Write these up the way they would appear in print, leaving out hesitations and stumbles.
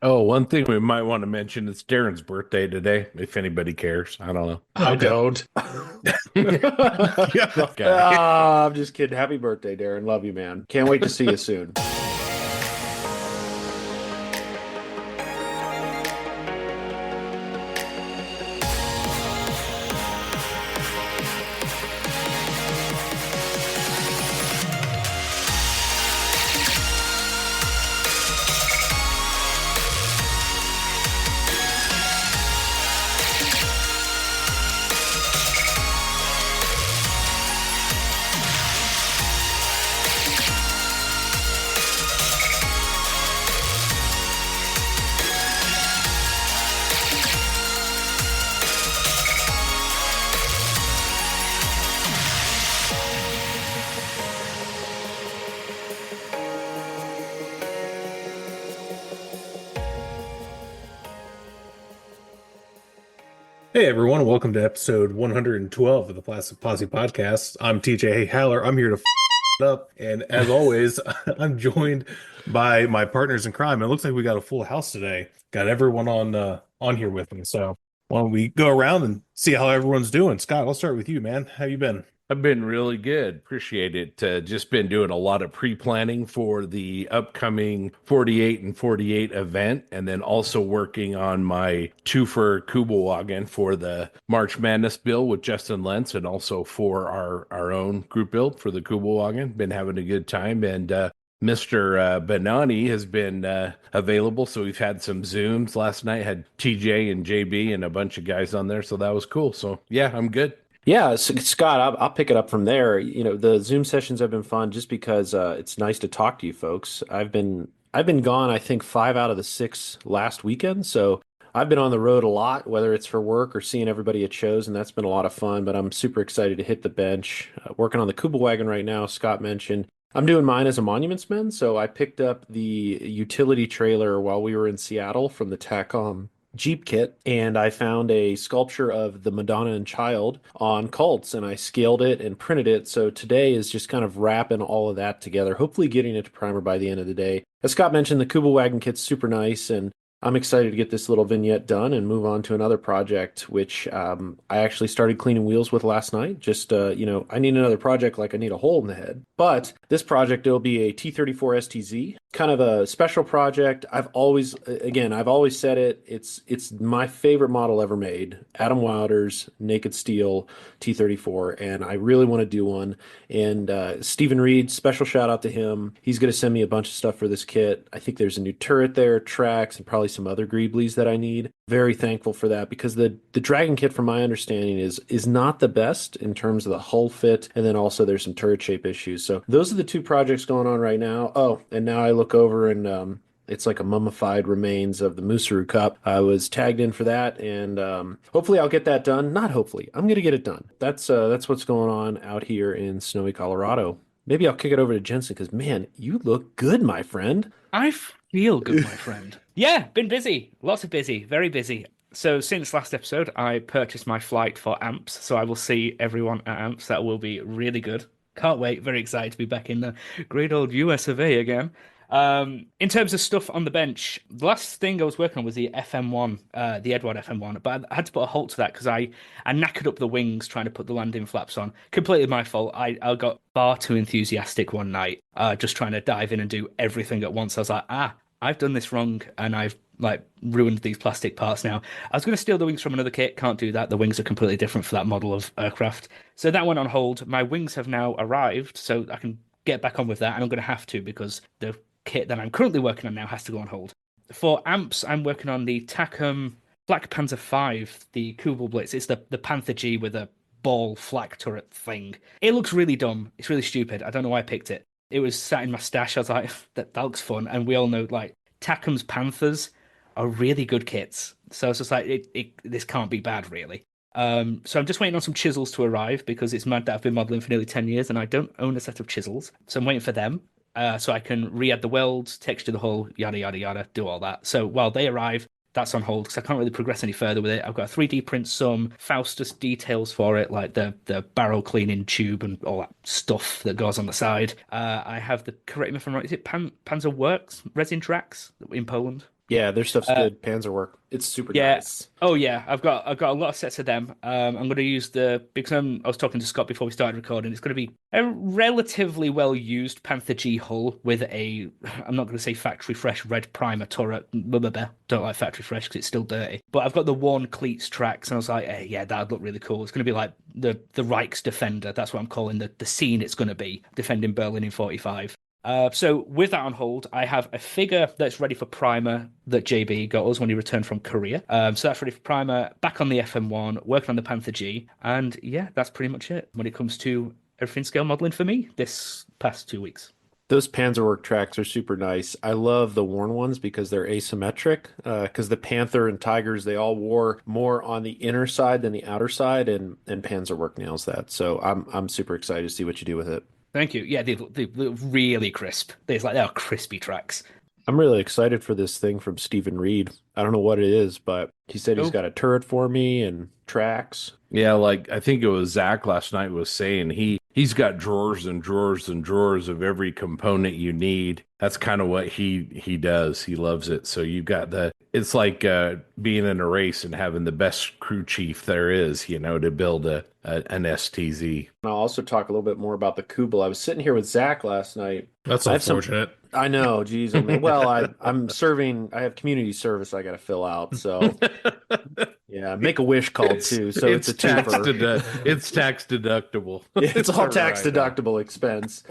Oh, one thing we might want to mention, it's Darren's birthday today, if anybody cares. I don't know. I Okay. don't. Yeah, that guy. I'm just kidding. Happy birthday, Darren. Love you, man. Can't wait to see you soon. Hey everyone, welcome to episode 112 of the Plastic Posse Podcast. I'm TJ Haller. I'm here to it up, and as always, I'm joined by my partners in crime. It looks like we got a full house today. Got everyone on here with me. So why don't we go around and see how everyone's doing? Scott, I'll start with you, man. How you been? I've been really good. Appreciate it. Just been doing a lot of pre-planning for the upcoming 48 and 48 event, and then also working on my twofer Kugelwagen for the March Madness build with Justin Lentz, and also for our own group build for the Kugelwagen. Been having a good time, and Mr. Benani has been available, so we've had some Zooms last night. Had TJ and JB and a bunch of guys on there, so that was cool. So yeah, I'm good. Yeah, Scott, I'll pick it up from there. The Zoom sessions have been fun just because it's nice to talk to you folks. I've been gone, I think 5 out of the 6 last weekend, so I've been on the road a lot, whether it's for work or seeing everybody at shows, and that's been a lot of fun. But I'm super excited to hit the bench. Working on the Kuba wagon right now, Scott mentioned. I'm doing mine as a monuments man, so I picked up the utility trailer while we were in Seattle from the TACOM Jeep kit, and I found a sculpture of the Madonna and Child on Cults, and I scaled it and printed it. So today is just kind of wrapping all of that together, hopefully getting it to primer by the end of the day. As Scott mentioned, the Kuba Wagon kit's super nice, and I'm excited to get this little vignette done and move on to another project, which I actually started cleaning wheels with last night. Just, I need another project like I need a hole in the head. But this project, it'll be a T34 STZ, kind of a special project. I've always said it. It's my favorite model ever made. Adam Wilder's Naked Steel T34, and I really want to do one. And Stephen Reed, special shout out to him. He's going to send me a bunch of stuff for this kit. I think there's a new turret there, tracks, and probably some other greeblies that I need. Very thankful for that because the Dragon kit, from my understanding, is not the best in terms of the hull fit, and then also there's some turret shape issues. So those are the two projects going on right now. Oh, and now I look over and it's like a mummified remains of the Musaru Cup. I was tagged in for that, and hopefully I'll get that done. Not hopefully, I'm gonna get it done. That's what's going on out here in snowy Colorado. Maybe I'll kick it over to Jensen because man, you look good, my friend. I feel good, my friend. Yeah, been busy. Lots of busy. Very busy. So since last episode, I purchased my flight for AMPS. So I will see everyone at AMPS. That will be really good. Can't wait. Very excited to be back in the great old US of A again. In terms of stuff on the bench, the last thing I was working on was the FM1, the Edward FM1, but I had to put a halt to that because I knackered up the wings trying to put the landing flaps on. Completely my fault. I got far too enthusiastic one night, just trying to dive in and do everything at once. I was like, I've done this wrong and I've like ruined these plastic parts now. I was going to steal the wings from another kit. Can't do that. The wings are completely different for that model of aircraft. So that went on hold. My wings have now arrived, so I can get back on with that. And I'm going to have to because the kit that I'm currently working on now has to go on hold. For amps, I'm working on the Takom Black Panther 5, the Kubel Blitz. It's the Panther G with a ball flak turret thing. It looks really dumb. It's really stupid. I don't know why I picked it. It was sat in my stash. I was like, that looks fun. And we all know, like, Takom's Panthers are really good kits. So it's just like, this can't be bad, really. So I'm just waiting on some chisels to arrive because it's mad that I've been modeling for nearly 10 years and I don't own a set of chisels. So I'm waiting for them. So I can re-add the welds, texture the hull, yada, yada, yada, do all that. So while they arrive, that's on hold because I can't really progress any further with it. I've got to 3D print some Faustus details for it, like the barrel cleaning tube and all that stuff that goes on the side. I have correct me if I'm right, is it Panzer Works resin tracks in Poland? Yeah, their stuff's Uh, good. Panzerwork. It's super Yeah. nice. Oh yeah, I've got a lot of sets of them. I'm going to use because I was talking to Scott before we started recording. It's going to be a relatively well used Panther G hull with a I'm not going to say factory fresh red primer turret. Blah, blah, blah. Don't like factory fresh because it's still dirty. But I've got the worn cleats tracks, and I was like, hey, yeah, that'd look really cool. It's going to be like the Reich's Defender. That's what I'm calling the scene. It's going to be defending Berlin in 45. So with that on hold, I have a figure that's ready for primer that JB got us when he returned from Korea. So that's ready for primer, back on the FM1, working on the Panther G, and yeah, that's pretty much it when it comes to everything scale modeling for me this past 2 weeks. Those Panzerwork tracks are super nice. I love the worn ones because they're asymmetric. Because the Panther and Tigers, they all wore more on the inner side than the outer side, and Panzerwork nails that. So I'm super excited to see what you do with it. Thank you. Yeah, they look really crisp. They're crispy tracks. I'm really excited for this thing from Stephen Reed. I don't know what it is, but he said he's Oh, got a turret for me and tracks. Yeah, like I think it was Zach last night was saying he's got drawers and drawers and drawers of every component you need. That's kind of what he does. He loves it. So you got it's like being in a race and having the best crew chief there is, to build an STZ. And I'll also talk a little bit more about the Kubel. I was sitting here with Zach last night. That's I have some. unfortunate. I know, geez, oh man. Well, I'm serving. I have community service I got to fill out. So yeah, make a wish called too. So it's a twofer. It's tax deductible. It's all all tax right. deductible expense.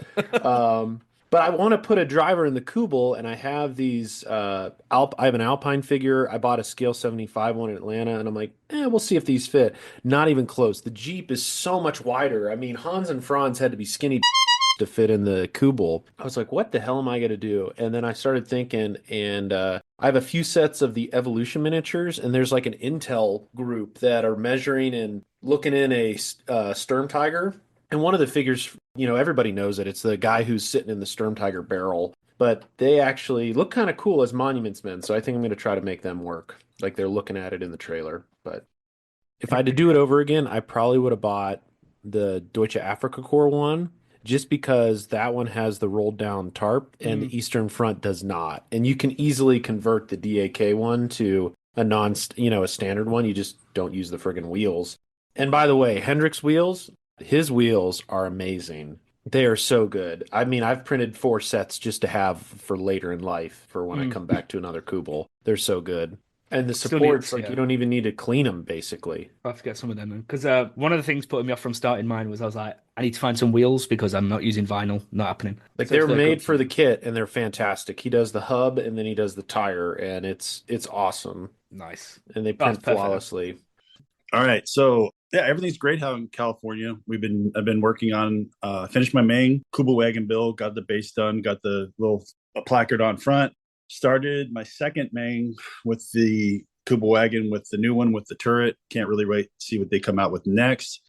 But I want to put a driver in the Kubel, and I have these. I have an Alpine figure. I bought a scale 75 one in Atlanta, and I'm like, we'll see if these fit. Not even close. The Jeep is so much wider. I mean, Hans and Franz had to be skinny to fit in the Kubel. I was like, what the hell am I going to do? And then I started thinking, and I have a few sets of the Evolution miniatures, and there's like an Intel group that are measuring and looking in a Sturm Tiger. And one of the figures, everybody knows it. It's the guy who's sitting in the Sturm Tiger barrel. But they actually look kind of cool as Monuments Men. So I think I'm going to try to make them work. Like they're looking at it in the trailer. But if I had to do it over again, I probably would have bought the Deutsche Afrika Korps one just because that one has the rolled down tarp and Mm. the Eastern Front does not. And you can easily convert the DAK one to a standard one. You just don't use the friggin' wheels. And by the way, Hendrick's wheels, his wheels are amazing. They are so good. I mean, I've printed 4 sets just to have for later in life for when I Mm. come back to another Kubel. They're so good. And the Still supports, needs, like you yeah. don't even need to clean them basically. I'll have to get some of them because one of the things putting me off from starting mine was I was like, I need to find some wheels because I'm not using vinyl. Not happening. Like So they're it's made good. for the kit and they're fantastic. He does the hub and then he does the tire and it's awesome. Nice. And they That's print perfect. flawlessly. All right, so yeah, everything's great out in California. I've been working on finished my main Kuba wagon build, got the base done, got the little placard on front. Started my second main with the Kuba wagon with the new one with the turret. Can't really wait to see what they come out with next.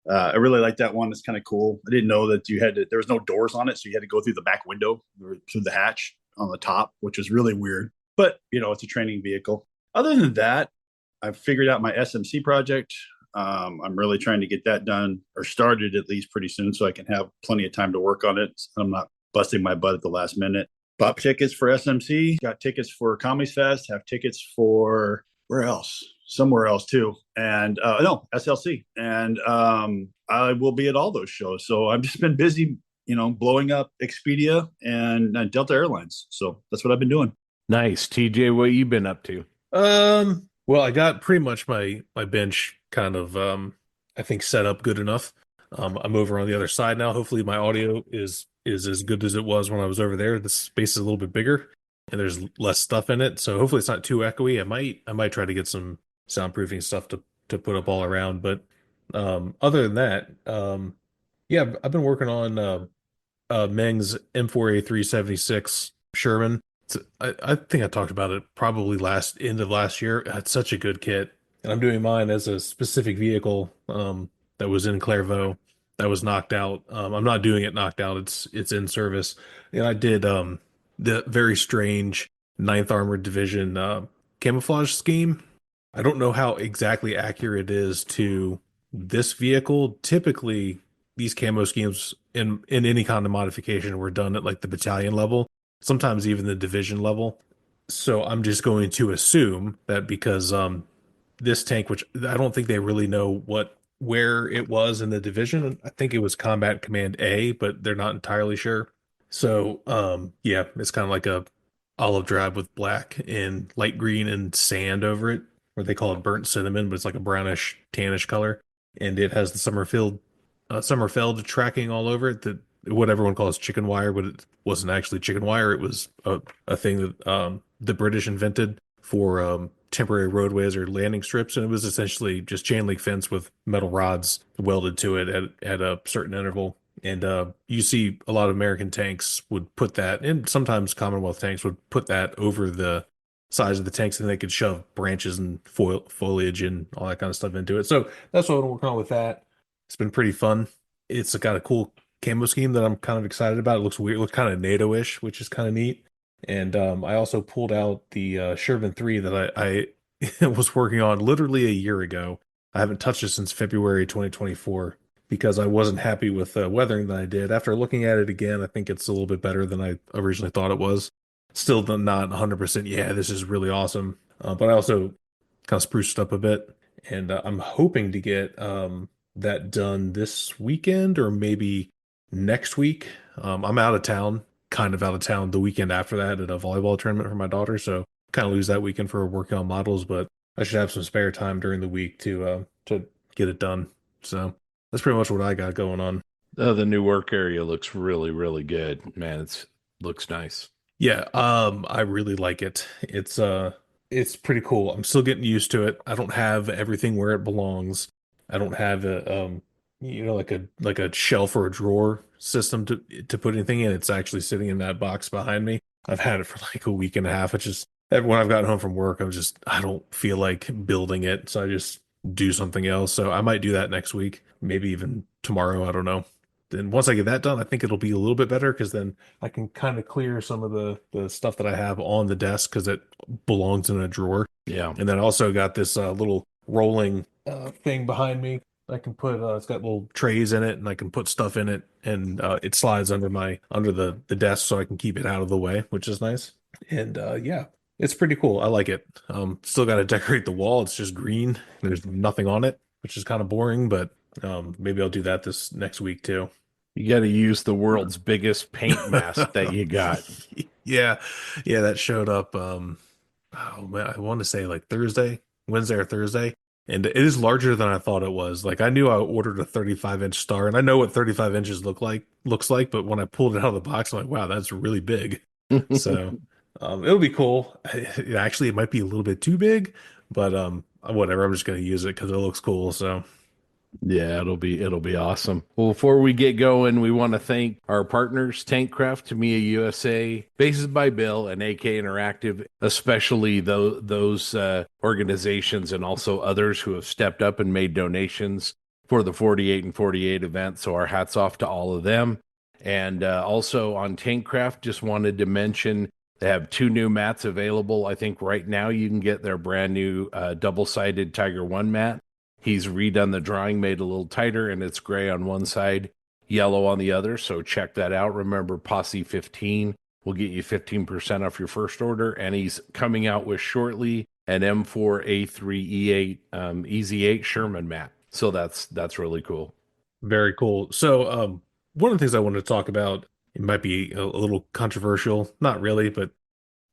I really like that one. It's kind of cool. I didn't know that there was no doors on it, so you had to go through the back window or through the hatch on the top, which was really weird. But it's a training vehicle. Other than that, I've figured out my SMC project. I'm really trying to get that done or started at least pretty soon so I can have plenty of time to work on it. I'm not busting my butt at the last minute. Bought tickets for SMC, got tickets for Commies Fest, have tickets for where else? Somewhere else too. And no, SLC. And I will be at all those shows. So I've just been busy, blowing up Expedia and Delta Airlines. So that's what I've been doing. Nice. TJ, what you been up to? Well, I got pretty much my bench kind of I think set up good enough. I'm over on the other side now. Hopefully my audio is as good as it was when I was over there. The space is a little bit bigger and there's less stuff in it. So hopefully it's not too echoey. I might try to get some soundproofing stuff to put up all around. But other than that, yeah, I've been working on Meng's M4A376 Sherman. I think I talked about it probably end of last year. It's such a good kit. And I'm doing mine as a specific vehicle that was in Clairvaux that was knocked out. I'm not doing it knocked out. It's in service. And I did the very strange Ninth Armored Division camouflage scheme. I don't know how exactly accurate it is to this vehicle. Typically, these camo schemes in any kind of modification were done at like the battalion level, sometimes even the division level. So I'm just going to assume that because this tank, which I don't think they really know where it was in the division. I think it was Combat Command A, but they're not entirely sure. So yeah, it's kind of like a olive drab with black and light green and sand over it, or they call it burnt cinnamon, but it's like a brownish tannish color, and it has the Summerfeld tracking all over it, that what everyone calls chicken wire, but it wasn't actually chicken wire. It was a thing that the British invented for temporary roadways or landing strips, and it was essentially just chain link fence with metal rods welded to it at a certain interval. And you see a lot of American tanks would put that, and sometimes Commonwealth tanks would put that over the sides of the tanks, and they could shove branches and foliage and all that kind of stuff into it. So that's what I'm working on with that. It's been pretty fun. It's got a cool camo scheme that I'm kind of excited about. It looks weird, it looks kind of NATO-ish, which is kind of neat. And I also pulled out the Sherman 3 that I was working on literally a year ago. I haven't touched it since February 2024 because I wasn't happy with the weathering that I did. After looking at it again, I think it's a little bit better than I originally thought it was. Still not 100%. Yeah, this is really awesome. But I also kind of spruced it up a bit, and I'm hoping to get that done this weekend or maybe next week. I'm out of town, kind of out of town the weekend after that at a volleyball tournament for my daughter, so kind of lose that weekend for working on models, but I should have some spare time during the week to get it done. So that's pretty much what I got going on. The new work area looks really, really good. Man, it's looks nice. Yeah, I really like it. It's pretty cool. I'm still getting used to it. I don't have everything where it belongs. I don't have like a shelf or a drawer system to put anything in. It's actually sitting in that box behind me. I've had it for like a week and a half. It's just when I've gotten home from work, I don't feel like building it, so I just do something else. So I might do that next week, maybe even tomorrow. I don't know. Then once I get that done, I think it'll be a little bit better because then I can kind of clear some of the stuff that I have on the desk because it belongs in a drawer. Yeah. And then I also got this little rolling thing behind me. I can put it's got little trays in it, and I can put stuff in it, and it slides under the desk so I can keep it out of the way, which is nice. And yeah, it's pretty cool. I like it. Still got to decorate the wall. It's just green. There's nothing on it, which is kind of boring, but maybe I'll do that this next week too. You got to use the world's biggest paint mask that you got. Yeah. Yeah, that showed up oh man, I want to say like Wednesday or Thursday. And it is larger than I thought it was. Like I knew I ordered a 35-inch star, and I know what 35 inches looks like, but when I pulled it out of the box, I'm like, wow, that's really big. So it'll be cool. Actually, it might be a little bit too big, but whatever. I'm just gonna use it because it looks cool. So Yeah, it'll be awesome. Well, before we get going, we want to thank our partners, Tankcraft, Tamiya USA, Bases by Bill, and AK Interactive, especially those organizations and also others who have stepped up and made donations for the 48 and 48 event. So our hats off to all of them. And also on Tankcraft, just wanted to mention they have two new mats available. I think right now you can get their brand new double-sided Tiger One mat. He's redone the drawing, made it a little tighter, and it's gray on one side, yellow on the other. So check that out. Remember, Posse 15 will get you 15% off your first order. And he's coming out with shortly an M4A3E8 EZ8 Sherman mat. So that's really cool. very cool. So one of the things I wanted to talk about, it might be a little controversial, not really, but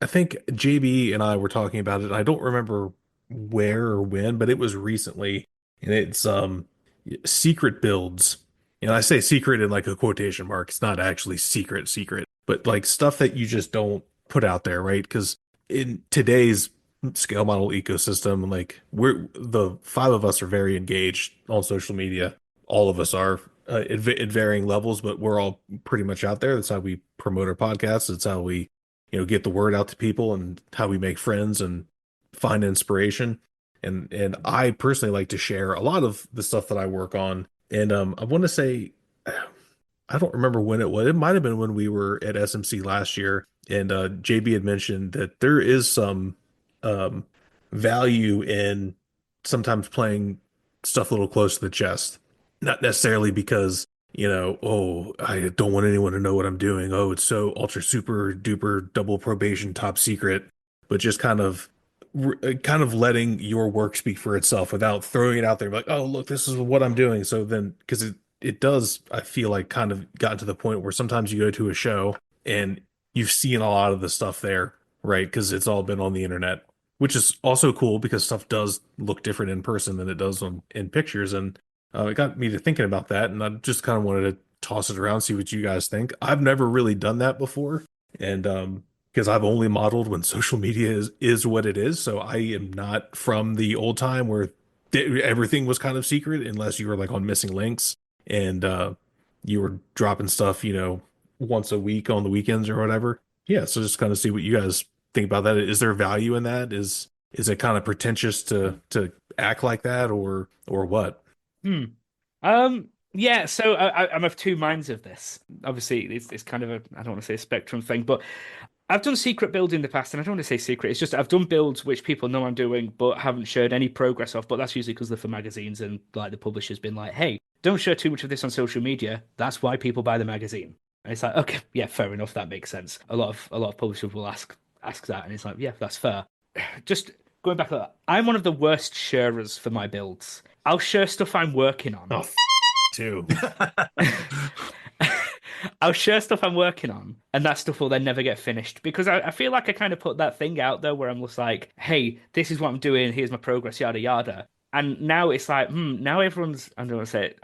I think JB and I were talking about it. And I don't remember where or when, but it was recently, and it's secret builds. And I say secret in like a quotation mark. It's not actually secret, but like stuff that you just don't put out there, right? Because in today's scale model ecosystem, like the five of us are very engaged on social media. All of us are at varying levels, but we're all pretty much out there. That's how we promote our podcasts. That's how we get the word out to people and how we make friends and find inspiration. And I personally like to share a lot of the stuff that I work on. And I want to say I don't remember when it was. It might have been when we were at SMC last year, and JB had mentioned that there is some um, value in sometimes playing stuff a little close to the chest. Not necessarily because, oh, I don't want anyone to know what I'm doing. Oh, it's so ultra super duper double probation top secret. but just kind of letting your work speak for itself without throwing it out there like, oh, look, this is what I'm doing. So then, because it does, I feel like kind of gotten to the point where sometimes you go to a show and you've seen a lot of the stuff there, right? Because it's all been on the internet, which is also cool because stuff does look different in person than it does in pictures. And it got me to thinking about that, and I just kind of wanted to toss it around, see what you guys think. I've never really done that before, and because I've only modeled when social media is what it is. So I am not from the old time where everything was kind of secret unless you were like on missing links and you were dropping stuff, once a week on the weekends or whatever. Yeah, so just kind of see what you guys think about that. Is there value in that? Is it kind of pretentious to act like that or what? Hmm. Yeah, so I'm of two minds of this. Obviously, it's kind of I don't want to say a spectrum thing, but I've done secret builds in the past, and I don't want to say secret. It's just I've done builds which people know I'm doing, but haven't shared any progress of. But that's usually because they're for magazines, and like the publisher's been like, "Hey, don't share too much of this on social media. That's why people buy the magazine." And it's like, okay, yeah, fair enough. That makes sense. A lot of publishers will ask that, and it's like, yeah, that's fair. Just going back to that, I'm one of the worst sharers for my builds. I'll share stuff I'm working on. Oh, too. I'll share stuff I'm working on, and that stuff will then never get finished because I feel like I kind of put that thing out there where I'm just like, hey, this is what I'm doing, here's my progress, yada yada. And now it's like, now everyone's, I don't want to say it,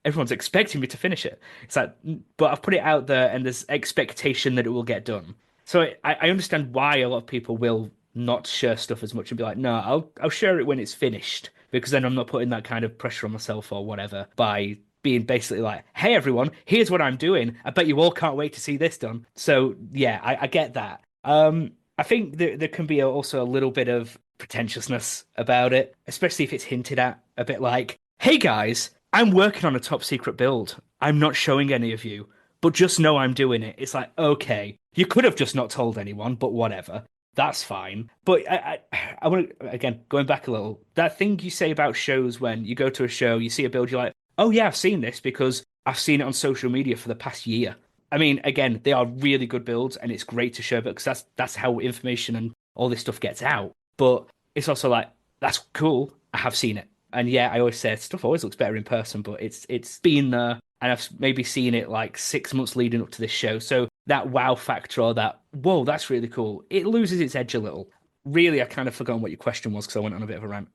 everyone's expecting me to finish it. It's like, but I've put it out there and there's expectation that it will get done. So I understand why a lot of people will not share stuff as much and be like, no, I'll share it when it's finished because then I'm not putting that kind of pressure on myself or whatever by being basically like, hey, everyone, here's what I'm doing. I bet you all can't wait to see this done. So, yeah, I get that. I think there can be also a little bit of pretentiousness about it, especially if it's hinted at a bit like, hey, guys, I'm working on a top secret build. I'm not showing any of you, but just know I'm doing it. It's like, okay, you could have just not told anyone, but whatever. That's fine. But I want to, again, going back a little, that thing you say about shows when you go to a show, you see a build, you're like, oh yeah, I've seen this because I've seen it on social media for the past year. I mean, again, they are really good builds and it's great to share because that's how information and all this stuff gets out. But it's also like, that's cool. I have seen it. And yeah, I always say stuff always looks better in person, but it's been there and I've maybe seen it like 6 months leading up to this show. So that wow factor or that, whoa, that's really cool, it loses its edge a little. Really, I kind of forgotten what your question was because I went on a bit of a rant.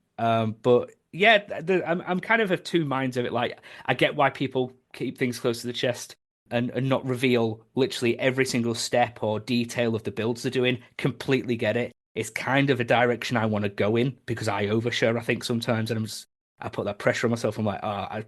But yeah, I'm kind of two minds of it. Like, I get why people keep things close to the chest and not reveal literally every single step or detail of the builds they're doing. Completely get it. It's kind of a direction I want to go in because I overshare, I think, sometimes, and I put that pressure on myself. I'm like, I've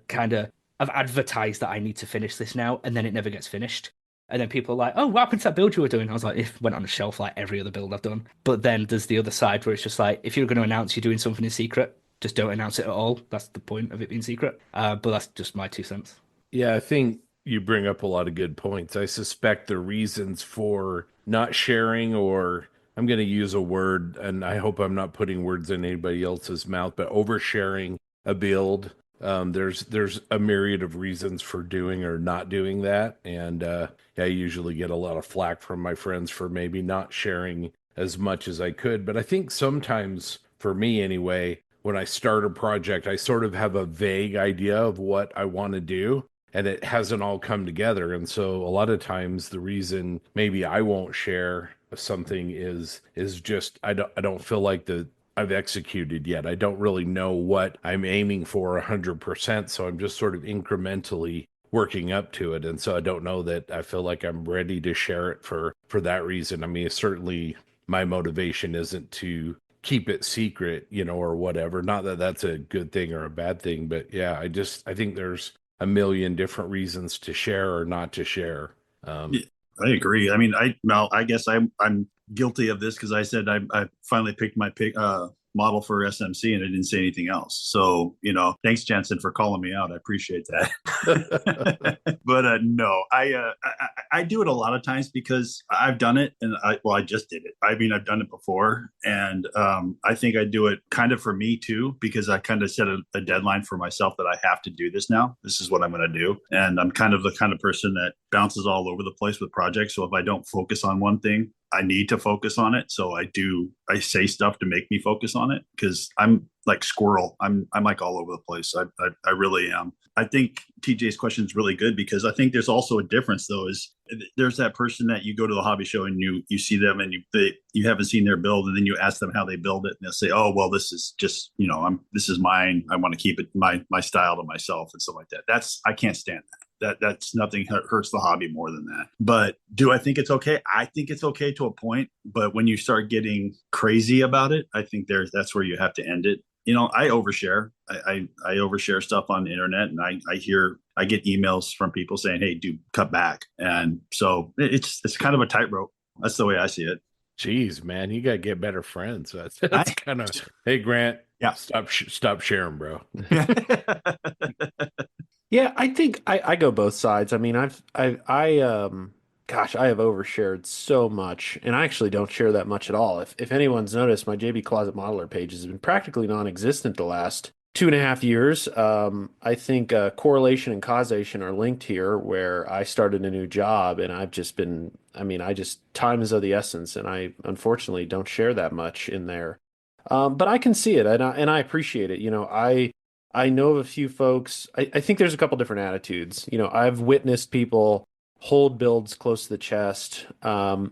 advertised that I need to finish this now, and then it never gets finished. And then people are like, oh, what happened to that build you were doing? I was like, it went on a shelf like every other build I've done. But then there's the other side where it's just like, if you're going to announce you're doing something in secret, just don't announce it at all. That's the point of it being secret. But that's just my 2 cents. Yeah, I think you bring up a lot of good points. I suspect the reasons for not sharing, or I'm going to use a word, and I hope I'm not putting words in anybody else's mouth, but oversharing a build. There's a myriad of reasons for doing or not doing that, and I usually get a lot of flack from my friends for maybe not sharing as much as I could. But I think sometimes, for me anyway, when I start a project, I sort of have a vague idea of what I want to do, and it hasn't all come together. And so a lot of times the reason maybe I won't share something is just I don't feel like I've executed yet. I don't really know what I'm aiming for 100%, so I'm just sort of incrementally working up to it. And so I don't know that I feel like I'm ready to share it for that reason. I mean, certainly my motivation isn't to keep it secret, or whatever. Not that that's a good thing or a bad thing, but yeah, I think there's a million different reasons to share or not to share. Yeah, I agree. I mean, I guess I'm guilty of this because I said I finally picked my model for SMC and I didn't say anything else. So, thanks, Jensen, for calling me out. I appreciate that. But no, I do it a lot of times because I've done it, and I just did it. I mean, I've done it before, and I think I do it kind of for me too, because I kind of set a deadline for myself that I have to do this now. This is what I'm going to do, and I'm kind of the kind of person that bounces all over the place with projects. So if I don't focus on one thing, I need to focus on it. So I say stuff to make me focus on it because I'm like squirrel. I'm like all over the place. I really am. I think TJ's question is really good because I think there's also a difference though, is there's that person that you go to the hobby show and you see them and you haven't seen their build, and then you ask them how they build it and they'll say, oh well, this is just, this is mine. I want to keep it my style to myself and stuff like that. I can't stand that. That's nothing hurts the hobby more than that. But do I think it's okay? I think it's okay to a point, but when you start getting crazy about it, I think that's where you have to end it. I overshare. I overshare stuff on the internet, and I get emails from people saying, "Hey, dude, cut back." And so it's kind of a tightrope. That's the way I see it. Jeez, man, you gotta get better friends. That's I- kind of. Hey, Grant. Yeah. Stop sharing, bro. Yeah, I think I go both sides. I mean, gosh, I have overshared so much, and I actually don't share that much at all. If anyone's noticed, my JB Closet Modeler page has been practically non-existent the last 2.5 years. I think correlation and causation are linked here, where I started a new job, and I've just been, I mean, time is of the essence, and I unfortunately don't share that much in there. But I can see it, and I appreciate it. I know of a few folks. I think there's a couple different attitudes. I've witnessed people hold builds close to the chest,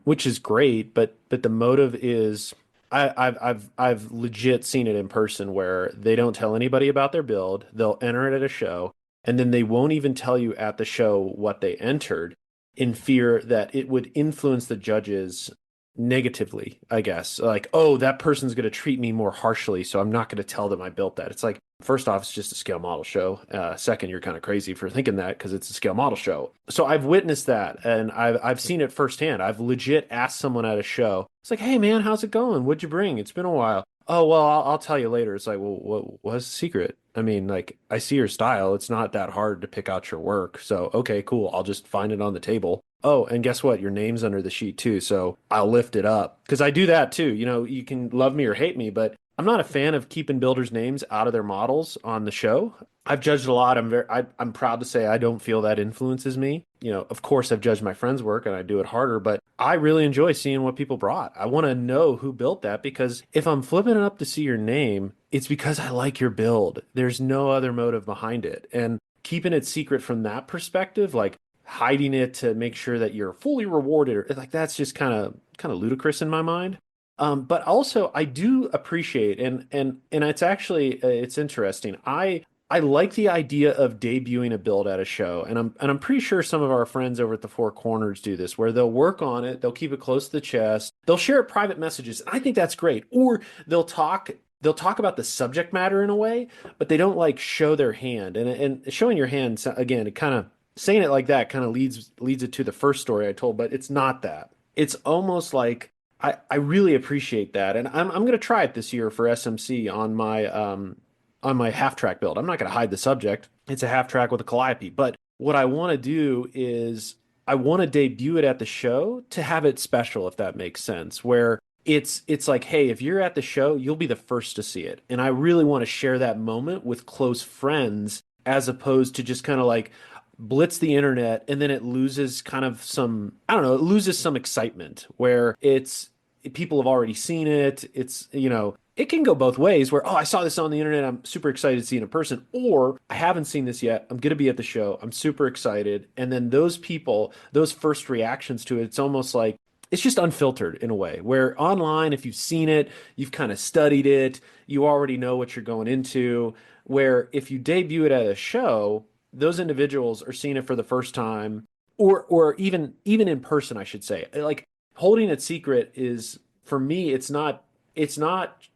which is great, but the motive is I've legit seen it in person where they don't tell anybody about their build. They'll enter it at a show, and then they won't even tell you at the show what they entered in fear that it would influence the judges negatively, I guess. Like, oh, that person's going to treat me more harshly, so I'm not going to tell them I built that. It's like, first off, it's just a scale model show. Second, you're kind of crazy for thinking that because it's a scale model show. So I've witnessed that, and I've seen it firsthand. I've legit asked someone at a show, it's like, hey man, how's it going? What'd you bring? It's been a while. Oh, well, I'll tell you later. It's like, well, what's the secret? I mean, like, I see your style. It's not that hard to pick out your work. So, okay, cool. I'll just find it on the table. Oh, and guess what? Your name's under the sheet too. So I'll lift it up because I do that too. You can love me or hate me, but I'm not a fan of keeping builders' names out of their models on the show. I've judged a lot. I'm proud to say I don't feel that influences me. Of course I've judged my friends' work and I do it harder, but I really enjoy seeing what people brought. I want to know who built that because if I'm flipping it up to see your name, it's because I like your build. There's no other motive behind it. And keeping it secret from that perspective, like hiding it to make sure that you're fully rewarded, or like that's just kind of ludicrous in my mind. But also I do appreciate and it's actually it's interesting. I like the idea of debuting a build at a show, and I'm pretty sure some of our friends over at the Four Corners do this, where they'll work on it, they'll keep it close to the chest, they'll share private messages. And I think that's great. Or they'll talk about the subject matter in a way, but they don't like show their hand. And showing your hand again, it kind of saying it like that kind of leads it to the first story I told, but it's not that. It's almost like I really appreciate that, and I'm going to try it this year for SMC on my half track build. I'm not going to hide the subject. It's a half track with a calliope, but what I want to do is I want to debut it at the show to have it special, if that makes sense. Where it's like, hey, if you're at the show, you'll be the first to see it, and I really want to share that moment with close friends as opposed to just kind of like blitz the internet and then it loses kind of some, I don't know, it loses some excitement where it's people have already seen it. It can go both ways where, oh, I saw this on the internet. I'm super excited to see it in person. Or I haven't seen this yet. I'm going to be at the show. I'm super excited. And then those people, those first reactions to it, it's almost like it's just unfiltered in a way where online, if you've seen it, you've kind of studied it, you already know what you're going into. Where if you debut it at a show, those individuals are seeing it for the first time or even in person, I should say. Like holding it secret is for me, it's not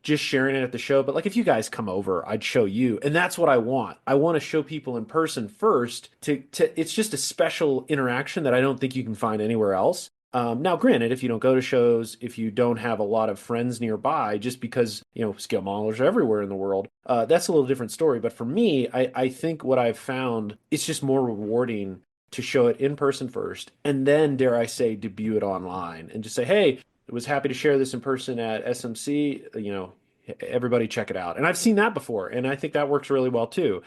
just sharing it at the show, but like if you guys come over, I'd show you. And that's what I want. I want to show people in person first to it's just a special interaction that I don't think you can find anywhere else. Now, granted, if you don't go to shows, if you don't have a lot of friends nearby, just because, scale modelers are everywhere in the world, that's a little different story. But for me, I think what I've found, it's just more rewarding to show it in person first, and then, dare I say, debut it online and just say, hey, I was happy to share this in person at SMC. everybody check it out. And I've seen that before, and I think that works really well too,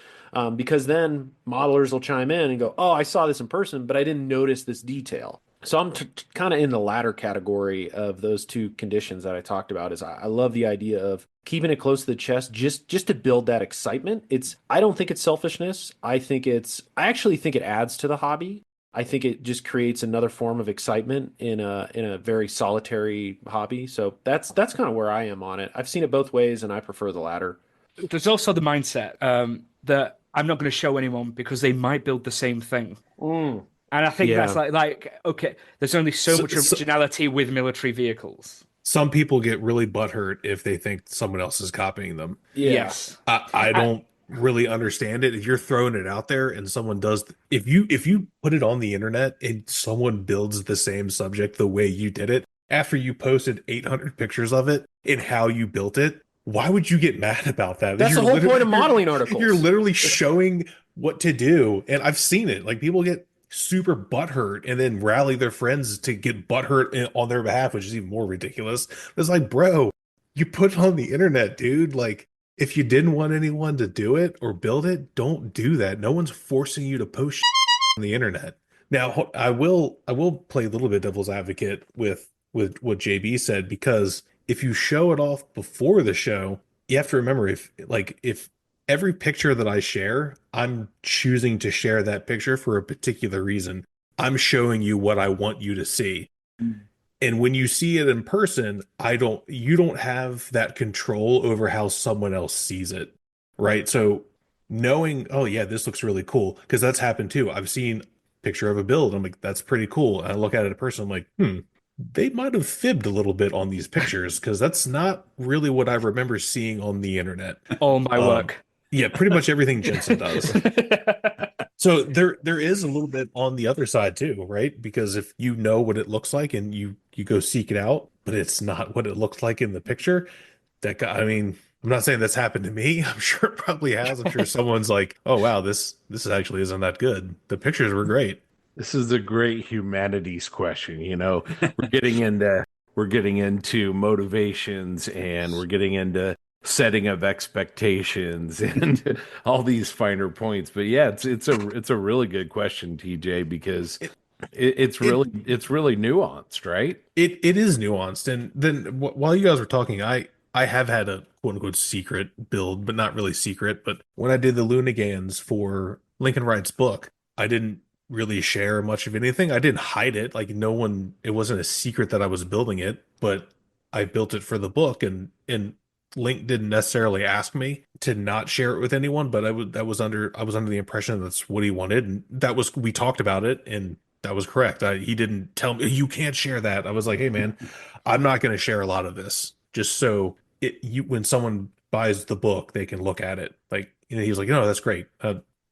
because then modelers will chime in and go, "Oh, I saw this in person, but I didn't notice this detail." So I'm kind of in the latter category of those two conditions that I talked about. Is I love the idea of keeping it close to the chest, just to build that excitement. I don't think it's selfishness. I actually think it adds to the hobby. I think it just creates another form of excitement in a very solitary hobby. So that's kind of where I am on it. I've seen it both ways, and I prefer the latter. There's also the mindset that I'm not going to show anyone because they might build the same thing. Mm. And I think that's Yeah. like okay, there's only so much originality with military vehicles. Some people get really butthurt if they think someone else is copying them. Yeah. Yes. I don't really understand it. If you're throwing it out there and someone does, if you put it on the internet and someone builds the same subject the way you did it, after you posted 800 pictures of it and how you built it, why would you get mad about that? That's the whole point of modeling articles. You're literally showing what to do. And I've seen it. Like people get super butthurt and then rally their friends to get butthurt on their behalf, which is even more ridiculous. It's like, bro, you put it on the internet, dude. Like, if you didn't want anyone to do it or build it, don't do that. No one's forcing you to post on the internet. Now, I will play a little bit devil's advocate with what JB said, because if you show it off before the show, you have to remember if every picture that I share, I'm choosing to share that picture for a particular reason. I'm showing you what I want you to see. And when you see it in person, you don't have that control over how someone else sees it. Right. So knowing, oh yeah, this looks really cool, because that's happened too. I've seen a picture of a build. I'm like, that's pretty cool. And I look at it in person, I'm like, they might have fibbed a little bit on these pictures, because that's not really what I remember seeing on the internet. All my work. Yeah, pretty much everything Jensen does. So there is a little bit on the other side too, right? Because if you know what it looks like and you go seek it out, but it's not what it looks like in the picture, that guy, I mean, I'm not saying that's happened to me. I'm sure it probably has. I'm sure someone's like, "Oh wow, this actually isn't that good. The pictures were great." This is a great humanities question. We're getting into motivations, and we're getting into setting of expectations and all these finer points. But yeah, it's a really good question, TJ, because it's really nuanced, right? It is nuanced. And then while you guys were talking, I have had a quote unquote secret build, but not really secret. But when I did the Lunagans for Lincoln Wright's book, I didn't really share much of anything. I didn't hide it. Like no one, it wasn't a secret that I was building it, but I built it for the book, and Link didn't necessarily ask me to not share it with anyone, but I was under the impression that's what he wanted, and we talked about it, and that was correct. He didn't tell me you can't share that. I was like, hey man, I'm not going to share a lot of this, just so when someone buys the book, they can look at it. Like, he was like, no, that's great,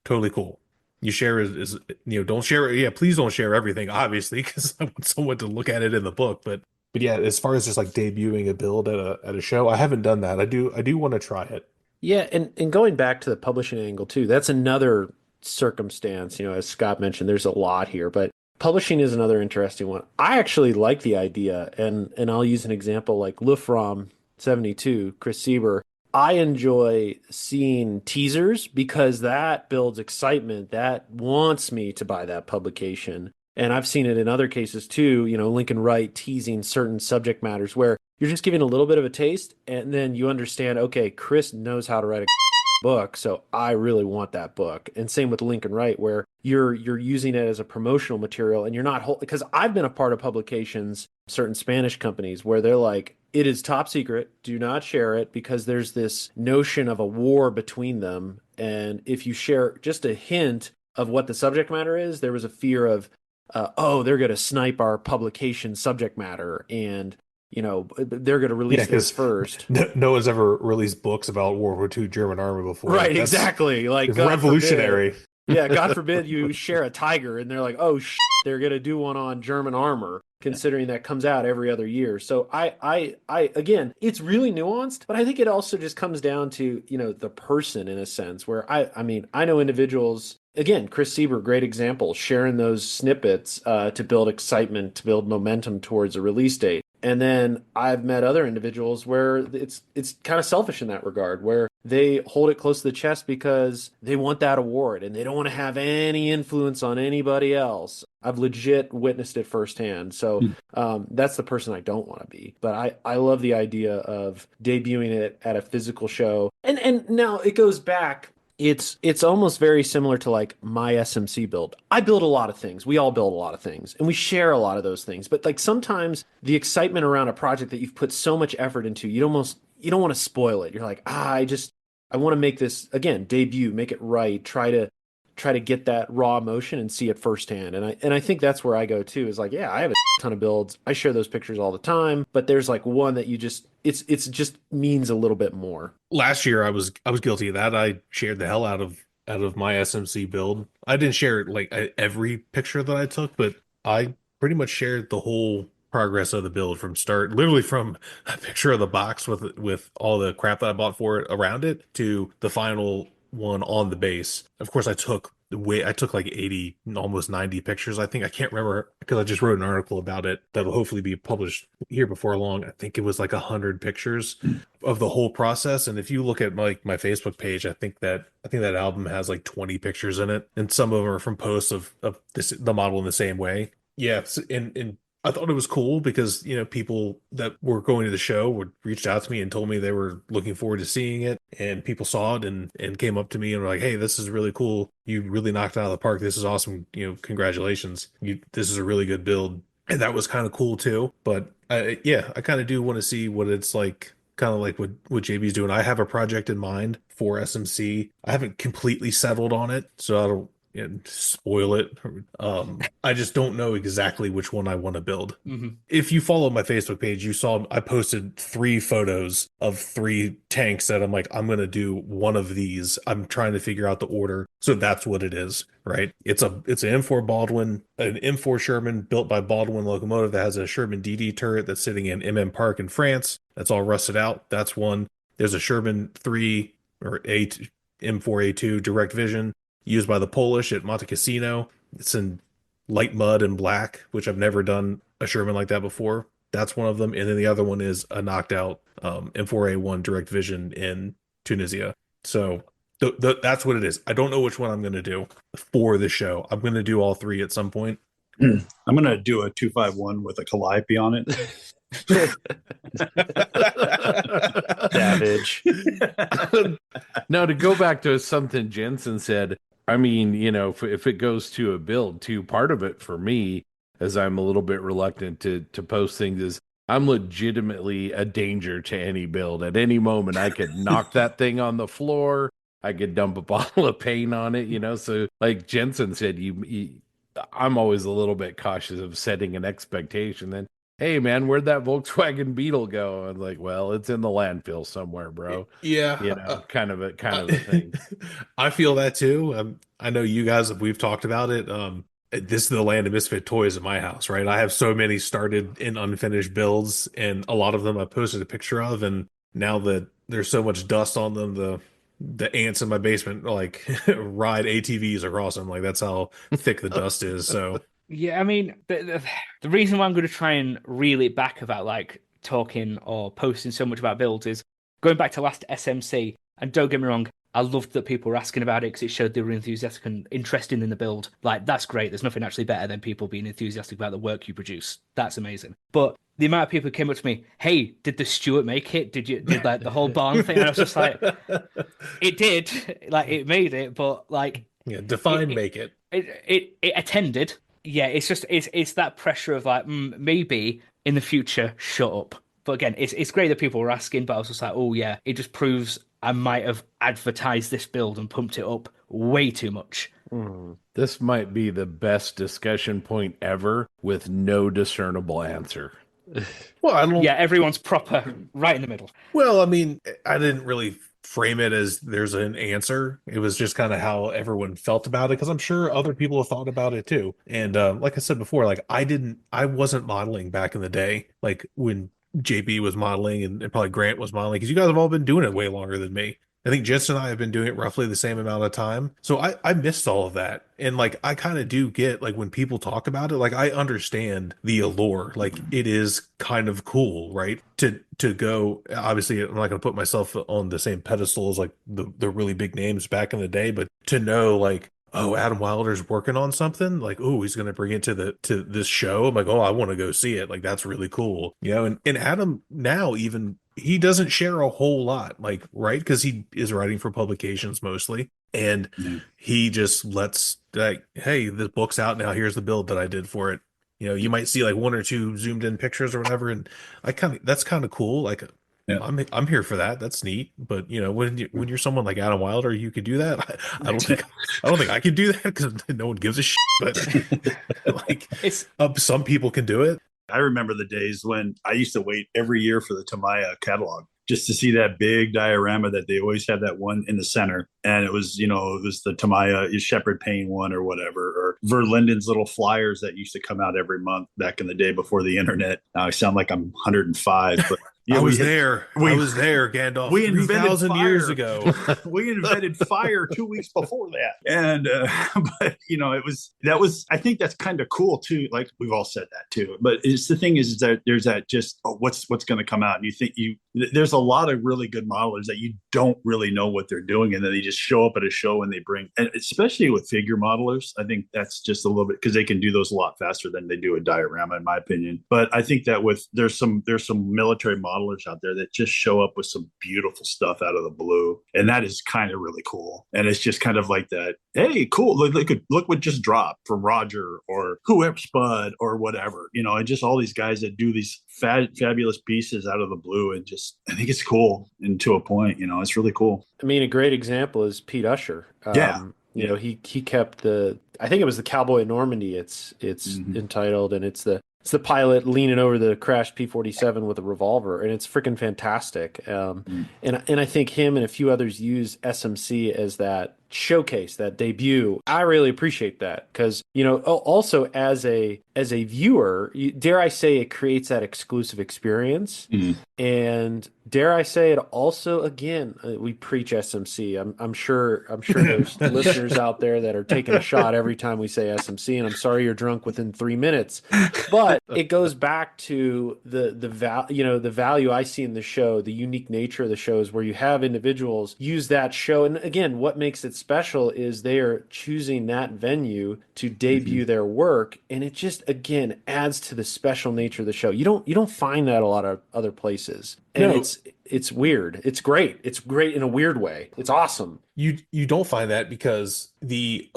totally cool. You share is don't share it. Yeah, please don't share everything, obviously, because I want someone to look at it in the book. But yeah, as far as just like debuting a build at a show, I haven't done that. I do want to try it. Yeah, and going back to the publishing angle too, that's another circumstance. As Scott mentioned, there's a lot here, but publishing is another interesting one. I actually like the idea, and I'll use an example like Lufram 72, Chris Sieber. I enjoy seeing teasers because that builds excitement. That wants me to buy that publication. And I've seen it in other cases too, Lincoln Wright teasing certain subject matters where you're just giving a little bit of a taste, and then you understand, okay, Chris knows how to write a book, so I really want that book. And same with Lincoln Wright, where you're using it as a promotional material, and you're not because I've been a part of publications, certain Spanish companies, where they're like, it is top secret, do not share it, because there's this notion of a war between them. And if you share just a hint of what the subject matter is, there was a fear of, they're going to snipe our publication subject matter, and they're going to release this first. No one's ever released books about World War II German army before. Right, exactly. Like, revolutionary. Yeah, God forbid you share a tiger and they're like, oh, they're going to do one on German armor, considering that comes out every other year. So I again, it's really nuanced, but I think it also just comes down to, the person in a sense, where I mean, I know individuals, again, Chris Sieber, great example, sharing those snippets to build excitement, to build momentum towards a release date. And then I've met other individuals where it's kind of selfish in that regard, where they hold it close to the chest because they want that award and they don't want to have any influence on anybody else. I've legit witnessed it firsthand. So that's the person I don't want to be. But I love the idea of debuting it at a physical show. And now it goes back. It's almost very similar to like my SMC build. I build a lot of things. We all build a lot of things, and we share a lot of those things. But like sometimes the excitement around a project that you've put so much effort into, you don't want to spoil it. You're like, I want to make this again debut, make it right, try to get that raw emotion and see it firsthand. And I think that's where I go too, is like, yeah, I have a ton of builds. I share those pictures all the time, but there's like one that it's just means a little bit more. Last year I was guilty of that. I shared the hell out of my SMC build. I didn't share like every picture that I took, but I pretty much shared the whole progress of the build from start, literally from a picture of the box with all the crap that I bought for it around it to the final one on the base. Of course, I took like 80, almost 90 pictures. I think I can't remember because I just wrote an article about it that'll hopefully be published here before long. I think it was like 100 pictures of the whole process. And if you look at like my Facebook page, I think that album has like 20 pictures in it, and some of them are from posts of the model in the same way. Yeah, and I thought it was cool because, people that were going to the show would reached out to me and told me they were looking forward to seeing it. And people saw it and came up to me and were like, "Hey, this is really cool. You really knocked it out of the park. This is awesome. Congratulations. This is a really good build." And that was kind of cool too. But yeah, I kind of do want to see what it's like, kind of like what JB's doing. I have a project in mind for SMC. I haven't completely settled on it, so I don't spoil it. I just don't know exactly which one I want to build. If you follow my Facebook page, you saw I posted 3 photos of 3 tanks that I'm like, I'm gonna do one of these. I'm trying to figure out the order. So that's what it is, right? It's an M4 Baldwin, an M4 Sherman built by Baldwin Locomotive that has a Sherman DD turret that's sitting in MM Park in France. That's all rusted out. That's one. There's a Sherman 3 or 8 M4A2 direct vision used by the Polish at Monte Cassino. It's in light mud and black, which I've never done a Sherman like that before. That's one of them. And then the other one is a knocked out M4A1 direct vision in Tunisia. So that's what it is. I don't know which one I'm going to do for the show. I'm going to do all 3 at some point. I'm going to do a 251 with a Calliope on it. Savage. Now, to go back to something Jensen said, I mean, if it goes to a build too, part of it for me, as I'm a little bit reluctant to post things, is I'm legitimately a danger to any build. At any moment, I could knock that thing on the floor. I could dump a bottle of paint on it, So like Jensen said, I'm always a little bit cautious of setting an expectation. Then, hey man, where'd that Volkswagen Beetle go? I'm like, well, it's in the landfill somewhere, bro. Yeah, kind of a thing. I feel that too. I know you guys, we've talked about it. This is the land of misfit toys in my house, right? I have so many started and unfinished builds, and a lot of them I posted a picture of, and now that there's so much dust on them, the ants in my basement like ride ATVs across them. Like that's how thick the dust is. So Yeah, I mean, the reason why I'm going to try and reel it back about like talking or posting so much about builds is going back to last SMC. And don't get me wrong, I loved that people were asking about it because it showed they were enthusiastic and interested in the build. Like, that's great. There's nothing actually better than people being enthusiastic about the work you produce. That's amazing. But the amount of people who came up to me, "Hey, did the Stuart make it? Did like the whole barn thing?" And I was just like, it did. Like, it made it, but like, yeah, define make it. It attended. Yeah, it's that pressure of like, maybe in the future, shut up. But again, it's great that people were asking, but I was just like, oh yeah, it just proves I might have advertised this build and pumped it up way too much. This might be the best discussion point ever with no discernible answer. Well, I don't. Yeah, everyone's proper right in the middle. Well, I mean, I didn't really frame it as there's an answer. It was just kind of how everyone felt about it, because I'm sure other people have thought about it too. And like I said before, like I wasn't modeling back in the day, like when JB was modeling and probably Grant was modeling, because you guys have all been doing it way longer than me. I think Jensen and I have been doing it roughly the same amount of time. So I missed all of that. And like I kind of do get like when people talk about it, like I understand the allure. Like it is kind of cool, right? To go, obviously I'm not gonna put myself on the same pedestal as like the really big names back in the day, but to know like, oh, Adam Wilder's working on something, like, oh, he's gonna bring it to this show. I'm like, oh, I want to go see it. Like that's really cool. And Adam now even he doesn't share a whole lot, like, right? Because he is writing for publications mostly. And Yeah. he just lets like, hey, this book's out now. Here's the build that I did for it. You might see like one or two zoomed in pictures or whatever, and that's kind of cool. Like, Yeah. I'm here for that. That's neat. But when you're someone like Adam Wilder, you could do that. I don't think I could do that because no one gives a shit. But like, It's some people can do it. I remember the days when I used to wait every year for the Tamaya catalog just to see that big diorama that they always have that one in the center. And it was the Tamaya Shepherd Payne one or whatever, or Verlinden's little flyers that used to come out every month back in the day before the internet. Now I sound like I'm 105, but I was there, Gandalf, we invented 3,000 years fire. ago. We invented fire 2 weeks before that. And but I think that's kind of cool too. Like we've all said that too. But it's the thing is that there's that just what's going to come out, and you think there's a lot of really good modelers that you don't really know what they're doing, and then they just show up at a show and they bring, and especially with figure modelers, I think that's just a little bit because they can do those a lot faster than they do a diorama, in my opinion. But I think that there's some military modelers out there that just show up with some beautiful stuff out of the blue, and that is kind of really cool. And it's just kind of like that. Hey, cool! Look what just dropped from Roger or whoever, Spud or whatever. And just all these guys that do these fabulous pieces out of the blue, and just I think it's cool, and to a point, it's really cool. I mean, a great example is Pete Usher. Yeah. He kept I think it was the Cowboy at Normandy. It's entitled, and it's the pilot leaning over the crashed P-47 with a revolver, and it's freaking fantastic. And I think him and a few others use SMC as that showcase, that debut. I really appreciate that because also as a viewer, dare I say, it creates that exclusive experience. And dare I say it also, again, we preach SMC. I'm sure there's listeners out there that are taking a shot every time we say SMC, and I'm sorry you're drunk within 3 minutes. But it goes back to the value I see in the show, the unique nature of the show is where you have individuals use that show. And again, what makes it special is they are choosing that venue to debut their work, and it just again adds to the special nature of the show. You don't find that a lot of other places. And it's weird. It's great. It's great in a weird way. It's awesome. You don't find that because the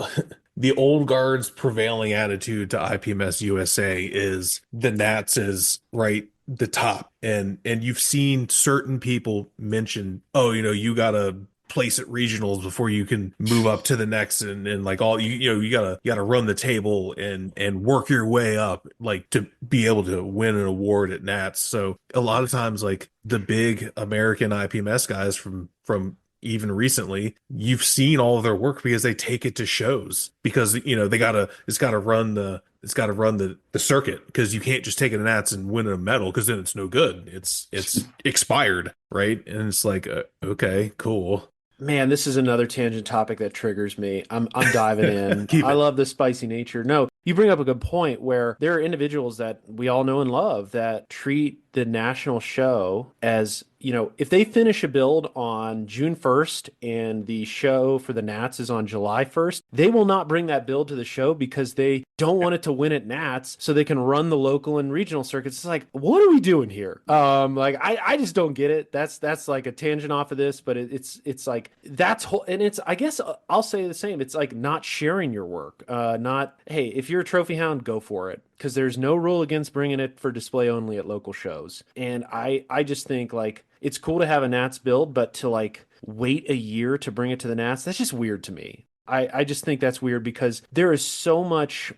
old guard's prevailing attitude to IPMS USA is the Nats is right the top, and you've seen certain people mention, oh, you gotta place at regionals before you can move up to the next, and like all you gotta run the table and work your way up, like to be able to win an award at Nats. So a lot of times, like the big American IPMS guys from even recently, you've seen all of their work because they take it to shows because it's got to run the circuit, because you can't just take it to Nats and win a medal because then it's no good. It's expired, right? And it's like okay, cool. Man, this is another tangent topic that triggers me. I'm diving in. I love the spicy nature. No, you bring up a good point where there are individuals that we all know and love that treat the national show as, if they finish a build on June 1st and the show for the Nats is on July 1st, they will not bring that build to the show because they don't want it to win at Nats so they can run the local and regional circuits. It's like, what are we doing here? I just don't get it. That's like a tangent off of this, but it's like and it's, I guess I'll say the same. It's like not sharing your work, not, hey, if you're a trophy hound, go for it. Because there's no rule against bringing it for display only at local shows. And I just think like it's cool to have a Nats build, but to like wait a year to bring it to the Nats, that's just weird to me. I just think that's weird because there's so much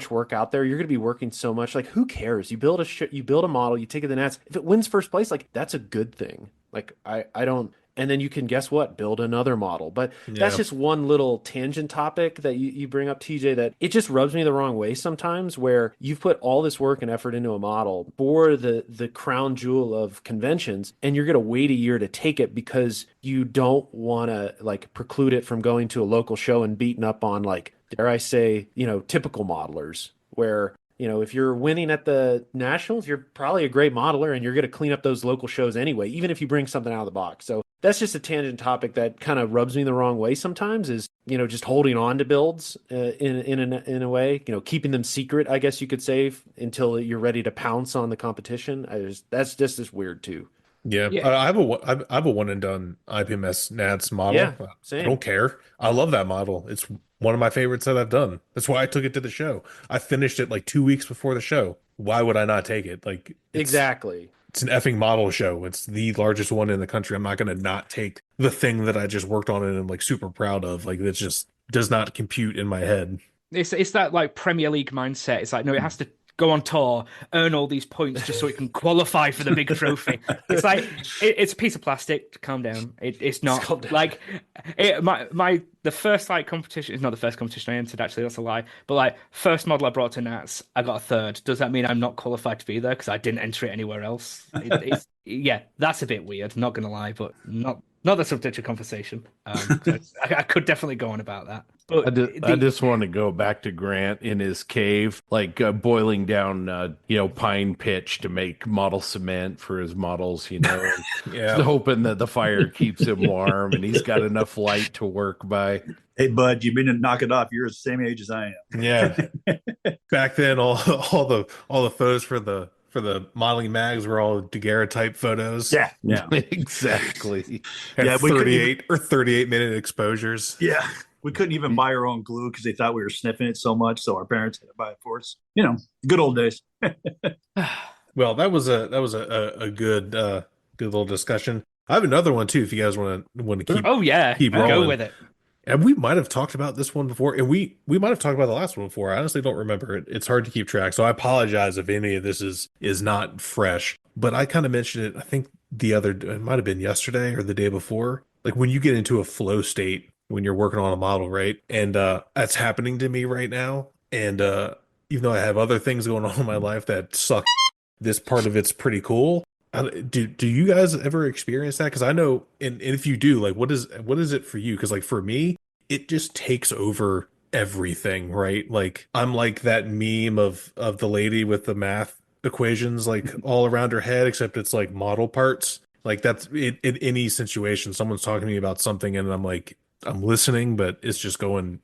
work out there. You're going to be working so much. Like, who cares? You build a model, you take it to the Nats. If it wins first place, like that's a good thing. Like I don't. and then you can, guess what, build another model. But that's Yeah. just one little tangent topic that you bring up, TJ, that it just rubs me the wrong way sometimes, where you've put all this work and effort into a model for the crown jewel of conventions, and you're going to wait a year to take it because you don't want to like preclude it from going to a local show and beating up on, like, dare I say, typical modelers, where if you're winning at the nationals, you're probably a great modeler and you're going to clean up those local shows anyway, even if you bring something out of the box. So that's just a tangent topic that kind of rubs me the wrong way sometimes, is, just holding on to builds in a way, keeping them secret, I guess you could say, until you're ready to pounce on the competition. That's just as weird too. Yeah, Yeah. I have a one and done IPMS Nats model. Yeah, I same. don't care. I love that model. It's one of my favorites that I've done. That's why I took it to the show. I finished it like 2 weeks before the show. Why would I not take it? Like, Exactly. it's an effing model show. It's the largest one in the country. I'm not going to not take the thing that I just worked on and I'm like super proud of. Like, it just does not compute in my head. It's that like Premier League mindset. It's like, no, it has to go on tour, earn all these points just so it can qualify for the big trophy. It's like it's a piece of plastic. Calm down. It's not Calm down. like the first like competition is not the first competition I entered. Actually, that's a lie. But like first model I brought to Nats, I got a third. Does that mean I'm not qualified to be there because I didn't enter it anywhere else? Yeah, that's a bit weird. Not gonna lie, but not the subject of conversation. I could definitely go on about that. But I just want to go back to Grant in his cave, like boiling down, pine pitch to make model cement for his models, Yeah. hoping that the fire keeps him warm and he's got enough light to work by. Hey, bud, you mean to knock it off? You're the same age as I am. Yeah. Back then, all the photos for the modeling mags were all daguerreotype photos. Yeah, yeah, Exactly. Had Yeah, we couldn't 38-minute exposures. yeah. We couldn't even buy our own glue because they thought we were sniffing it so much, so our parents had to buy it for us. Good old days. Well, that was a good little discussion. I have another one too if you guys want to keep oh yeah, keep go rolling. with it. And we might have talked about this one before, and we might have talked about the last one before. I honestly don't remember it. It's hard to keep track, so I apologize if any of this is not fresh. But I kind of mentioned it, I think it might have been yesterday or the day before. Like when you get into a flow state when you're working on a model, right? And that's happening to me right now. And even though I have other things going on in my life that suck, this part of it's pretty cool. Do you guys ever experience that? Because I know, and if you do, like, what is it for you? Because like for me, it just takes over everything, right? Like I'm like that meme of the lady with the math equations like all around her head, except it's like model parts. Like that's it, in any situation, someone's talking to me about something, and I'm like, I'm listening, but it's just going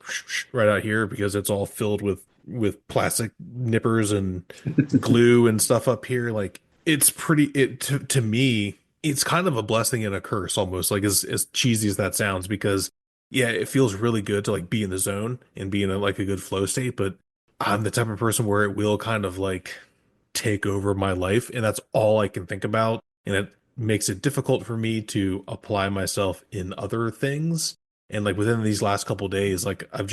right out here because it's all filled with plastic nippers and glue and stuff up here. Like it's pretty to me it's kind of a blessing and a curse almost, like as cheesy as that sounds, because yeah, it feels really good to like be in the zone and be in like a good flow state, but I'm the type of person where it will kind of like take over my life and that's all I can think about, and it makes it difficult for me to apply myself in other things. And like within these last couple of days, like I've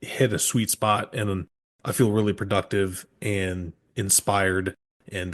hit a sweet spot and I feel really productive and inspired. And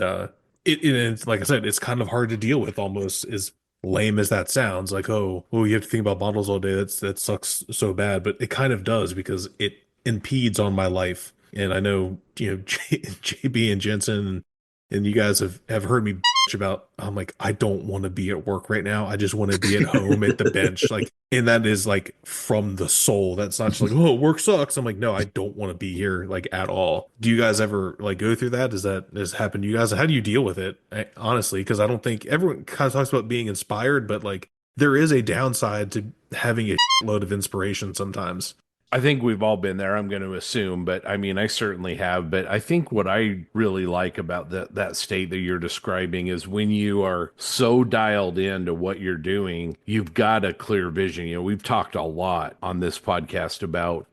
it's like I said, it's kind of hard to deal with, almost as lame as that sounds. Like, oh, well, you have to think about models all day. That sucks so bad, but it kind of does because it impedes on my life. And I know, JB and Jensen and you guys have heard me bitch about, I'm like, I don't want to be at work right now. I just want to be at home at the bench. Like, and that is like from the soul. That's not just like, oh, work sucks. I'm like, no, I don't want to be here like at all. Do you guys ever like go through that? Has happened to you guys? How do you deal with it? Honestly, because I don't think everyone kind of talks about being inspired, but like there is a downside to having a load of inspiration sometimes. I think we've all been there, I'm going to assume, but I mean, I certainly have. But I think what I really like about that state that you're describing is when you are so dialed into what you're doing, you've got a clear vision. We've talked a lot on this podcast about,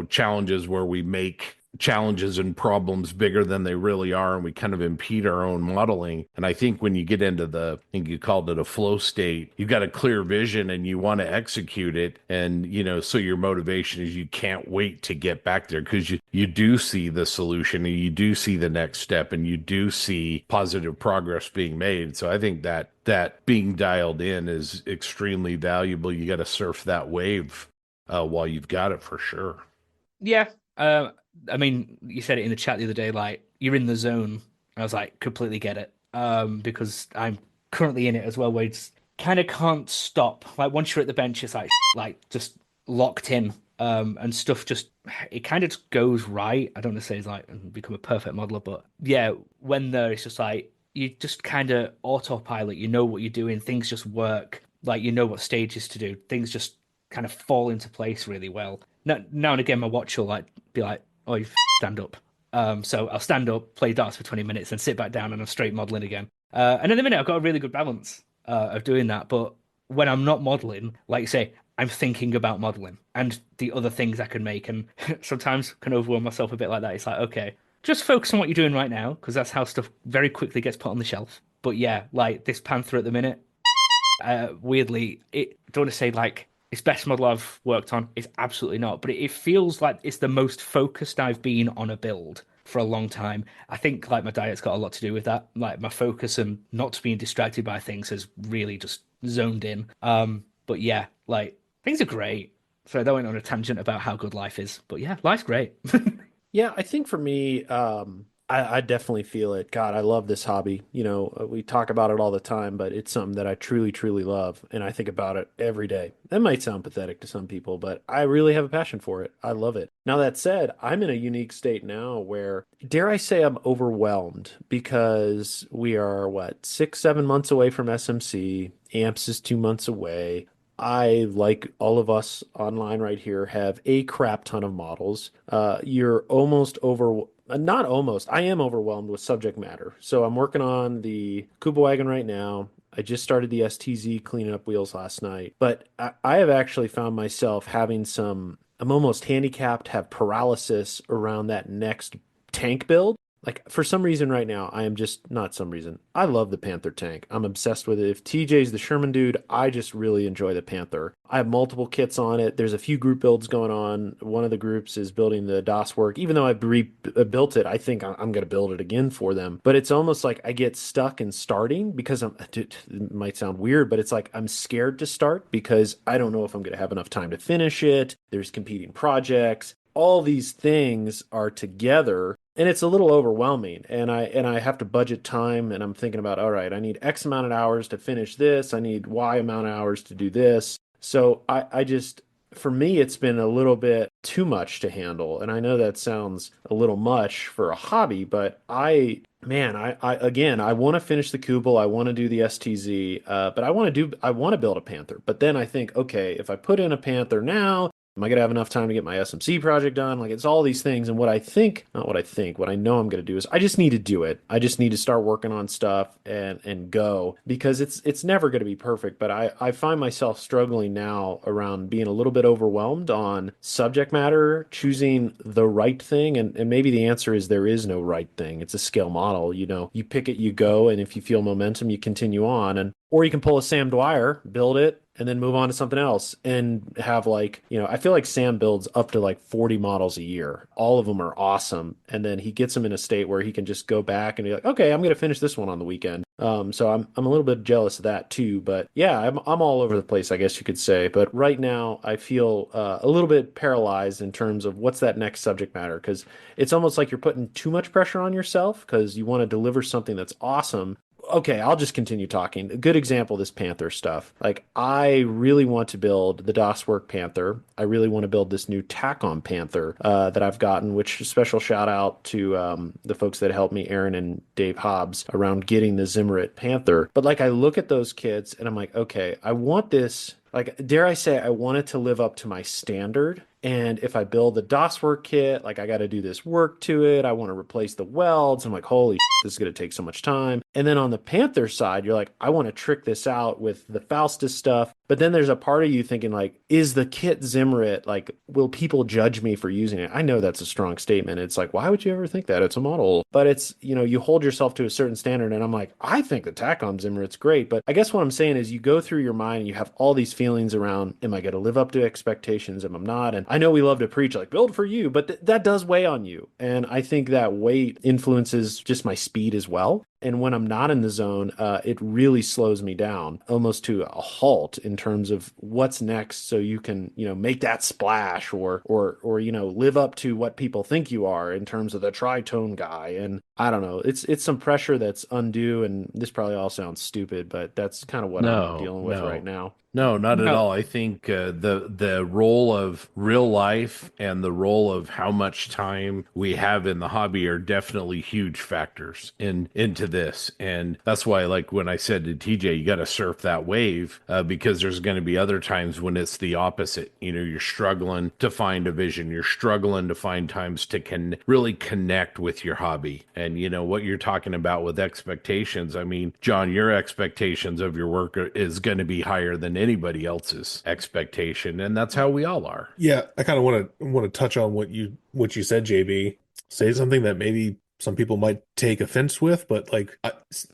challenges where we make challenges and problems bigger than they really are, and we kind of impede our own modeling. And I think when you get into I think you called it a flow state, you've got a clear vision and you want to execute it. And, so your motivation is you can't wait to get back there because you do see the solution and you do see the next step and you do see positive progress being made. So I think that being dialed in is extremely valuable. You got to surf that wave while you've got it, for sure. Yeah. I mean, you said it in the chat the other day, like you're in the zone. I was like, completely get it. Because I'm currently in it as well, where it's kind of can't stop. Like once you're at the bench, it's like just locked in. And stuff just it kind of just goes right. I don't want to say it's like become a perfect modeler, but yeah, when there, it's just like you just kind of autopilot. You know what you're doing. Things just work. Like you know what stages to do. Things just kind of fall into place really well. Now and again, my watch will like be like, "Oh, you stand up." So I'll stand up, play darts for 20 minutes, and sit back down, and I'm straight modeling again. And in a minute, I've got a really good balance of doing that. But when I'm not modeling, like you say, I'm thinking about modeling and the other things I can make, and sometimes can overwhelm myself a bit like that. It's like, okay, just focus on what you're doing right now, because that's how stuff very quickly gets put on the shelf. But yeah, like this Panther at the minute, weirdly, it don't want to say like it's best model I've worked on. It's absolutely not, but it feels like it's the most focused I've been on a build for a long time. I think like my diet's got a lot to do with that. Like my focus and not being distracted by things has really just zoned in. But yeah, like things are great. So I went on a tangent about how good life is, but yeah, life's great. Yeah, I think for me, I definitely feel it. God, I love this hobby. We talk about it all the time, but it's something that I truly, truly love. And I think about it every day. That might sound pathetic to some people, but I really have a passion for it. I love it. Now, that said, I'm in a unique state now where, dare I say, I'm overwhelmed because we are, what, 6, 7 months away from SMC. AMPS is 2 months away. I, like all of us online right here, have a crap ton of models. You're almost over, not almost, I am overwhelmed with subject matter. So I'm working on the Kuba wagon right now. I just started the STZ cleaning up wheels last night, but I have actually found myself having I'm almost handicapped, have paralysis around that next tank build. Like for some reason right now, I am just not some reason. I love the Panther tank. I'm obsessed with it. If TJ's the Sherman dude, I just really enjoy the Panther. I have multiple kits on it. There's a few group builds going on. One of the groups is building the DOS work. Even though I've rebuilt it, I think I'm going to build it again for them. But it's almost like I get stuck in starting because it might sound weird, but it's like I'm scared to start because I don't know if I'm going to have enough time to finish it. There's competing projects. All these things are together and it's a little overwhelming and I have to budget time and I'm thinking about, all right, I need X amount of hours to finish this. I need Y amount of hours to do this. So I just, for me, it's been a little bit too much to handle. And I know that sounds a little much for a hobby, but man, again, I want to finish the Kubel. I want to do the STZ, but I want to build a Panther. But then I think, okay, if I put in a Panther now, am I going to have enough time to get my SMC project done? Like it's all these things. And what I know I'm going to do is I just need to do it. I just need to start working on stuff and go because it's never going to be perfect. But I find myself struggling now around being a little bit overwhelmed on subject matter, choosing the right thing. And maybe the answer is there is no right thing. It's a scale model. You pick it, you go. And if you feel momentum, you continue on. Or you can pull a Sam Dwyer, build it, and then move on to something else and have I feel like Sam builds up to like 40 models a year. All of them are awesome. And then he gets them in a state where he can just go back and be like, okay, I'm going to finish this one on the weekend. So I'm a little bit jealous of that too. But yeah, I'm all over the place, I guess you could say. But right now I feel a little bit paralyzed in terms of what's that next subject matter, because it's almost like you're putting too much pressure on yourself because you want to deliver something that's awesome. Okay, I'll just continue talking. A good example, this Panther stuff. Like, I really want to build the DOS Work Panther. I really want to build this new Tac-On Panther that I've gotten, which special shout out to the folks that helped me, Aaron and Dave Hobbs, around getting the Zimmerit Panther. But like, I look at those kits and I'm like, okay, I want this like, dare I say, I want it to live up to my standard. And if I build the DOS work kit, like I got to do this work to it. I want to replace the welds. I'm like, holy, this is going to take so much time. And then on the Panther side, you're like, I want to trick this out with the Faustus stuff. But then there's a part of you thinking like, is the kit Zimmerit? Like, will people judge me for using it? I know that's a strong statement. It's like, why would you ever think that? It's a model. But it's, you hold yourself to a certain standard. And I'm like, I think the Tacom Zimmerit's great. But I guess what I'm saying is you go through your mind and you have all these feelings around, am I going to live up to expectations? Am I not? And I know we love to preach like build for you, but that does weigh on you. And I think that weight influences just my speed as well. And when I'm not in the zone, it really slows me down almost to a halt in terms of what's next. So you can, make that splash or, live up to what people think you are in terms of the tritone guy. And I don't know, it's some pressure that's undue. And this probably all sounds stupid, but that's kind of what I'm No, dealing with right no. now. No, not at No. all. I think the role of real life and the role of how much time we have in the hobby are definitely huge factors into this, and that's why, like when I said to TJ, you got to surf that wave because there's going to be other times when it's the opposite. You're struggling to find a vision, you're struggling to find times to really connect with your hobby, and what you're talking about with expectations. I mean, John, your expectations of your work is going to be higher than anybody else's expectation, and that's how we all are. Yeah, I kind of want to touch on what you said, JB. Say something that maybe some people might take offense with, but like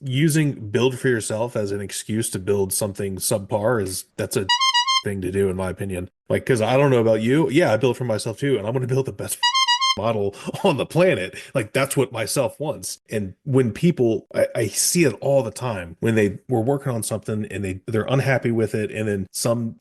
using build for yourself as an excuse to build something subpar that's a thing to do, in my opinion. Like, because I don't know about you, yeah, I build for myself too, and I'm going to build the best model on the planet. Like that's what myself wants. And when people, I see it all the time when they were working on something and they're unhappy with it, and then some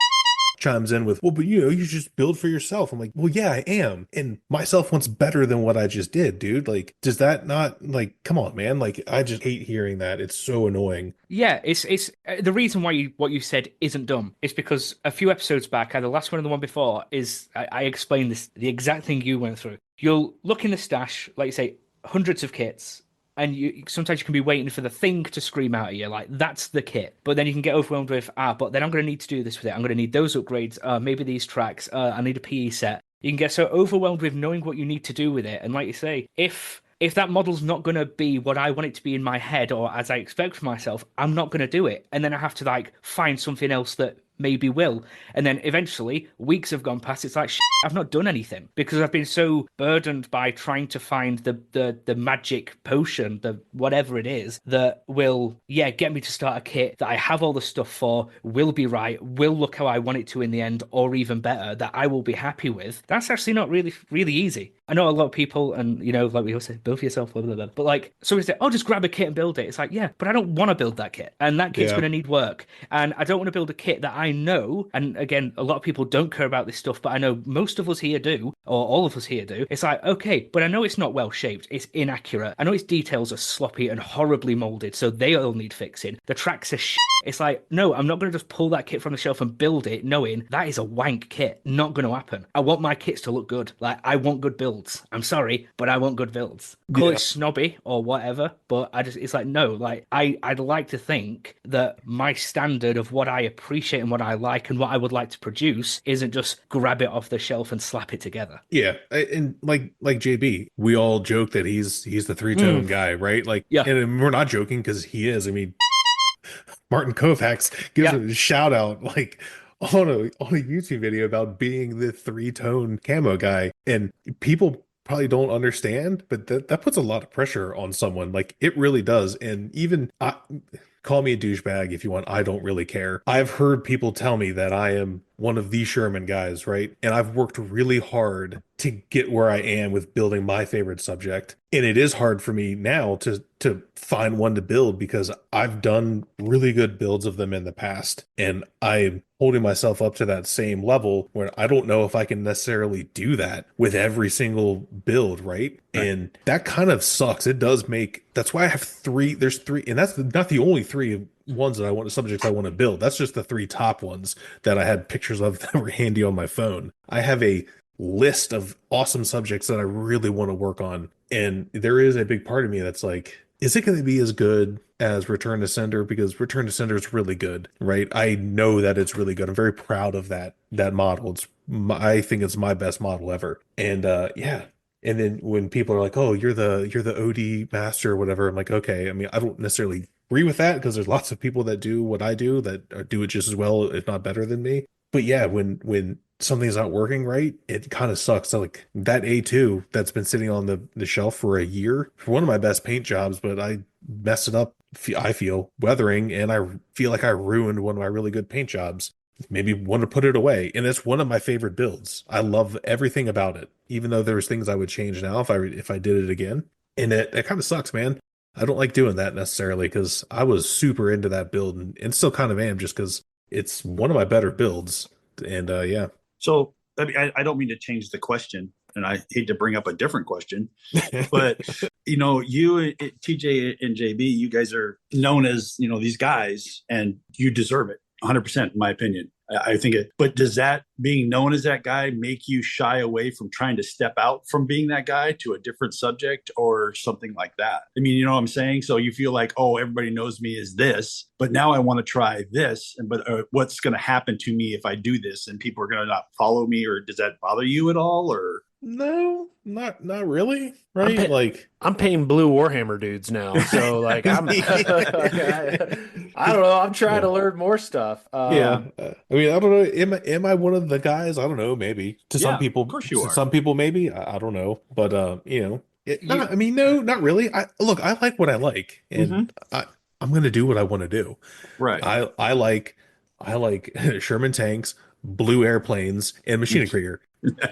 chimes in with, well, but you just build for yourself. I'm like, well, yeah, I am. And myself wants better than what I just did, dude. Like, does that not, like, come on, man. Like, I just hate hearing that. It's so annoying. Yeah, it's the reason why what you said isn't dumb is because a few episodes back, either the last one or the one before, is I explained this the exact thing you went through. You'll look in the stash, like you say, hundreds of kits, and you sometimes you can be waiting for the thing to scream out at you, like that's the kit. But then you can get overwhelmed with but then I'm going to need to do this with it. I'm going to need those upgrades. Maybe these tracks. I need a PE set. You can get so overwhelmed with knowing what you need to do with it, and like you say, if that model's not going to be what I want it to be in my head or as I expect for myself, I'm not going to do it. And then I have to like find something else that maybe will. And then eventually weeks have gone past. It's like, I've not done anything because I've been so burdened by trying to find the magic potion, the whatever it is that will, get me to start a kit that I have all the stuff for, will be right, will look how I want it to in the end, or even better, that I will be happy with. That's actually not really, really easy. I know a lot of people, and like we always say, build for yourself, blah, blah, blah. But like, somebody say, oh, just grab a kit and build it. It's like, yeah, but I don't want to build that kit. And that kit's Yeah. going to need work. And I don't want to build a kit that I know, and again, a lot of people don't care about this stuff, but I know most of us here do, or all of us here do. It's like, okay, but I know it's not well shaped. It's inaccurate. I know its details are sloppy and horribly molded, so they all need fixing. The tracks are It's like, no, I'm not going to just pull that kit from the shelf and build it knowing that is a wank kit. Not going to happen. I want my kits to look good. Like, I want good builds. I'm sorry, but I want good builds. Call Yeah. it snobby or whatever, but it's like, no, like, I'd like to think that my standard of what I appreciate and what I like and what I would like to produce isn't just grab it off the shelf and slap it together. Yeah, and like JB, we all joke that he's the three-tone guy, right? Like, Yeah. and we're not joking because he is. I mean, Martin Kovacs gives Yeah. him a shout out like on a YouTube video about being the three-tone camo guy, and people probably don't understand, but that puts a lot of pressure on someone. Like it really does, and even call me a douchebag if you want. I don't really care. I've heard people tell me that I am one of the Sherman guys, right? And I've worked really hard to get where I am with building my favorite subject. And it is hard for me now to find one to build because I've done really good builds of them in the past. And I'm holding myself up to that same level where I don't know if I can necessarily do that with every single build, right? And that kind of sucks. It does make, that's why I have three, there's three, and that's not the only three ones that I want, subjects I want to build. That's just the three top ones that I had pictures of that were handy on my phone. I have a list of awesome subjects that I really want to work on. And there is a big part of me that's like, is it going to be as good as Return to Sender? Because Return to Sender is really good, right? I know that it's really good. I'm very proud of that model. I think it's my best model ever. And yeah. And then when people are like, "Oh, you're the OD master or whatever," I'm like, "Okay." I mean, I don't necessarily agree with that because there's lots of people that do what I do that do it just as well, if not better than me. But yeah, when something's not working right, it kind of sucks. So like that A2 that's been sitting on the shelf for a year for one of my best paint jobs, but I messed it up. I feel weathering, and I feel like I ruined one of my really good paint jobs. Maybe want to put it away, and it's one of my favorite builds. I love everything about it, even though there's things I would change now if I did it again. And it kind of sucks, man. I don't like doing that necessarily because I was super into that build and still kind of am just because it's one of my better builds. And yeah. So I mean, I don't mean to change the question, and I hate to bring up a different question, but you, TJ, and JB, you guys are known as these guys, and you deserve it, 100%, in my opinion. I think it. But does that being known as that guy make you shy away from trying to step out from being that guy to a different subject or something like that? I mean, you know what I'm saying? So you feel like, oh, everybody knows me as this, but now I want to try this. But what's going to happen to me if I do this, and people are going to not follow me, or does that bother you at all? Or No, not really, right? Like I'm paying blue Warhammer dudes now, so like I don't know. I'm trying yeah. to learn more stuff. Yeah. I mean, I don't know. Am I one of the guys? I don't know, maybe. yeah, of course you To are. some people maybe. I don't know. But You, I mean, no, not really. I like what I like, Hmm. and I'm gonna do what I want to do. Right. I like Sherman tanks, blue airplanes, and machine Krieger,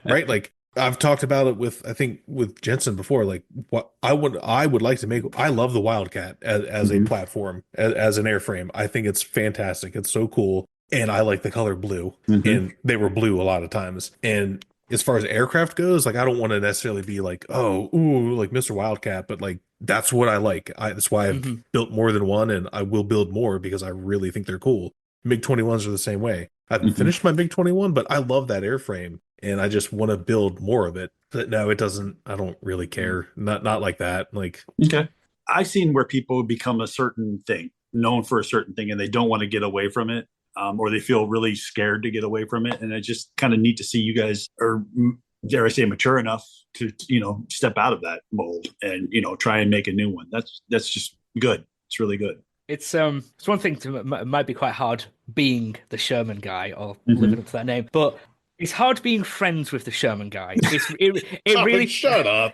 right? Like I've talked about it with I think with Jensen before. Like what I would like to make. I love the Wildcat as a Hmm. platform as an airframe. I think it's fantastic. It's so cool, and I like the color blue. Hmm. And they were blue a lot of times. And as far as aircraft goes, like I don't want to necessarily be like, oh, ooh, like Mr. Wildcat, but like that's what I like. That's why I've mhm. built more than one, and I will build more because I really think they're cool. MiG-21s are the same way. I haven't Hmm. finished my MiG-21, but I love that airframe, and I just want to build more of it. But no, it doesn't. I don't really care. Not like that. Like Okay. I've seen where people become a certain thing, known for a certain thing, and they don't want to get away from it, or they feel really scared to get away from it. And it's just kind of neat to see you guys are, dare I say, mature enough to step out of that mold and try and make a new one. That's just good. It's really good. It's one thing to it might be quite hard being the Sherman guy or Hmm. living up to that name, but it's hard being friends with the Sherman guy. It oh, really shut up.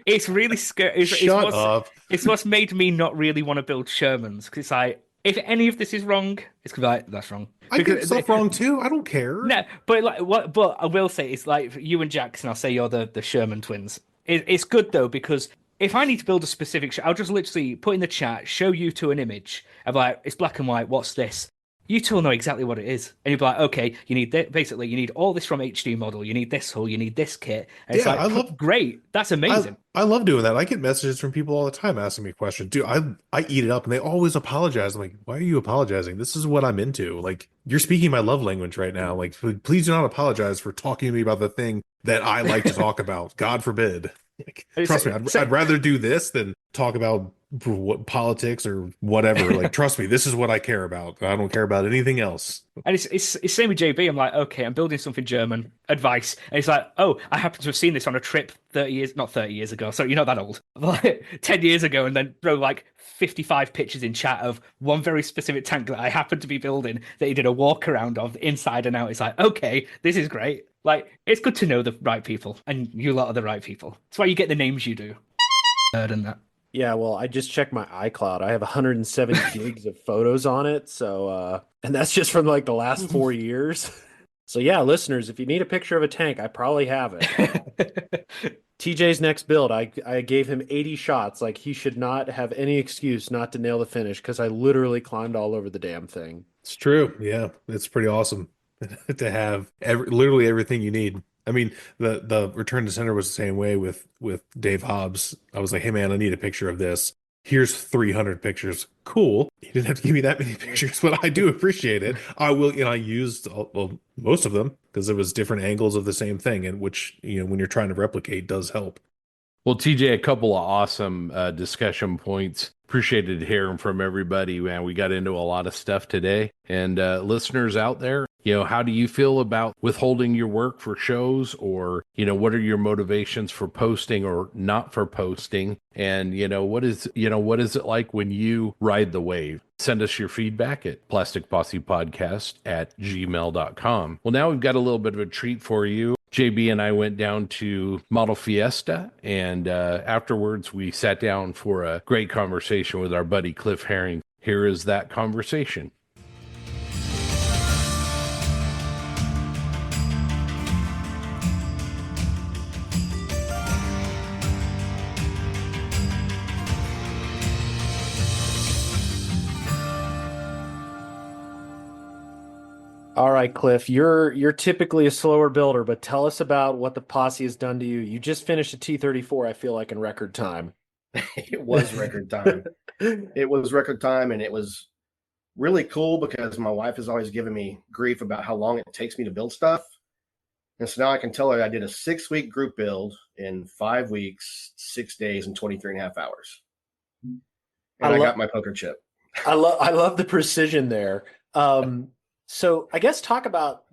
it's really scary. Shut up. It's what's made me not really want to build Shermans because it's like if any of this is wrong, it's gonna be like that's wrong I get because stuff wrong too. I don't care. no, but like what? But I will say it's like you and Jackson. I'll say you're the Sherman twins. It's good though because if I need to build a specific, I'll just literally put in the chat, show you to an image. I'm like, it's black and white. What's this? You two will know exactly what it is, and you'll be like, okay, you need basically you need all this from HD model. You need this hull. You need this kit. And it's Yeah, like, great, that's amazing. I love doing that. I get messages from people all the time asking me questions. Dude, I eat it up and they always apologize. I'm like, why are you apologizing? This is what I'm into. Like, you're speaking my love language right now. Like, please do not apologize for talking to me about the thing that I like to talk about. God forbid. Like, trust me, I'd rather do this than talk about what politics or whatever. Like, trust me, this is what I care about. I don't care about anything else. And it's same with JB. I'm like, okay, I'm building something German. Advice, and it's like, oh, I happen to have seen this on a trip 30 years, not 30 years ago. So you're not that old, like 10 years ago, and then throw like 55 pictures in chat of one very specific tank that I happened to be building that he did a walk around of inside and out. It's like, okay, this is great. Like, it's good to know the right people, and you lot are the right people. That's why you get the names you do. And that. Yeah, well, I just checked my iCloud. I have 107 gigs of photos on it, so and that's just from like the last 4 years. So yeah, listeners, if you need a picture of a tank, I probably have it. TJ's next build, I gave him 80 shots. Like he should not have any excuse not to nail the finish because I literally climbed all over the damn thing. It's true. Yeah, it's pretty awesome to have literally everything you need. I mean, the Return to Center was the same way with Dave Hobbs. I was like, hey man, I need a picture of this. Here's 300 pictures. Cool. You didn't have to give me that many pictures, but I do appreciate it. I will, I used most of them because it was different angles of the same thing, and which, when you're trying to replicate does help. Well, TJ, a couple of awesome discussion points. Appreciated hearing from everybody, man. We got into a lot of stuff today. And listeners out there, how do you feel about withholding your work for shows, or, what are your motivations for posting or not for posting? And, what is it like when you ride the wave? Send us your feedback at plasticpossepodcast@gmail.com. Well, now we've got a little bit of a treat for you. JB and I went down to Model Fiesta, and afterwards we sat down for a great conversation with our buddy Cliff Herring. Here is that conversation. All right, Cliff, you're typically a slower builder, but tell us about what the posse has done to you. You just finished a T-34, I feel like, in record time. It was record time. It was record time, and it was really cool because my wife has always given me grief about how long it takes me to build stuff. And so now I can tell her I did a 6-week group build in 5 weeks, 6 days, and 23 and a half hours. And I got my poker chip. I love the precision there. So I guess talk about,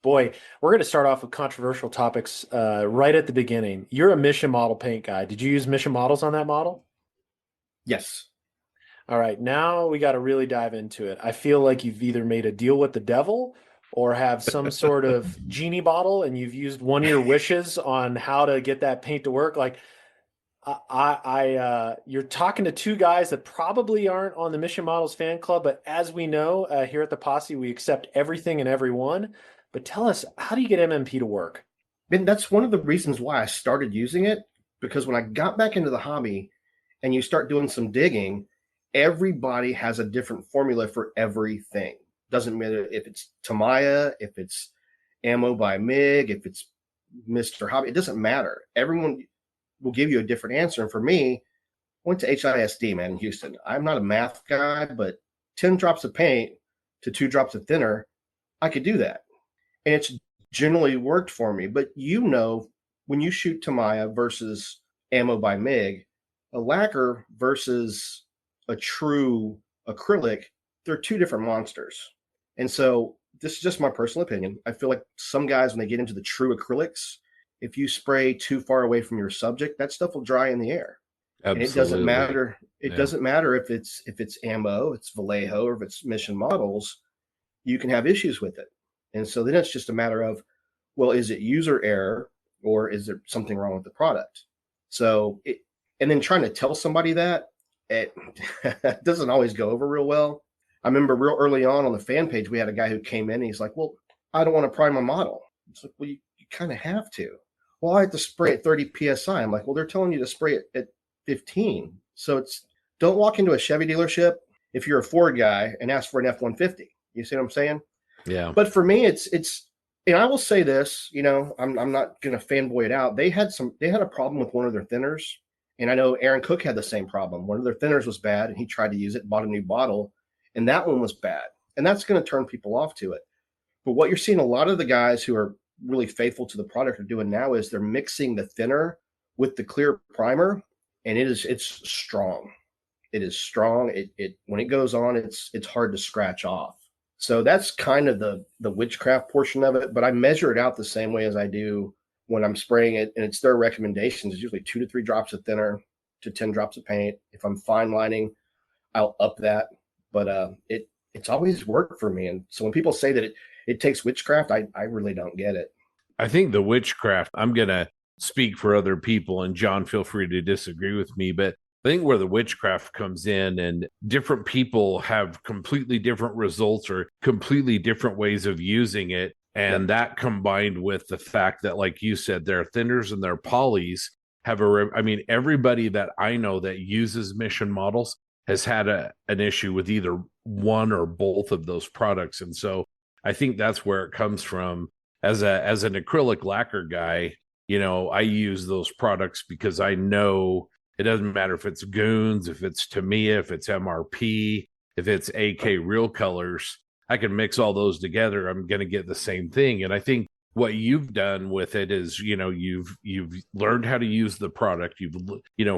boy, we're going to start off with controversial topics right at the beginning. You're a mission model paint guy. Did you use mission models on that model? Yes. All right. Now we got to really dive into it. I feel like you've either made a deal with the devil or have some sort of genie bottle, and you've used one of your wishes on how to get that paint to work. Like, you're talking to two guys that probably aren't on the Mission Models fan club, but as we know, here at the Posse, we accept everything and everyone. But tell us, how do you get MMP to work? And that's one of the reasons why I started using it, because when I got back into the hobby and you start doing some digging, everybody has a different formula for everything. Doesn't matter if it's Tamiya, if it's Ammo by MiG, if it's Mr. Hobby, it doesn't matter. Everyone will give you a different answer. And for me, I went to HISD, man, in Houston. I'm not a math guy, but 10 drops of paint to 2 drops of thinner, I could do that. And it's generally worked for me. But when you shoot Tamiya versus Ammo by MiG, a lacquer versus a true acrylic, they're two different monsters. And so this is just my personal opinion. I feel like some guys, when they get into the true acrylics, if you spray too far away from your subject, that stuff will dry in the air. Absolutely. And it doesn't matter. It doesn't matter if it's ammo, it's Vallejo, or if it's Mission Models, you can have issues with it. And so then it's just a matter of, well, is it user error or is there something wrong with the product? So and then trying to tell somebody that, it doesn't always go over real well. I remember real early on the fan page, we had a guy who came in and he's like, well, I don't want to prime my model. It's like, well, you kind of have to. Well, I have to spray at 30 PSI. I'm like, well, they're telling you to spray it at 15. So don't walk into a Chevy dealership if you're a Ford guy and ask for an F-150. You see what I'm saying? Yeah. But for me, it's, and I will say this, I'm not going to fanboy it out. They had a problem with one of their thinners. And I know Aaron Cook had the same problem. One of their thinners was bad and he tried to use it, bought a new bottle, and that one was bad. And that's going to turn people off to it. But what you're seeing a lot of the guys who are really faithful to the product are doing now is they're mixing the thinner with the clear primer, and it's strong. It is strong. It when it goes on, it's hard to scratch off. So that's kind of the witchcraft portion of it. But I measure it out the same way as I do when I'm spraying it, and it's their recommendations. It's usually 2 to 3 drops of thinner to 10 drops of paint. If I'm fine lining, I'll up that. But it's always worked for me. And so when people say that it takes witchcraft, I really don't get it. I think the witchcraft, I'm going to speak for other people, and John, feel free to disagree with me, but I think where the witchcraft comes in, and different people have completely different results or completely different ways of using it. And that combined with the fact that, like you said, their thinners and their polys have everybody that I know that uses Mission Models has had an issue with either one or both of those products. And so I think that's where it comes from. As an acrylic lacquer guy, I use those products because I know it doesn't matter if it's Goons, if it's Tamiya, if it's MRP, if it's AK Real Colors, I can mix all those together. I'm going to get the same thing. And I think what you've done with it is, you've learned how to use the product.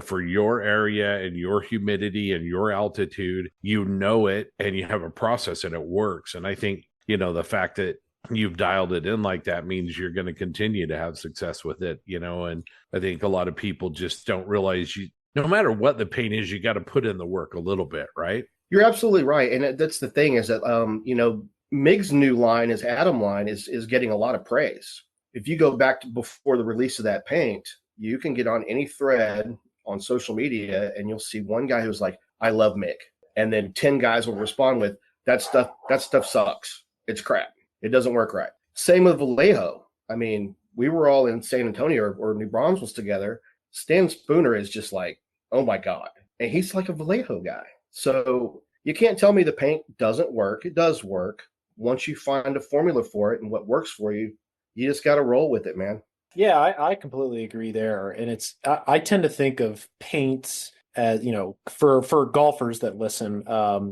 For your area and your humidity and your altitude, it, and you have a process and it works. And I think, the fact that you've dialed it in like that means you're going to continue to have success with it, and I think a lot of people just don't realize no matter what the paint is, you got to put in the work a little bit, right? You're absolutely right. And that's the thing is that, MIG's new line, his Atom line, is getting a lot of praise. If you go back to before the release of that paint, you can get on any thread on social media and you'll see one guy who's like, I love MIG. And then 10 guys will respond with, that stuff sucks. It's crap. It doesn't work right. Same with Vallejo. I mean, we were all in San Antonio or New Braunfels together. Stan Spooner is just like, oh my God. And he's like a Vallejo guy. So you can't tell me the paint doesn't work. It does work. Once you find a formula for it and what works for you, you just got to roll with it, man. Yeah, I completely agree there. And I tend to think of paints as, for golfers that listen,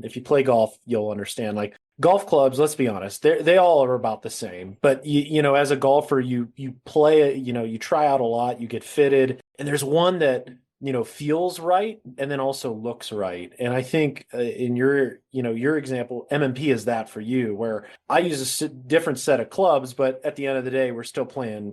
if you play golf, you'll understand, like golf clubs, let's be honest, they all are about the same. But as a golfer, you play, you try out a lot, you get fitted, and there's one that feels right and then also looks right. And I think in your example, MMP is that for you, where I use a different set of clubs, but at the end of the day, we're still playing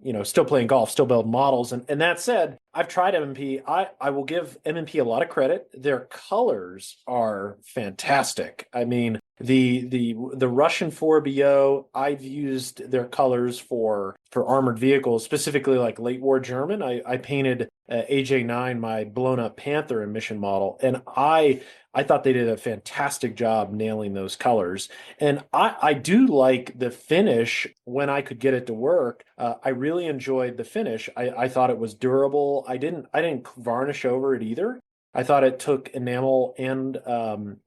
golf, still building models. And that said, I've tried MMP. I will give MMP a lot of credit. Their colors are fantastic. I mean, the Russian 4BO, I've used their colors for armored vehicles, specifically like late war German. I painted AJ9, my blown up Panther emission model, and I thought they did a fantastic job nailing those colors. And I do like the finish when I could get it to work. I really enjoyed the finish. I thought it was durable. I didn't varnish over it either. I thought it took enamel and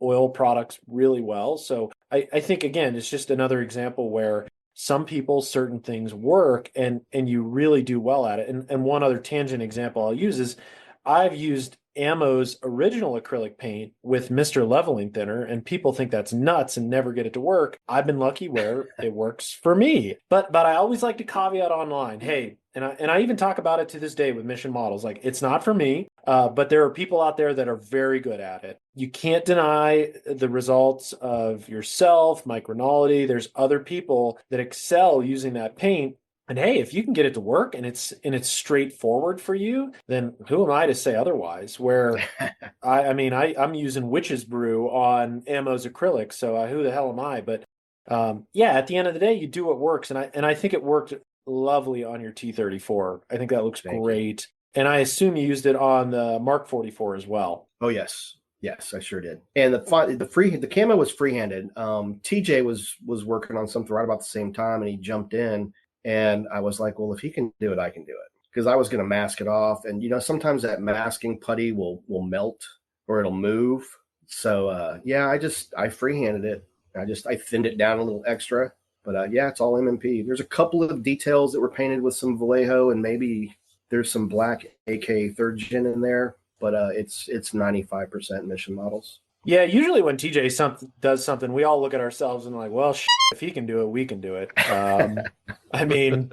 oil products really well. So I think, again, it's just another example where some people, certain things work and you really do well at it. And one other tangent example I'll use is I've used Ammo's original acrylic paint with Mr. Leveling Thinner, and people think that's nuts and never get it to work. I've been lucky where it works for me. But I always like to caveat online, hey, and I even talk about it to this day with mission models, like it's not for me, but there are people out there that are very good at it. You can't deny the results of yourself, Micronality. There's other people that excel using that paint. And hey, if you can get it to work and it's straightforward for you, then who am I to say otherwise? Where I'm using Witch's Brew on Ammo's acrylic, so who the hell am I? But at the end of the day, you do what works, and I think it worked lovely on your T34. I think that looks great. And I assume you used it on the Mark 44 as well. Oh yes. Yes, I sure did. And the camo was freehanded. TJ was working on something right about the same time, and he jumped in. And I was like, well, if he can do it, I can do it. Because I was going to mask it off. And, sometimes that masking putty will melt or it'll move. So, I freehanded it. I thinned it down a little extra. But, it's all MMP. There's a couple of details that were painted with some Vallejo, and maybe there's some black AK third gen in there. But it's 95% mission models. Yeah, usually when TJ does something, we all look at ourselves and like, well, if he can do it, we can do it. I mean,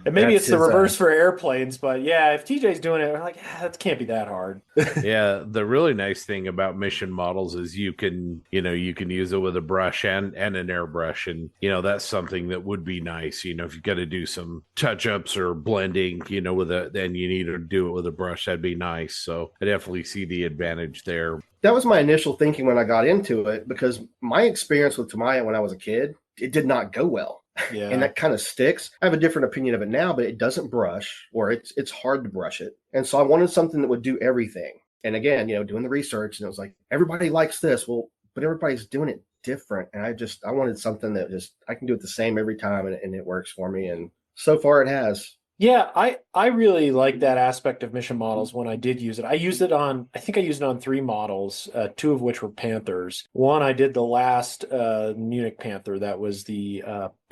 and maybe it's the reverse for airplanes, but yeah, if TJ's doing it, we're like, that can't be that hard. Yeah, the really nice thing about mission models is you can use it with a brush and an airbrush, and that's something that would be nice. If you got to do some touch ups or blending, then you need to do it with a brush. That'd be nice. So I definitely see the advantage there. That was my initial thinking when I got into it, because my experience with Tamiya when I was a kid, it did not go well. Yeah. And that kind of sticks. I have a different opinion of it now, but it doesn't brush, or it's hard to brush it. And so I wanted something that would do everything. And again, doing the research, and it was like, everybody likes this. Well, but everybody's doing it different. And I wanted something that just, I can do it the same every time, and it works for me. And so far it has. Yeah, I really like that aspect of mission models when I did use it. I used it on 3 models, 2 of which were Panthers. One, I did the last Munich Panther. That was the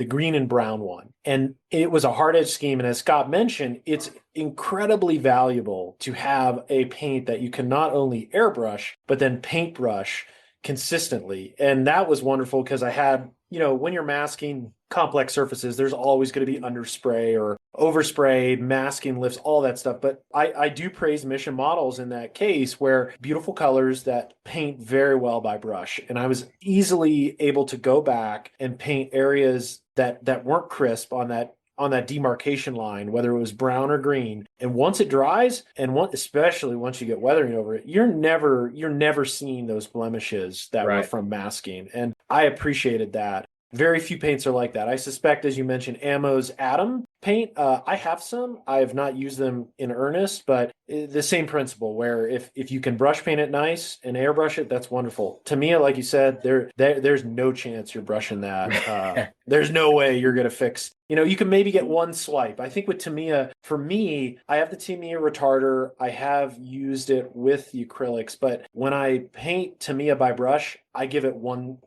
green and brown one. And it was a hard edge scheme. And as Scott mentioned, it's incredibly valuable to have a paint that you can not only airbrush, but then paintbrush consistently. And that was wonderful because I had, when you're masking complex surfaces, there's always going to be underspray or overspray, masking lifts, all that stuff. But I do praise Mission models in that case, where beautiful colors that paint very well by brush. And I was easily able to go back and paint areas that weren't crisp on that demarcation line, whether it was brown or green. And once it dries, and especially once you get weathering over it, you're never seeing those blemishes that were from masking. And I appreciated that. Very few paints are like that. I suspect, as you mentioned, Ammo's Atom paint. I have some. I have not used them in earnest, but the same principle, where if you can brush paint it nice and airbrush it, that's wonderful. Tamiya, like you said, there's no chance you're brushing that. There's no way you're going to fix. You can maybe get one swipe. I think with Tamiya, for me, I have the Tamiya retarder. I have used it with the acrylics, but when I paint Tamiya by brush, I give it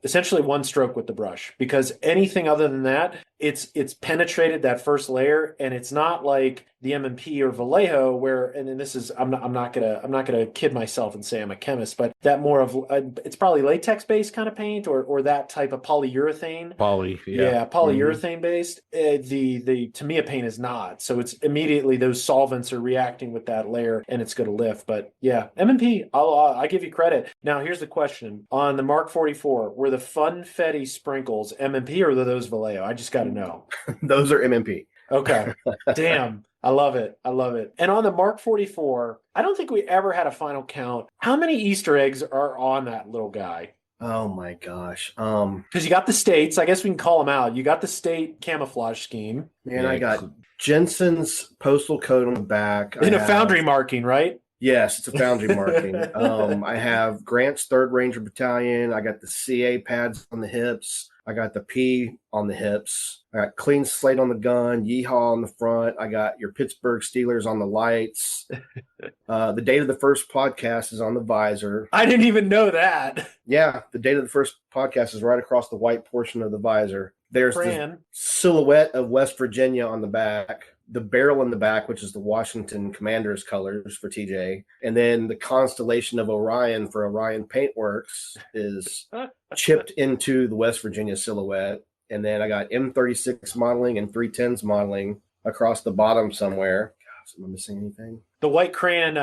essentially one stroke with the brush, because anything other than that, it's penetrated that first layer, and it's not like the M&P or Vallejo, where, and then this is, I'm not gonna kid myself and say I'm a chemist, but that more of it's probably latex based kind of paint, or that type of polyurethane. Polyurethane based. The Tamiya paint is not, so it's immediately those solvents are reacting with that layer, and it's going to lift. But yeah, M&P, I give you credit. Now here's the question: on the Mark 44, were the Funfetti sprinkles M&P or were those Vallejo? I just got to know. Those are M&P. Okay. Damn. I love it. And on the Mark 44, I don't think we ever had a final count. How many Easter eggs are on that little guy? Oh my gosh. Because you got the states. I guess we can call them out. You got the state camouflage scheme. Man, I got Jensen's postal code on the back. In a foundry marking, right? Yes, it's a foundry marking. I have Grant's 3rd Ranger Battalion. I got the CA pads on the hips. I got the P on the hips. I got clean slate on the gun, yeehaw on the front. I got your Pittsburgh Steelers on the lights. The date of the first podcast is on the visor. I didn't even know that. Yeah, the date of the first podcast is right across the white portion of the visor. There's the silhouette of West Virginia on the back, the barrel in the back, which is the Washington Commanders colors for TJ, and then the constellation of Orion for Orion Paintworks is chipped into the West Virginia silhouette. And then I got M36 modeling and 310s modeling across the bottom somewhere. Gosh, am I missing anything? The white crayon.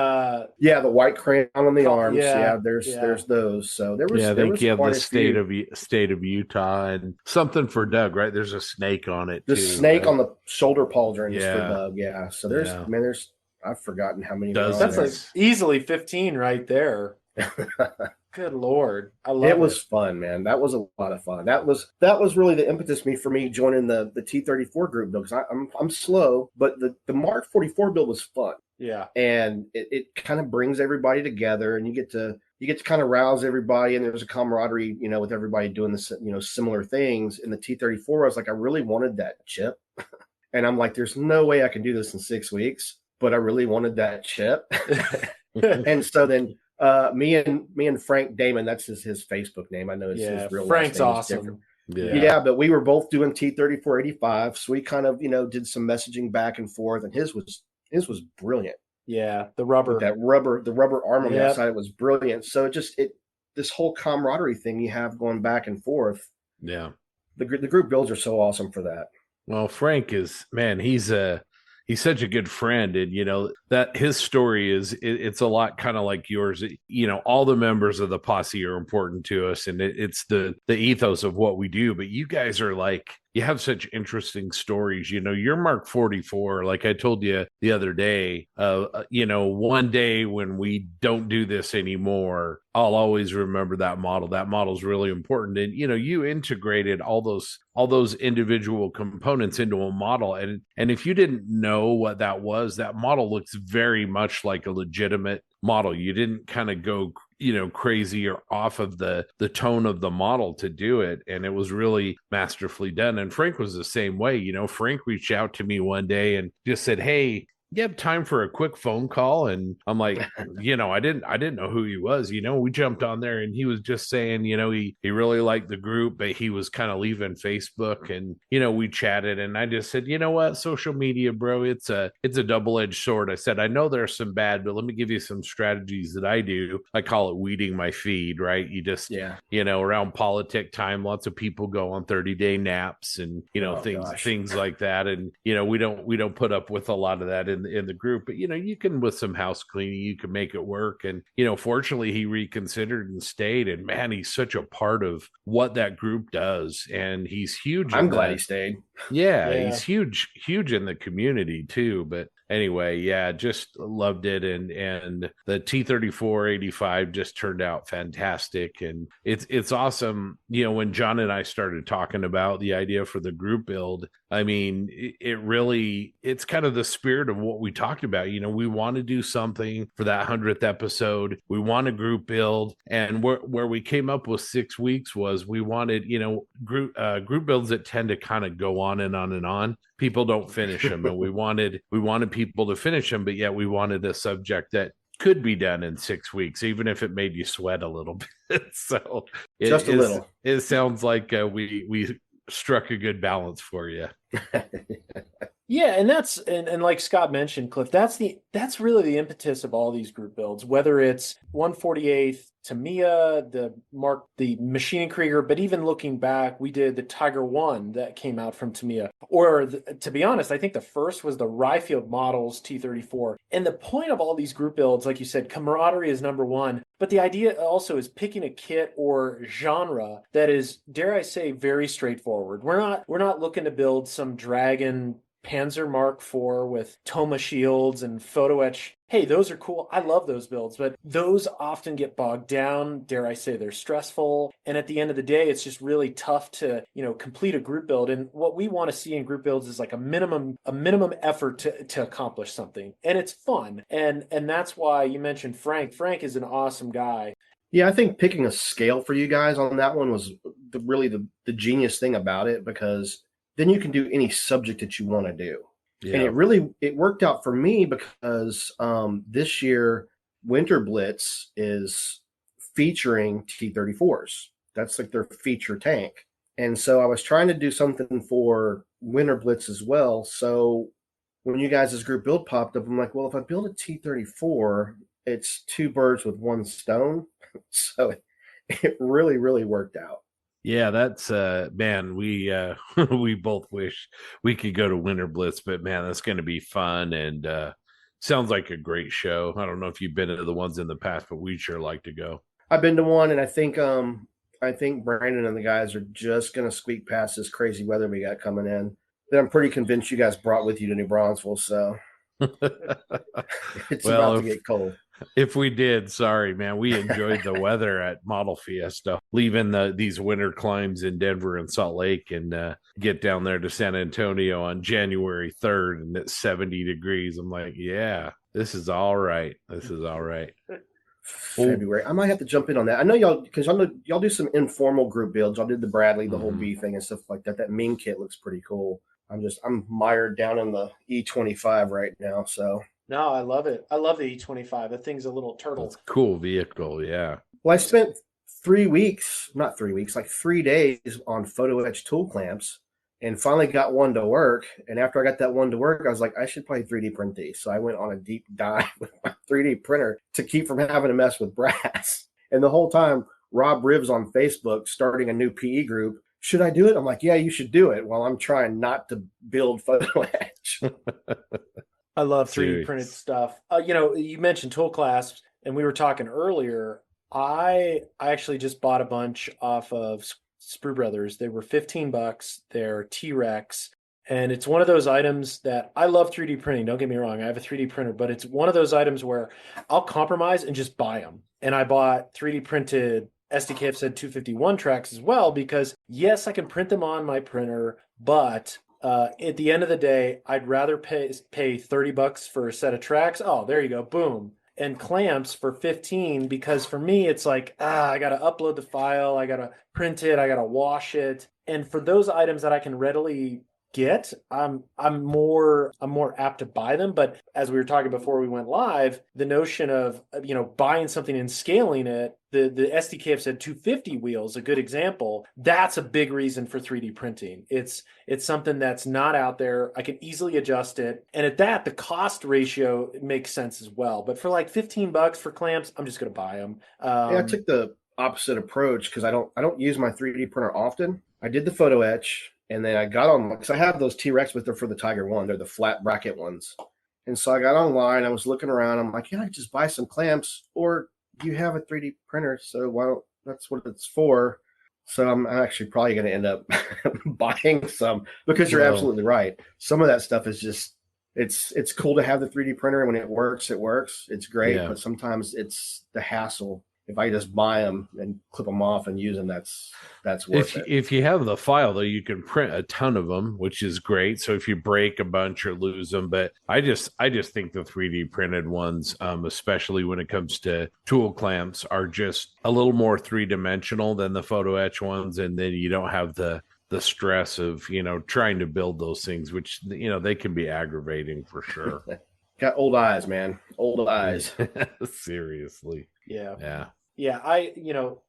Yeah, the white crayon on the arms. Yeah, there's those. So there was. Yeah, I think you have the state of Utah and something for Doug, right? There's a snake on it. The snake on the shoulder pauldrons for Doug. Yeah. So there's. I've forgotten how many. That's like easily 15 right there. Good Lord. I love it. It was fun, man. That was a lot of fun. That was really the impetus for me joining the T34 group, though, because I'm slow, but the Mark 44 build was fun. Yeah. And it kind of brings everybody together, and you get to kind of rouse everybody, and there's a camaraderie, with everybody doing this, similar things. In the T34, I was like, I really wanted that chip. And I'm like, there's no way I can do this in 6 weeks, but I really wanted that chip. And so then me and Frank Damon, that's his Facebook name. I know his real Frank's last name awesome. Yeah, but we were both doing T3485, so we kind of did some messaging back and forth, and his was brilliant. Yeah, the rubber arm on the outside, it was brilliant. So this whole camaraderie thing you have going back and forth. Yeah, the group builds are so awesome for that. Well, Frank is, man, he's such a good friend, and that his story it's a lot kind of like yours. All the members of the posse are important to us, and it's the ethos of what we do. But you guys are like, you have such interesting stories. Your Mark 44, like I told you the other day, one day when we don't do this anymore, I'll always remember that model. That model's really important. And, you integrated all those individual components into a model. And if you didn't know what that was, that model looks very much like a legitimate model. You didn't kind of go crazy or off of the tone of the model to do it, and it was really masterfully done. And Frank was the same way. Frank reached out to me one day and just said, hey, you have time for a quick phone call? And I'm like, I didn't know who he was. We jumped on there and he was just saying, he really liked the group, but he was kind of leaving Facebook. And, we chatted and I just said, you know what, social media, bro, it's a double-edged sword. I said, I know there's some bad, but let me give you some strategies that I do. I call it weeding my feed, right? You just, around politic time, lots of people go on 30-day naps and, things like that. And, we don't put up with a lot of that in the group, but you can, with some house cleaning, you can make it work. And fortunately he reconsidered and stayed, and man, he's such a part of what that group does, and he's huge. I'm glad he stayed. Yeah, he's huge in the community too. But anyway, yeah, just loved it. And the T-34-85 just turned out fantastic. And it's awesome. When John and I started talking about the idea for the group build, I mean, it's kind of the spirit of what we talked about. We want to do something for that 100th episode. We want a group build. And where we came up with 6 weeks was we wanted, group builds that tend to kind of go on and on and on. People don't finish them. And we wanted people to finish them, but yet we wanted a subject that could be done in 6 weeks, even if it made you sweat a little bit. So just a little. It sounds like we struck a good balance for you. Yeah, and that's and like Scott mentioned, Cliff, that's really the impetus of all these group builds, whether it's 148th Tamiya, the Machining Krieger, but even looking back, we did the Tiger 1 that came out from Tamiya. Or to be honest, I think the first was the Ryefield Models T-34. And the point of all these group builds, like you said, camaraderie is number one, but the idea also is picking a kit or genre that is, dare I say, very straightforward. We're not looking to build some Dragon Panzer Mark IV with Toma shields and photo etch. Hey, those are cool. I love those builds, but those often get bogged down. Dare I say they're stressful. And at the end of the day, it's just really tough to, complete a group build. And what we want to see in group builds is like a minimum effort to accomplish something. And it's fun. And that's why you mentioned Frank. Frank is an awesome guy. Yeah, I think picking a scale for you guys on that one was really the genius thing about it, because then you can do any subject that you want to do. Yeah. And it worked out for me because this year Winter Blitz is featuring T-34s. That's like their feature tank. And so I was trying to do something for Winter Blitz as well. So when you guys' group build popped up, I'm like, well, if I build a T-34, it's 2 birds with 1 stone. So it really, really worked out. Yeah, that's man, we we both wish we could go to Winter Blitz, but man, that's going to be fun, and sounds like a great show. I don't know if you've been to the ones in the past, but we'd sure like to go. I've been to one, and I think Brandon and the guys are just going to squeak past this crazy weather we got coming in. That I'm pretty convinced you guys brought with you to New Braunfels, so it's about to get cold. If we did, sorry, man. We enjoyed the weather at Model Fiesta, leaving these winter climbs in Denver and Salt Lake, and get down there to San Antonio on January 3rd, and it's 70 degrees. I'm like, yeah, this is all right. This is all right. February. I might have to jump in on that. I know y'all, because I know y'all do some informal group builds. Y'all did the Bradley, the whole B thing and stuff like that. That Ming kit looks pretty cool. I'm mired down in the E25 right now, so. No, I love it. I love the E25. That thing's a little turtle. It's a cool vehicle, yeah. Well, I spent 3 weeks, not 3 weeks, like 3 days on photo etch tool clamps, and finally got one to work. And after I got that one to work, I was like, I should probably 3D print these. So I went on a deep dive with my 3D printer to keep from having to mess with brass. And the whole time, Rob Rivs on Facebook starting a new PE group. Should I do it? I'm like, yeah, you should do it, while I'm trying not to build photo etch. I love 3D printed stuff. You mentioned tool clasps, and we were talking earlier. I actually just bought a bunch off of Sprue Brothers. They were $15. They're T-Rex, and it's one of those items that I love 3D printing. Don't get me wrong. I have a 3D printer, but it's one of those items where I'll compromise and just buy them. And I bought 3D printed SDKF said 251 tracks as well, because yes, I can print them on my printer, but at the end of the day, I'd rather pay $30 for a set of tracks. Oh, there you go. Boom. And clamps for 15, because for me, it's like, I got to upload the file. I got to print it. I got to wash it. And for those items that I can readily get. I'm more apt to buy them. But as we were talking before we went live, the notion of buying something and scaling it, the SDKF said 250 wheels, a good example. That's a big reason for 3D printing. It's something that's not out there. I can easily adjust it, and at that, the cost ratio makes sense as well. But for like $15 for clamps, I'm just going to buy them. Yeah, I took the opposite approach because I don't use my 3D printer often. I did the photo etch, and then I got on because I have those T-Rex, but they're for the Tiger One. They're the flat bracket ones. And so I got online. I was looking around. I'm like, yeah, I just buy some clamps, or you have a 3D printer, so why don't? That's what it's for. So I'm actually probably going to end up buying some because you're absolutely right. Some of that stuff is just it's cool to have the 3D printer. When it works, it works. It's great, but sometimes it's the hassle. If I just buy them and clip them off and use them, that's worth it. If you have the file though, you can print a ton of them, which is great. So if you break a bunch or lose them, but I just think the 3D printed ones, especially when it comes to tool clamps, are just a little more 3-dimensional than the photo etch ones, and then you don't have the stress of trying to build those things, which they can be aggravating for sure. Got old eyes, man. Old eyes. Seriously. Yeah.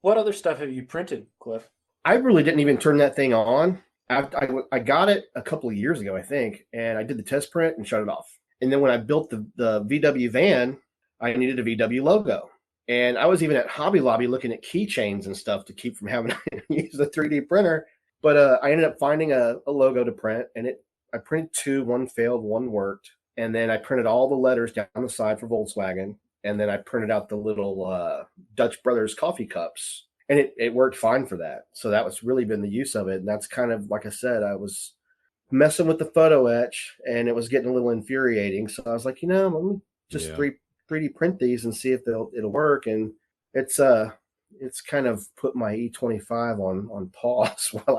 What other stuff have you printed, Cliff? I really didn't even turn that thing on. I got it a couple of years ago, I think, and I did the test print and shut it off. And then when I built the VW van, I needed a VW logo. And I was even at Hobby Lobby looking at keychains and stuff to keep from having to use the 3D printer. But I ended up finding a logo to print, and I printed 2. One failed, one worked. And then I printed all the letters down the side for Volkswagen. And then I printed out the little Dutch Brothers coffee cups. And it worked fine for that. So that was really been the use of it. And that's kind of, like I said, I was messing with the photo etch, and it was getting a little infuriating. So I was like, let me just 3D print these and see if it'll work. And it's kind of put my E25 on pause while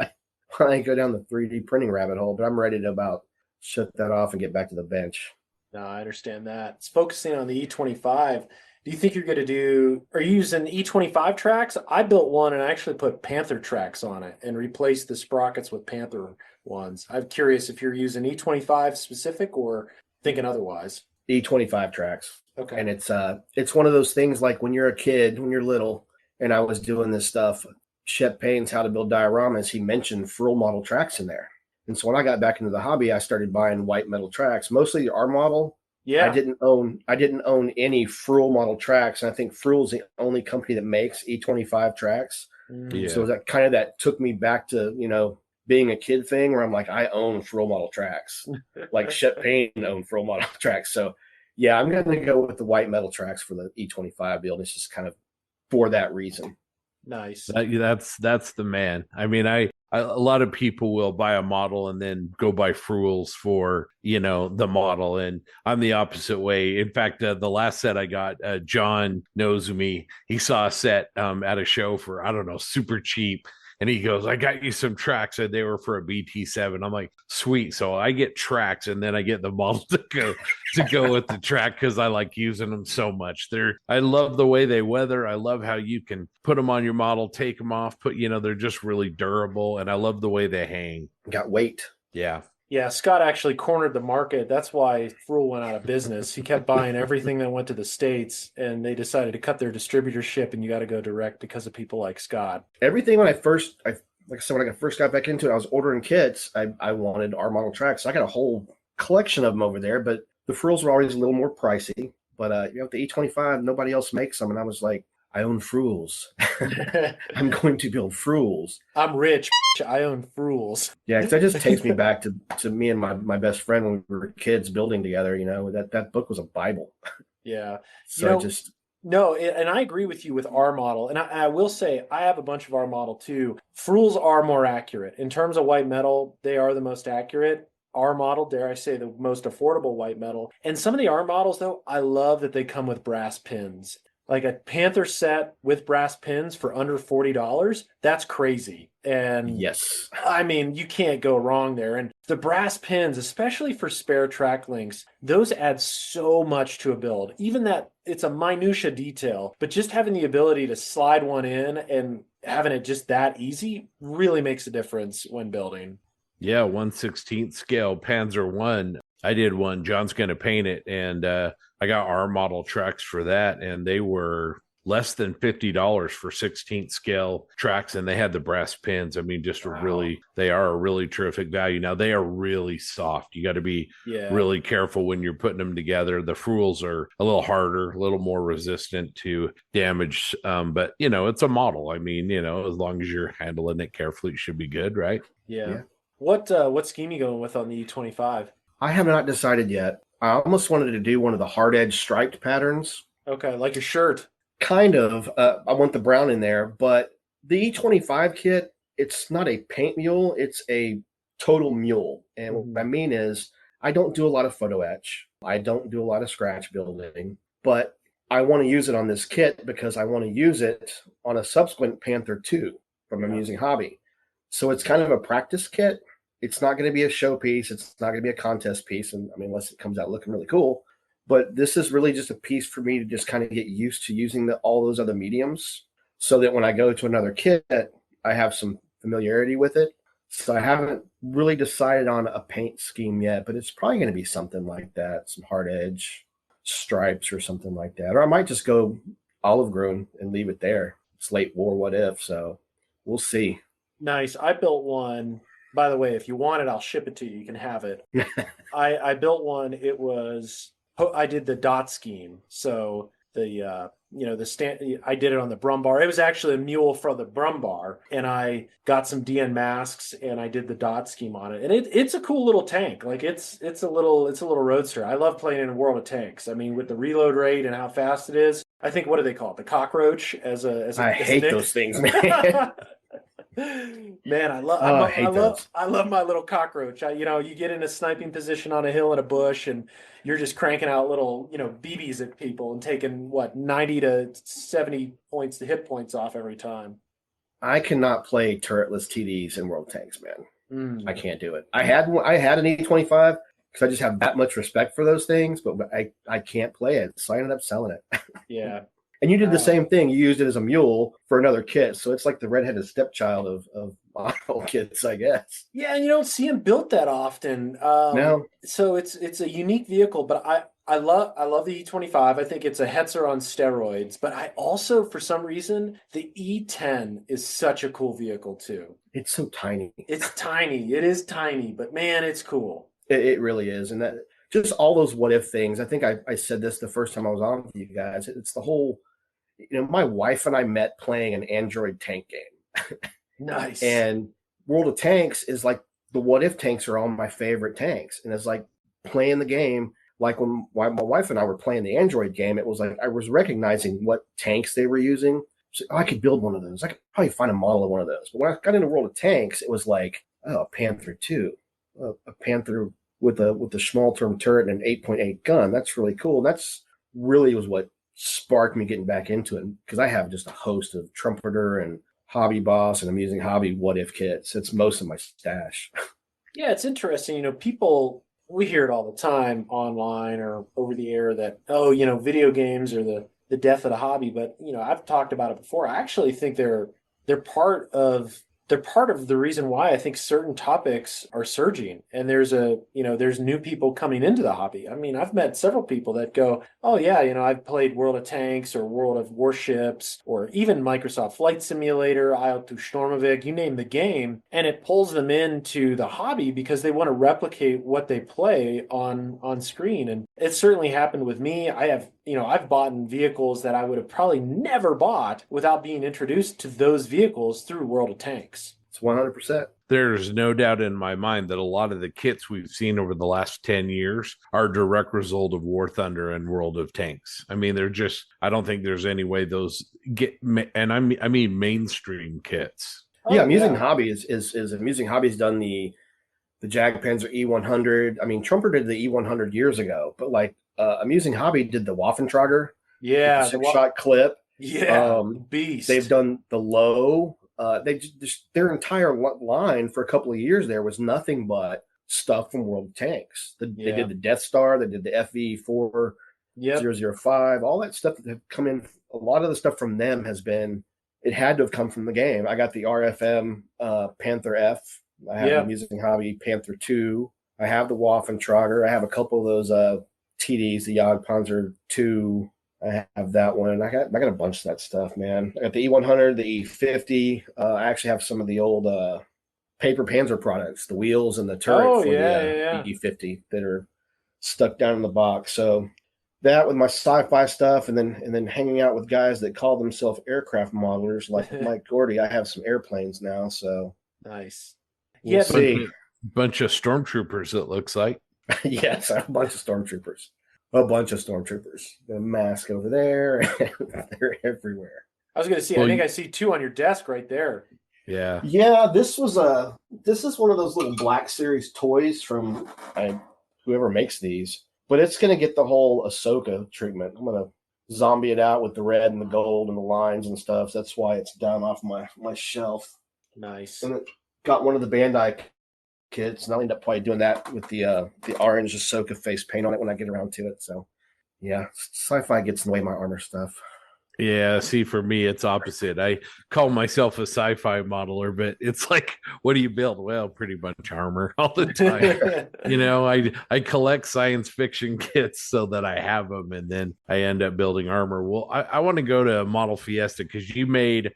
I go down the 3D printing rabbit hole. But I'm ready to about shut that off and get back to the bench. No, I understand that. It's focusing on the E25. Do you think you're going to are you using E25 tracks? I built one and I actually put Panther tracks on it and replaced the sprockets with Panther ones. I'm curious if you're using E25 specific or thinking otherwise. E25 tracks. Okay. And it's one of those things like when you're a kid, when you're little, and I was doing this stuff, Shep Payne's How to Build Dioramas, he mentioned frill model tracks in there. And so when I got back into the hobby, I started buying white metal tracks, mostly our model. Yeah. I didn't own any frill model tracks. And I think Frill's the only company that makes E25 tracks. Yeah. So that took me back to, being a kid thing where I'm like, I own frill model tracks. Like Shep Payne owned frill model tracks. So yeah, I'm going to go with the white metal tracks for the E25 build. It's just kind of for that reason. Nice. That's the man. I mean, a lot of people will buy a model and then go buy frewels for the model, and I'm the opposite way. In fact, the last set I got, John knows me. He saw a set at a show for, I don't know, super cheap. And he goes, I got you some tracks, and they were for a BT7. I'm like, sweet. So I get tracks, and then I get the model to go with the track because I like using them so much. I love the way they weather. I love how you can put them on your model, take them off, they're just really durable, and I love the way they hang. Got weight. Yeah. Yeah, Scott actually cornered the market. That's why Frill went out of business. He kept buying everything that went to the States, and they decided to cut their distributorship, and you got to go direct because of people like Scott. Everything when I first got back into it, I was ordering kits. I wanted our model tracks. So I got a whole collection of them over there, but the frills were always a little more pricey. But the E25, nobody else makes them, and I was like, I own frewels. I'm going to build frewels. I'm rich. I own frewels. Yeah, because that just takes me back to me and my best friend when we were kids building together. That book was a Bible. Yeah. So No, and I agree with you with our model. And I will say I have a bunch of our model too. Frewels are more accurate. In terms of white metal, they are the most accurate. Our model, dare I say, the most affordable white metal. And some of the R models, though, I love that they come with brass pins. Like a Panther set with brass pins for under $40, that's crazy. And yes, I mean, you can't go wrong there. And the brass pins, especially for spare track links, those add so much to a build. Even that it's a minutia detail, but just having the ability to slide one in and having it just that easy really makes a difference when building. Yeah, 1/16 scale Panzer One. I did one. John's going to paint it, and I got our model tracks for that, and they were less than $50 for 16th scale tracks, and they had the brass pins. I mean, just they are a really terrific value. Now they are really soft. You got to be really careful when you're putting them together. The frewels are a little harder, a little more resistant to damage, but it's a model. I mean, as long as you're handling it carefully, it should be good, right? Yeah. What scheme you going with on the E25? I have not decided yet. I almost wanted to do one of the hard edge striped patterns. Okay, like your shirt. Kind of. I want the brown in there, but the E25 kit, it's not a paint mule, it's a total mule. And what I mean is, I don't do a lot of photo etch. I don't do a lot of scratch building, but I want to use it on this kit because I want to use it on a subsequent Panther 2 from Amusing Hobby. So it's kind of a practice kit. It's not going to be a showpiece. It's not going to be a contest piece. And I mean, unless it comes out looking really cool. But this is really just a piece for me to just kind of get used to using all those other mediums so that when I go to another kit, I have some familiarity with it. So I haven't really decided on a paint scheme yet, but it's probably going to be something like that, some hard edge stripes or something like that. Or I might just go olive green and leave it there. It's late war, what if? So we'll see. Nice. I built one. By the way, if you want it, I'll ship it to you. You can have it. I built one. It was... I did the dot scheme. So the I did it on the Brumbar. It was actually a mule for the Brumbar, and I got some DN masks and I did the dot scheme on it. And it's a cool little tank. Like it's a little roadster. I love playing in a World of Tanks. I mean, with the reload rate and how fast it is. I think, what do they call it? The cockroach I hate those things, man. Man, I love my little cockroach. You get in a sniping position on a hill in a bush, and you're just cranking out little, BBs at people and taking 90 to 70 points to hit points off every time. I cannot play turretless TDs in World Tanks, man. I can't do it. I had an E25 because I just have that much respect for those things, but I can't play it, so I ended up selling it. Yeah. And you did the same thing. You used it as a mule for another kit. So it's like the redheaded stepchild of model kits, I guess. Yeah, and you don't see them built that often. No. So it's a unique vehicle, but I love the E25. I think it's a Hetzer on steroids. But I also, for some reason, the E10 is such a cool vehicle too. It's so tiny. It's tiny. It is tiny, but man, it's cool. It really is. And that just all those what if things. I think I said this the first time I was on with you guys. It's the whole... my wife and I met playing an Android tank game. Nice. And World of Tanks is like the what if tanks are all my favorite tanks. And it's like playing the game, like when my wife and I were playing the Android game, it was like I was recognizing what tanks they were using. So, I could build one of those. I could probably find a model of one of those. But when I got into World of Tanks, it was like, a Panther 2, a Panther with the small term turret and an 8.8 gun. That's really cool. And that's really was what sparked me getting back into it, because I have just a host of Trumpeter and Hobby Boss and Amusing Hobby what if kits. It's most of my stash. Yeah, it's interesting. People, we hear it all the time online or over the air that, video games are the death of the hobby. But, I've talked about it before. I actually think they're part of the reason why I think certain topics are surging, and there's new people coming into the hobby. I mean, I've met several people that go, oh yeah, I've played World of Tanks or World of Warships or even Microsoft Flight Simulator, IL2 Stormovik, you name the game, and it pulls them into the hobby because they want to replicate what they play on screen. And it certainly happened with me. I've bought vehicles that I would have probably never bought without being introduced to those vehicles through World of Tanks. It's 100%. There's no doubt in my mind that a lot of the kits we've seen over the last 10 years are a direct result of War Thunder and World of Tanks. I mean, I don't think there's any way those get, and I mean mainstream kits. Yeah, Amusing Hobby is Amusing Hobby's done the Jagdpanzer E100. I mean, Trumper did the E100 years ago, but Amusing Hobby did the Waffentrager. Yeah, the 6-shot clip. Yeah, beast. They've done the low. They just their entire line for a couple of years there was nothing but stuff from World of Tanks. They did the Death Star. They did the FV4 005. All that stuff that have come in. A lot of the stuff from them has been. It had to have come from the game. I got the RFM Panther F. I have the Amusing Hobby Panther 2. I have the Waffentrager. I have a couple of those TDs, the Jagdpanzer 2. I have that one. I got a bunch of that stuff, man. I got the E100, the E50. I actually have some of the old Paper Panzer products, the wheels and the turret for the E50 that are stuck down in the box. So that with my sci-fi stuff, and then hanging out with guys that call themselves aircraft modelers like Mike Gordy. I have some airplanes now, so nice. We'll see. Bunch of stormtroopers, it looks like. Yes, I have a bunch of stormtroopers. The mask over there. They're everywhere. I was going to see. I think I see 2 on your desk right there. Yeah. Yeah, this is one of those little Black Series toys from whoever makes these. But it's going to get the whole Ahsoka treatment. I'm going to zombie it out with the red and the gold and the lines and stuff. So that's why it's down off my shelf. Nice. And it got one of the Bandai kits, and I'll end up probably doing that with the orange Ahsoka face paint on it when I get around to it. So, yeah, sci-fi gets in the way of my armor stuff. Yeah, see, for me, it's opposite. I call myself a sci-fi modeler, but it's like, what do you build? Well, pretty much armor all the time. I collect science fiction kits so that I have them, and then I end up building armor. Well, I want to go to Model Fiesta because you made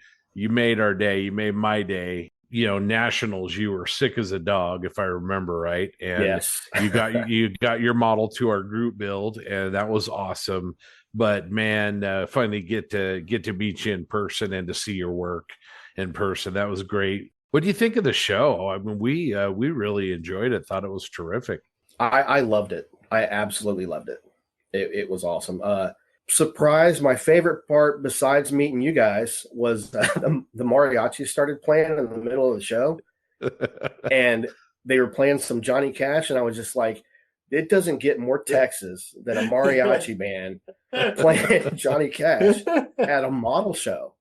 our day. You made my day. Nationals, you were sick as a dog, if I remember right. And yes. you got your model to our group build, and that was awesome. But man, finally get to meet you in person and to see your work in person. That was great. What do you think of the show? I mean, we really enjoyed it. Thought it was terrific. I loved it. I absolutely loved it. It was awesome. Surprise! My favorite part, besides meeting you guys, was the mariachi started playing in the middle of the show, and they were playing some Johnny Cash, and I was just like, it doesn't get more Texas than a mariachi band playing Johnny Cash at a model show.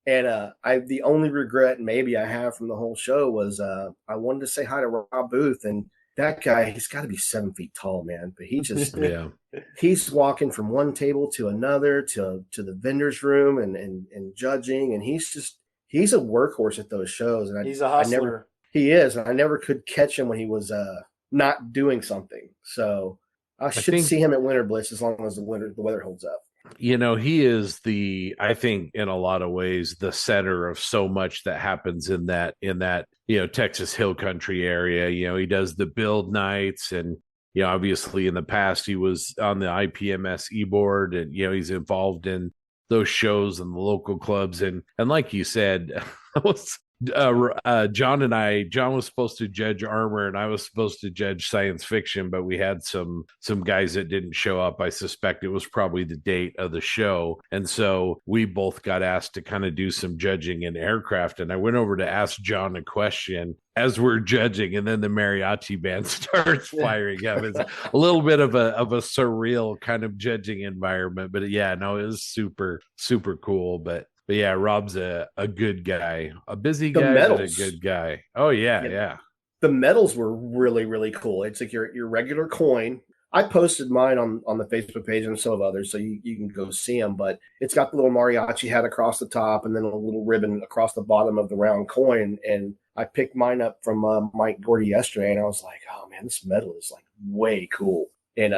And the only regret maybe I have from the whole show was I wanted to say hi to Rob Booth, and that guy, he's got to be 7 feet tall, man. But he just he's walking from one table to another to the vendor's room and judging, and he's a workhorse at those shows. And he's a hustler. He is, and I never could catch him when he was not doing something. So I should see him at Winter Blitz as long as the weather holds up. He is I think in a lot of ways, the center of so much that happens in that Texas Hill Country area. He does the build nights, and obviously in the past he was on the IPMS board, and he's involved in those shows and the local clubs, and like you said, John was supposed to judge armor, and I was supposed to judge science fiction, but we had some guys that didn't show up. I suspect it was probably the date of the show, and so we both got asked to kind of do some judging in aircraft. And I went over to ask John a question as we're judging, and then the mariachi band starts firing up. It's a little bit of a surreal kind of judging environment, but yeah, no, it was super, super cool. But yeah, Rob's a good guy, a busy guy, but a good guy. Oh yeah. The medals were really, really cool. It's like your regular coin. I posted mine on the Facebook page and some of others, so you can go see them. But it's got the little mariachi hat across the top, and then a little ribbon across the bottom of the round coin. And I picked mine up from Mike Gordy yesterday, and I was like, oh man, this medal is like way cool. And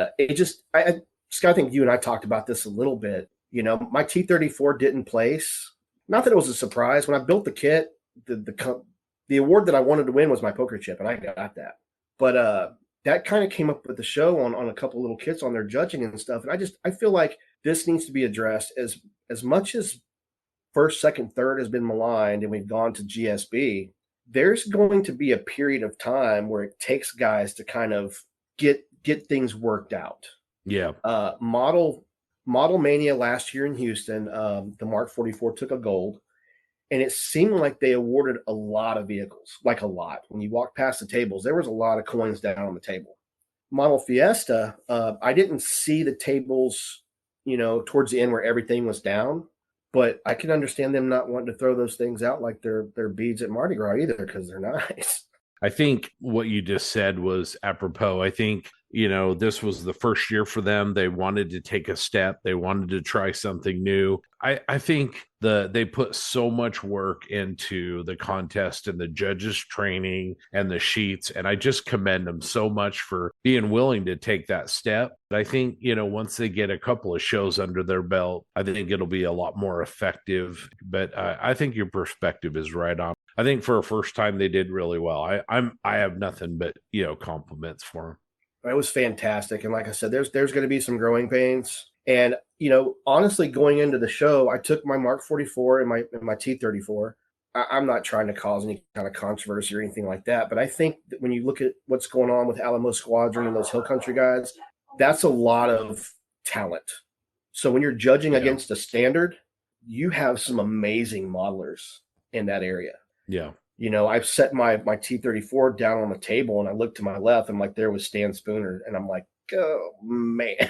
Scott, I think you and I talked about this a little bit. My T-34 didn't place. Not that it was a surprise. When I built the kit, the award that I wanted to win was my poker chip, and I got that. But that kind of came up with the show on a couple little kits on their judging and stuff. And I feel like this needs to be addressed as much as first, second, third has been maligned, and we've gone to GSB. There's going to be a period of time where it takes guys to kind of get things worked out. Yeah. Model Mania last year in Houston, the Mark 44 took a gold, and it seemed like they awarded a lot of vehicles, like a lot. When you walk past the tables, there was a lot of coins down on the table. Model Fiesta, I didn't see the tables, towards the end where everything was down, but I can understand them not wanting to throw those things out like they're beads at Mardi Gras either, because they're nice. I think what you just said was apropos. I think this was the first year for them. They wanted to take a step. They wanted to try something new. I think they put so much work into the contest and the judges training and the sheets. And I just commend them so much for being willing to take that step. I think, once they get a couple of shows under their belt, I think it'll be a lot more effective. But I think your perspective is right on. I think for a first time, they did really well. I have nothing but, compliments for them. It was fantastic. And like I said, there's going to be some growing pains. And, honestly, going into the show, I took my Mark 44 and my T34. I'm not trying to cause any kind of controversy or anything like that. But I think that when you look at what's going on with Alamo Squadron and those Hill Country guys, that's a lot of talent. So when you're judging against a standard, you have some amazing modelers in that area. Yeah. I've set my T34 down on the table and I look to my left and there was Stan Spooner and I'm like, oh man.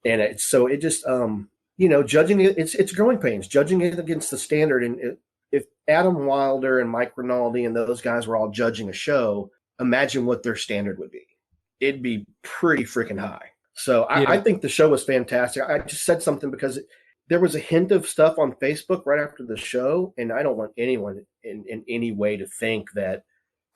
And it just, judging it, it's growing pains, judging it against the standard. And if Adam Wilder and Mike Rinaldi and those guys were all judging a show, imagine what their standard would be. It'd be pretty freaking high. So I think the show was fantastic. I just said something because there was a hint of stuff on Facebook right after the show, and I don't want anyone in any way to think that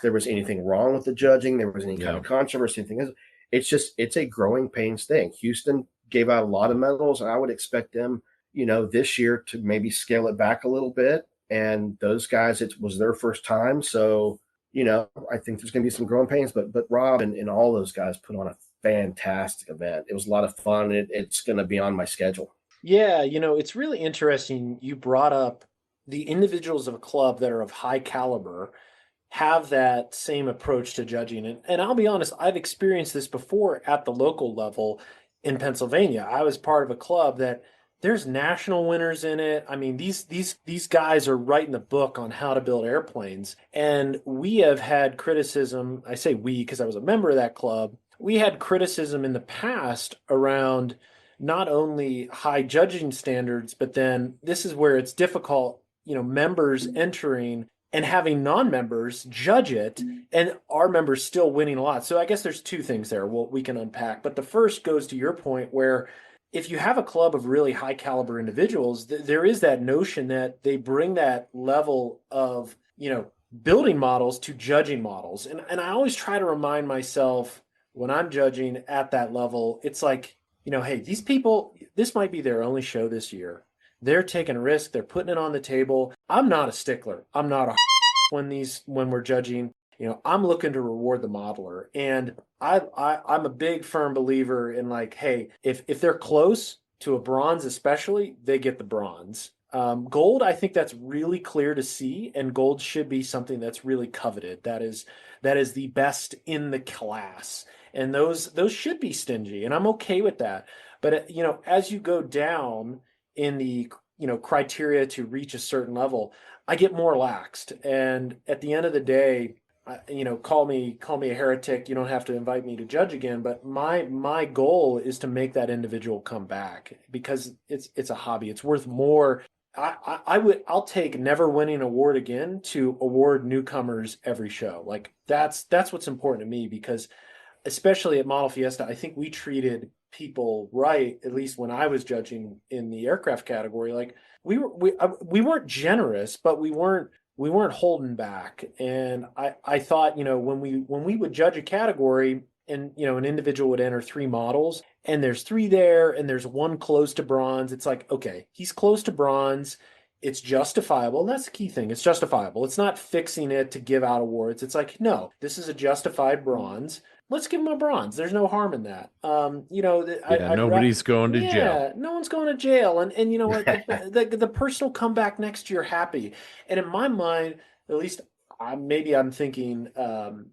there was anything wrong with the judging, there was any kind of controversy, anything. It's a growing pains thing. Houston gave out a lot of medals, and I would expect them, this year to maybe scale it back a little bit. And those guys, it was their first time, so I think there's going to be some growing pains. But Rob and all those guys put on a fantastic event. It was a lot of fun. It's going to be on my schedule. Yeah, it's really interesting. You brought up the individuals of a club that are of high caliber have that same approach to judging. And I'll be honest, I've experienced this before at the local level in Pennsylvania. I was part of a club that there's national winners in it. I mean, these guys are writing the book on how to build airplanes. And we have had criticism. I say we because I was a member of that club. We had criticism in the past around not only high judging standards, but then this is where it's difficult, members entering and having non-members judge it and our members still winning a lot. So I guess there's two things there we can unpack. But the first goes to your point where if you have a club of really high caliber individuals, there is that notion that they bring that level of, building models to judging models. And I always try to remind myself when I'm judging at that level, it's like, hey, these people, this might be their only show this year. They're taking a risk. They're putting it on the table. I'm not a stickler. I'm not a when we're judging. I'm looking to reward the modeler. And I'm a big firm believer in hey, if they're close to a bronze, especially, they get the bronze. Gold, I think that's really clear to see, and gold should be something that's really coveted. That is the best in the class. And those should be stingy, and I'm okay with that. But as you go down in the criteria to reach a certain level, I get more laxed. And at the end of the day, call me a heretic. You don't have to invite me to judge again. But my goal is to make that individual come back because it's a hobby. It's worth more. I'll take never winning an award again to award newcomers every show. That's what's important to me because, especially at Model Fiesta, I think we treated people right, at least when I was judging in the aircraft category. We weren't generous, but we weren't holding back. And I thought, when we would judge a category and, an individual would enter 3 models and there's 3 there and there's 1 close to bronze. It's like, okay, he's close to bronze. It's justifiable. And that's the key thing. It's justifiable. It's not fixing it to give out awards. It's like, no, this is a justified bronze. Let's give him a bronze. There's no harm in that. Nobody's going to jail. No one's going to jail. And you know what? the person will come back next year happy. And in my mind, at least maybe I'm thinking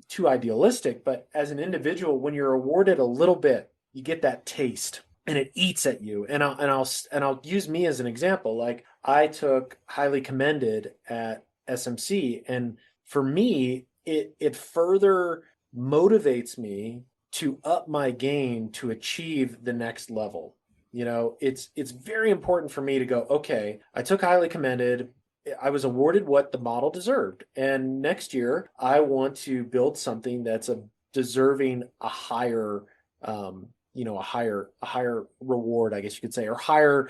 too idealistic, but as an individual, when you're awarded a little bit, you get that taste and it eats at you. And I'll use me as an example. I took highly commended at SMC, and for me, it further motivates me to up my game to achieve the next level. It's very important for me to go, okay, I took highly commended. I was awarded what the model deserved. And next year I want to build something that's deserving a higher a higher reward, I guess you could say, or higher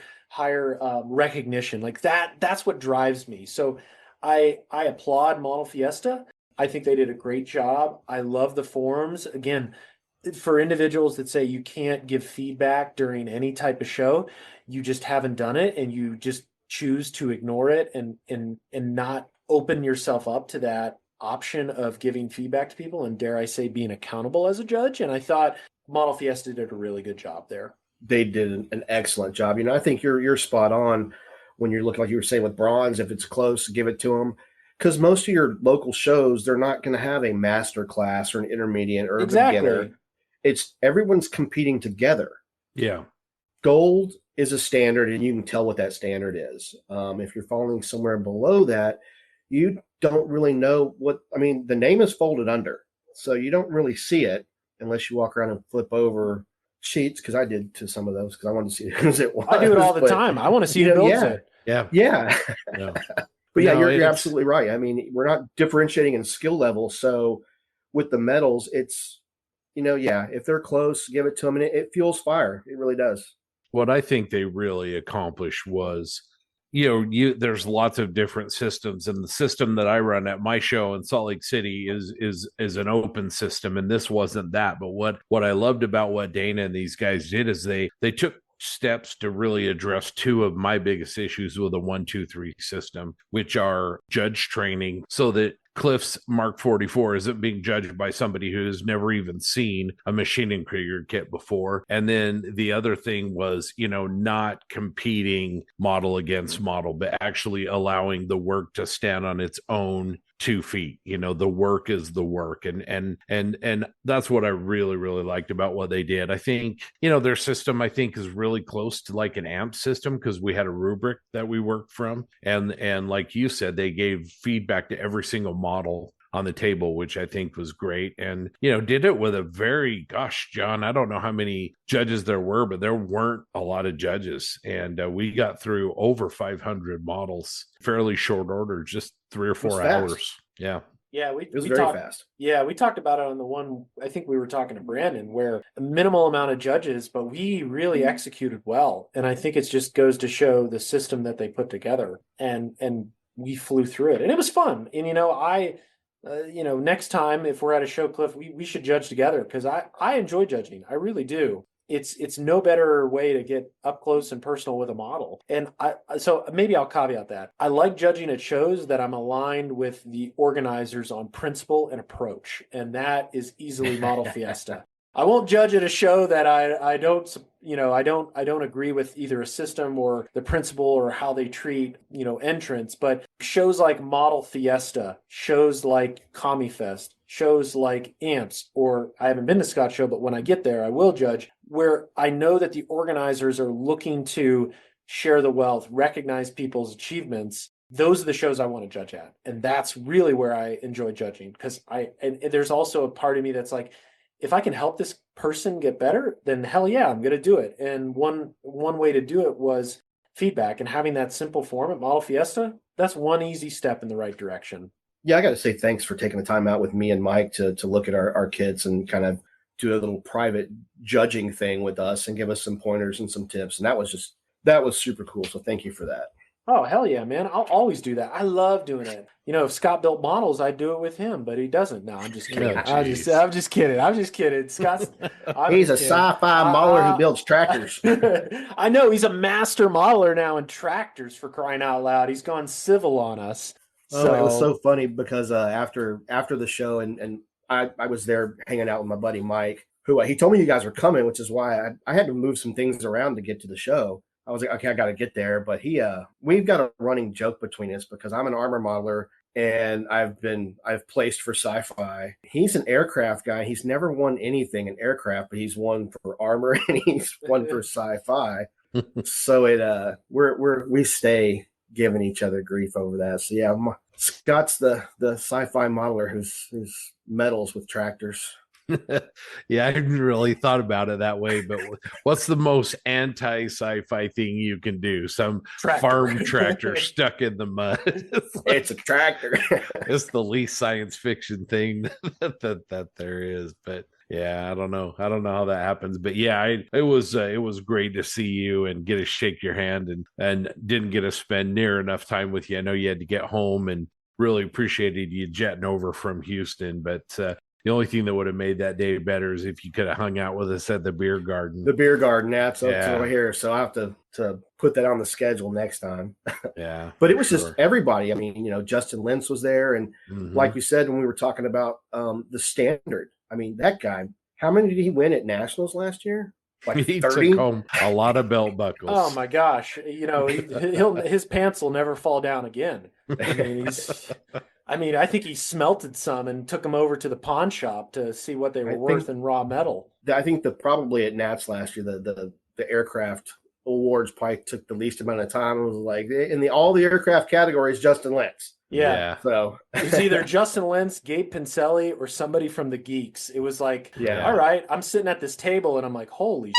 recognition. Like that's what drives me. So I applaud Model Fiesta. I think they did a great job. I love the forums. Again, for individuals that say you can't give feedback during any type of show, you just haven't done it and you just choose to ignore it and not open yourself up to that option of giving feedback to people and, dare I say, being accountable as a judge. And I thought Model Fiesta did a really good job there. They did an excellent job. I think you're spot on when you're looking, like you were saying, with bronze. If it's close, give it to them, because most of your local shows, they're not going to have a master class or an intermediate or a beginner. It's everyone's competing together. Yeah. Gold is a standard, and you can tell what that standard is. If you're falling somewhere below that, you don't really know what. I mean, the name is folded under, so you don't really see it unless you walk around and flip over sheets, because I did to some of those because I wanted to see whose it was. I do it all the time. I want to see who builds it. Yeah. But yeah, you're absolutely right. I mean, we're not differentiating in skill level. So with the medals, it's, if they're close, give it to them, and it fuels fire. It really does. What I think they really accomplished was, there's lots of different systems, and the system that I run at my show in Salt Lake City is an open system, and this wasn't that. But what I loved about what Dana and these guys did is they took steps to really address two of my biggest issues with a 1, 2, 3 system, which are judge training, so that Cliff's Mark 44 isn't being judged by somebody who has never even seen a machining Krieger kit before. And then the other thing was, not competing model against model, but actually allowing the work to stand on its own 2 feet. The work is the work. And that's what I really, really liked about what they did. I think, their system, I think, is really close to like an AMP system, because we had a rubric that we worked from. And like you said, they gave feedback to every single model on the table, which I think was great. And, did it with a very, John, I don't know how many judges there were, but there weren't a lot of judges. And we got through over 500 models, fairly short order, just 3 or 4 hours. Yeah. Yeah, it was very fast. Yeah, we talked about it on the one, I think we were talking to Brandon, where a minimal amount of judges, but we really executed well. And I think it just goes to show the system that they put together, and we flew through it. And it was fun. And next time if we're at a show, Cliff, we should judge together, because I enjoy judging. I really do. It's no better way to get up close and personal with a model. And so maybe I'll caveat that. I like judging at shows that I'm aligned with the organizers on principle and approach. And that is easily Model Fiesta. I won't judge at a show that I don't agree with either a system or the principle or how they treat, entrants. But shows like Model Fiesta, shows like Commie Fest, shows like AMPS, or I haven't been to Scott's show, but when I get there, I will judge, where I know that the organizers are looking to share the wealth, recognize people's achievements. Those are the shows I want to judge at. And that's really where I enjoy judging, because and there's also a part of me that's like, if I can help this person get better, then hell yeah, I'm going to do it. And one way to do it was feedback, and having that simple form at Model Fiesta, that's one easy step in the right direction. Yeah, I got to say thanks for taking the time out with me and Mike to look at our kits and kind of do a little private judging thing with us and give us some pointers and some tips. And that was super cool. So thank you for that. Oh, hell yeah, man. I'll always do that. I love doing it. If Scott built models, I'd do it with him, but he doesn't. No, I'm just kidding. I'm just kidding. Scott's he's a sci-fi modeler who builds tractors. I know, he's a master modeler now in tractors, for crying out loud. He's gone civil on us. So it was so funny because after the show, and I was there hanging out with my buddy Mike, who he told me you guys were coming, which is why I had to move some things around to get to the show. I was like, okay, I got to get there. But we've got a running joke between us, because I'm an armor modeler and I've placed for sci-fi. He's an aircraft guy. He's never won anything in aircraft, but he's won for armor and he's won for sci-fi. So we stay giving each other grief over that. So yeah, Scott's the sci-fi modeler who's medals with tractors. Yeah, I hadn't really thought about it that way, but what's the most anti-sci-fi thing you can do? Some farm tractor stuck in the mud. It's a tractor. It's the least science fiction thing that there is. But Yeah, I don't know. I don't know how that happens, but yeah, it was great to see you and get to shake your hand, and didn't get to spend near enough time with you. I know you had to get home, and really appreciated you jetting over from Houston. But the only thing that would have made that day better is if you could have hung out with us at the beer garden. The beer garden, that's over Yeah, here. So I have to put that on the schedule next time. yeah, But it for was just sure. everybody. I mean, Justin Lentz was there. And Mhm. like we said, when we were talking about the standard, I mean, that guy, how many did he win at Nationals last year? Like He took 30? home a lot of belt Oh buckles. my gosh, his pants will never fall down again. I mean, I think he smelted some and took them over to the pawn shop to see what they I were worth think in raw metal. I think probably at Nats last year, the aircraft awards probably took the least amount of time. It was like in all the aircraft categories, Justin Lentz. Yeah. Yeah, So It was either Justin Lentz, Gabe Pincelli, or somebody from the Geeks. It was like, yeah. all right, I'm sitting at this table and I'm like, holy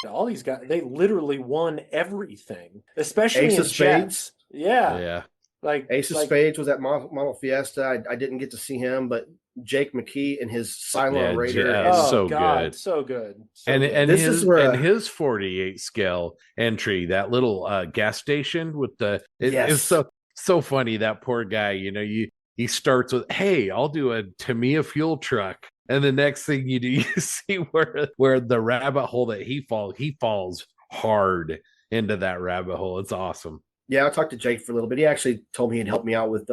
shit, all these guys, they literally won everything, especially Ace in of Spades. jets. Yeah. yeah. Like, Ace of Spades was at Model Fiesta. I didn't get to see him, but Jake McKee and his Cylon Raider. And oh so God, good. so good. So And good. and This is where his 48 scale entry, that little gas station with it's yes, so funny. That poor guy, he starts with, "Hey, I'll do a Tamiya fuel truck," and the next thing you do, you see where the rabbit hole that he falls hard into that rabbit hole. It's awesome. yeah. I talked to Jake for a little bit. He actually told me he'd help me out with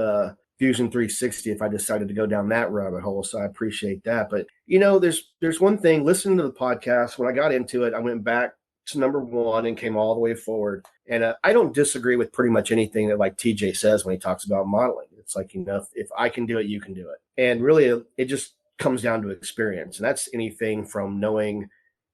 Fusion 360 if I decided to go down that rabbit hole. So I appreciate that. But there's one thing. Listening to the podcast, when I got into it, I went back to number one and came all the way forward. And I don't disagree with pretty much anything that like TJ says when he talks about modeling. It's like, if I can do it, you can do it. And really, it just comes down to experience. And that's anything from knowing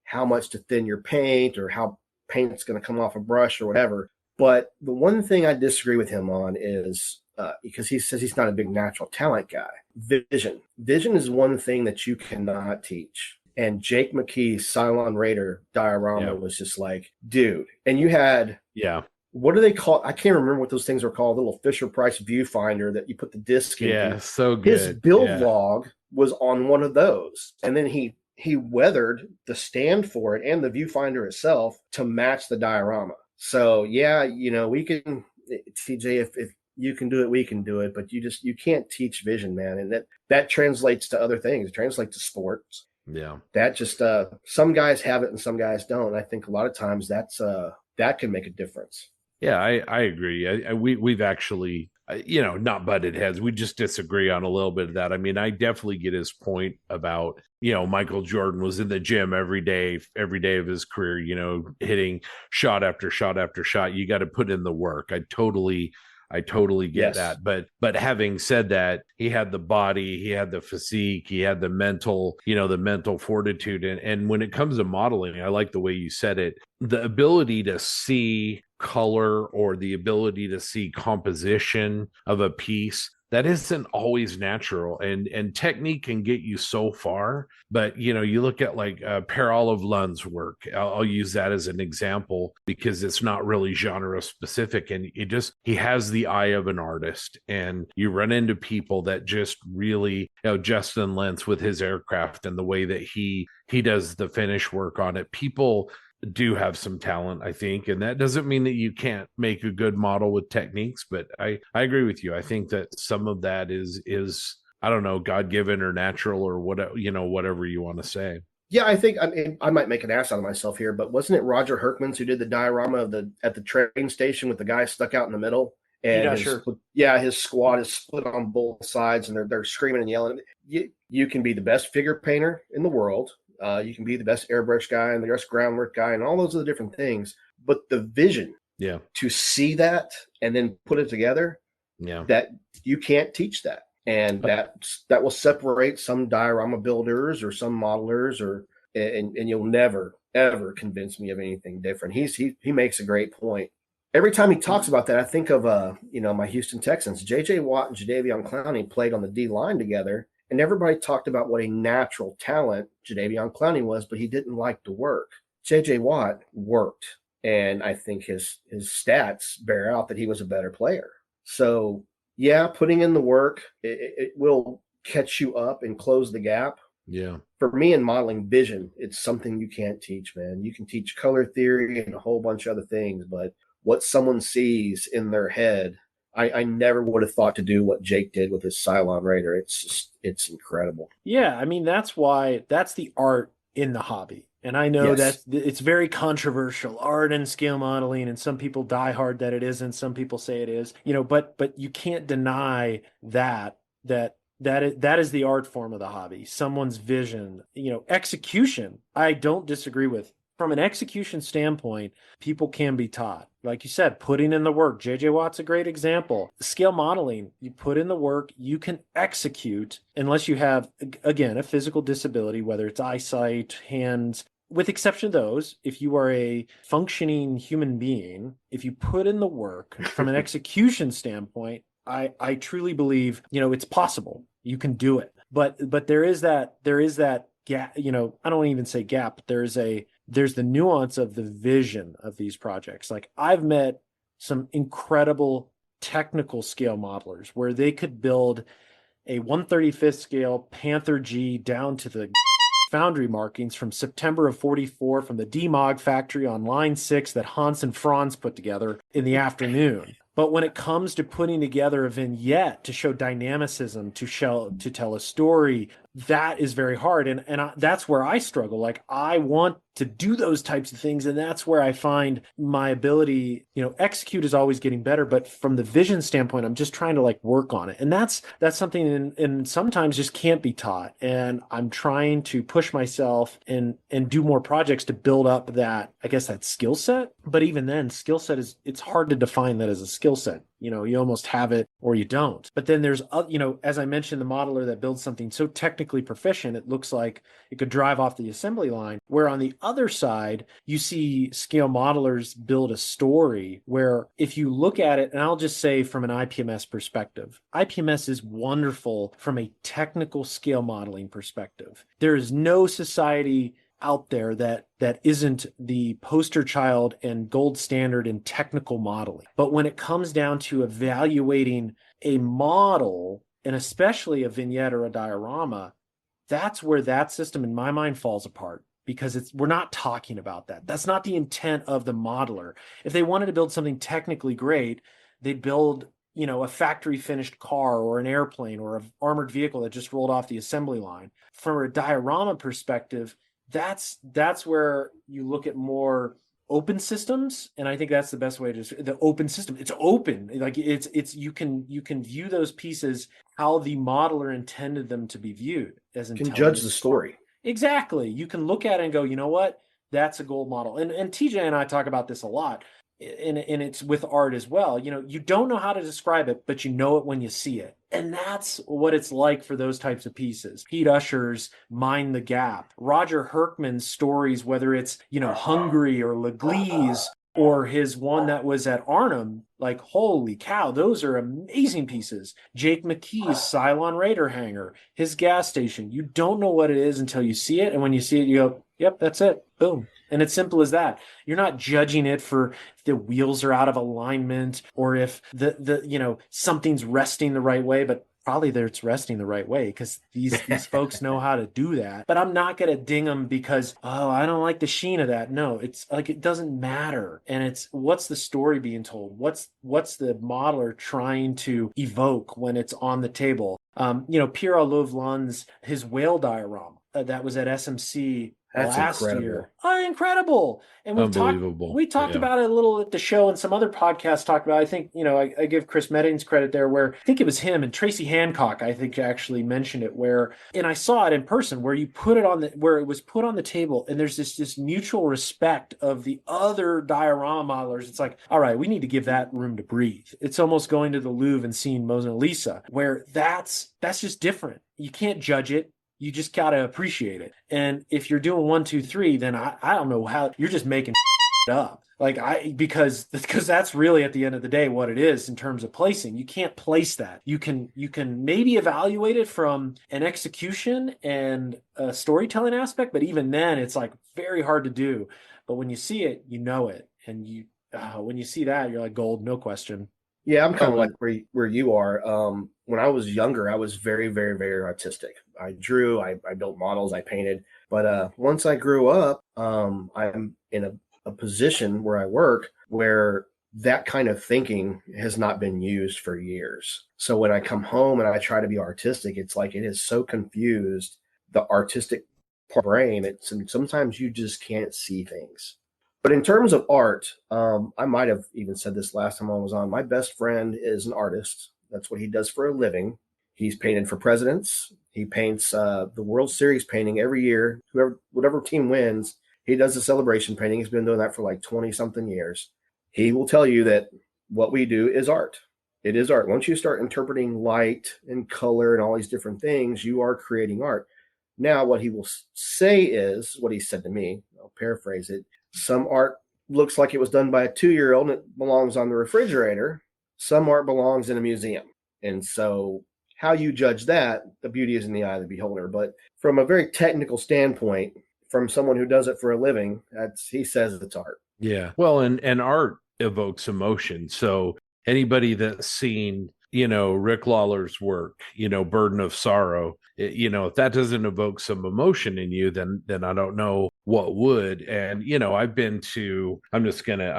how much to thin your paint or how paint's going to come off a brush or whatever. But the one thing I disagree with him on is because he says he's not a big natural talent guy. Vision. Vision is one thing that you cannot teach. And Jake McKee's Cylon Raider diorama was just like, dude. And you had, Yeah. what do they call? I can't remember what those things are called. Little Fisher Price viewfinder that you put the disc in. Yeah, so good. His build Yeah. log was on one of those, and then he weathered the stand for it and the viewfinder itself to match the diorama. So yeah, we can, TJ, if you can do it, we can do it, but you can't teach vision, man. And that translates to other things. It translates to sports. Yeah. That just some guys have it and some guys don't. I think a lot of times that can make a difference. Yeah, I agree. We've actually, not butted heads. We just disagree on a little bit of that. I mean, I definitely get his point about, Michael Jordan was in the gym every day of his career, hitting shot after shot after shot. You got to put in the work. I totally get that. But having said that, he had the body, he had the physique, he had the mental, the mental fortitude. And when it comes to modeling, I like the way you said it, the ability to see color or the ability to see composition of a piece that isn't always natural, and technique can get you so far. But you look at like Per Olive Lund's work. I'll use that as an example because it's not really genre specific, and he has the eye of an artist. And you run into people that just really, Justin Lentz with his aircraft and the way that he does the finish work on it. People do have some talent, I think, and that doesn't mean that you can't make a good model with techniques, but I agree with you. I think that some of that is I don't know, God-given or natural or whatever you want to say. Yeah, I think I might make an ass out of myself here, but wasn't it Roger Herkmans who did the diorama at the train station with the guy stuck out in the middle? And his squad is split on both sides, and they're screaming and yelling. You can be the best figure painter in the world. You can be the best airbrush guy and the best groundwork guy and all those other different things. But the vision to see that and then put it together, that you can't teach that. And that will separate some diorama builders or some modelers, and you'll never, ever convince me of anything different. He makes a great point. Every time he talks about that, I think of my Houston Texans. J.J. Watt and Jadeveon Clowney played on the D line together. And everybody talked about what a natural talent Jadeveon Clowney was, but he didn't like to work. J.J. Watt worked, and I think his stats bear out that he was a better player. So, yeah, putting in the work, it will catch you up and close the gap. Yeah. for me in modeling vision, it's something you can't teach, man. You can teach color theory and a whole bunch of other things, but what someone sees in their head, I never would have thought to do what Jake did with his Cylon Raider. It's incredible. Yeah, I mean that's the art in the hobby. And I know Yes. that it's very controversial, art and scale modeling, and some people die hard that it isn't, some people say it is. But you can't deny that is the art form of the hobby. Someone's vision, execution, I don't disagree with. From an execution standpoint, people can be taught. Like you said, putting in the work. JJ Watt's a great example. Scale modeling, you put in the work, you can execute unless you have, again, a physical disability, whether it's eyesight, hands. With exception of those, if you are a functioning human being, if you put in the work from an execution standpoint, I truly believe, it's possible. You can do it. But there is that gap, I don't even say gap, but there's the nuance of the vision of these projects. Like I've met some incredible technical scale modelers where they could build a 1/35th scale Panther G down to the foundry markings from September of 44 from the DMOG factory on line 6 that Hans and Franz put together in the afternoon. But when it comes to putting together a vignette to show dynamicism, to tell a story, that is very hard. And that's where I struggle. Like I want to do those types of things. And that's where I find my ability, execute is always getting better. But from the vision standpoint, I'm just trying to like work on it. And that's something and sometimes just can't be taught. And I'm trying to push myself and do more projects to build up that, I guess, that skill set. But even then, skill set it's hard to define that as a skill set. You almost have it or you don't. But then there's, as I mentioned, the modeler that builds something so technically proficient, it looks like it could drive off the assembly line. Where on the other side, you see scale modelers build a story where if you look at it, and I'll just say from an IPMS perspective, IPMS is wonderful from a technical scale modeling perspective. There is no society out there that isn't the poster child and gold standard in technical modeling. But when it comes down to evaluating a model, and especially a vignette or a diorama, that's where that system in my mind falls apart, because we're not talking about that. That's not the intent of the modeler. If they wanted to build something technically great, they'd build a factory finished car or an airplane or an armored vehicle that just rolled off the assembly line. From a diorama perspective, that's where you look at more open systems, and I think that's the best way to the open system. It's open, like it's you can view those pieces how the modeler intended them to be viewed as Can judge the story. Exactly. You can look at it and go, you know what, that's a gold model. And TJ and I talk about this a lot. And it's with art as well. You don't know how to describe it, but you know it when you see it. And that's what it's like for those types of pieces. Pete Usher's Mind the Gap, Roger Herkman's stories, whether it's, Hungry or Leglise, or his one that was at Arnhem, like, holy cow, those are amazing pieces. Jake McKee's Cylon Raider hangar, his gas station. You don't know what it is until you see it. And when you see it, you go, yep, that's it. Boom. And it's simple as that. You're not judging it for if the wheels are out of alignment or if the something's resting the right way, but probably it's resting the right way because these folks know how to do that. But I'm not going to ding them because, oh, I don't like the sheen of that. No, it's like, it doesn't matter. And it's what's the story being told? What's the modeler trying to evoke when it's on the table? Pierre Louv-Lund's his whale diorama that was at SMC That's last incredible. year. Oh, incredible. And Unbelievable. we talked Yeah. about it a little at the show, and some other podcasts talked about it. I think, I give Chris Meddings credit there, where I think it was him and Tracy Hancock, I think, actually mentioned it, and I saw it in person, where where it was put on the table, and there's this mutual respect of the other diorama modelers. It's like, all right, we need to give that room to breathe. It's almost going to the Louvre and seeing Mona Lisa, where that's just different. You can't judge it. You just got to appreciate it. And if you're doing 1, 2, 3, then I don't know how you're just making it up. Because that's really at the end of the day what it is in terms of placing. You can't place that. You can maybe evaluate it from an execution and a storytelling aspect, but even then it's like very hard to do. But when you see it, you know it. And when you see that, you're like, gold, no question. Yeah, I'm kind of Oh, like where you are. When I was younger, I was very, very, very artistic. I drew, I built models, I painted. But once I grew up, I'm in a position where I work where that kind of thinking has not been used for years. So when I come home and I try to be artistic, it's like it is so confused, the artistic part of the brain. And sometimes you just can't see things. But in terms of art, I might have even said this last time I was on. My best friend is an artist. That's what he does for a living. He's painted for presidents. He paints the World Series painting every year. Whatever team wins, he does a celebration painting. He's been doing that for like 20 something years. He will tell you that what we do is art. It is art. Once you start interpreting light and color and all these different things, you are creating art. Now, what he will say is what he said to me. I'll paraphrase it. Some art looks like it was done by a 2-year-old and it belongs on the refrigerator. Some art belongs in a museum. And so, how you judge that, the beauty is in the eye of the beholder. But from a very technical standpoint, from someone who does it for a living, he says it's art. Yeah. Well, and art evokes emotion. So anybody that's seen, Rick Lawler's work, Burden of Sorrow, if that doesn't evoke some emotion in you, then I don't know what would. And I'm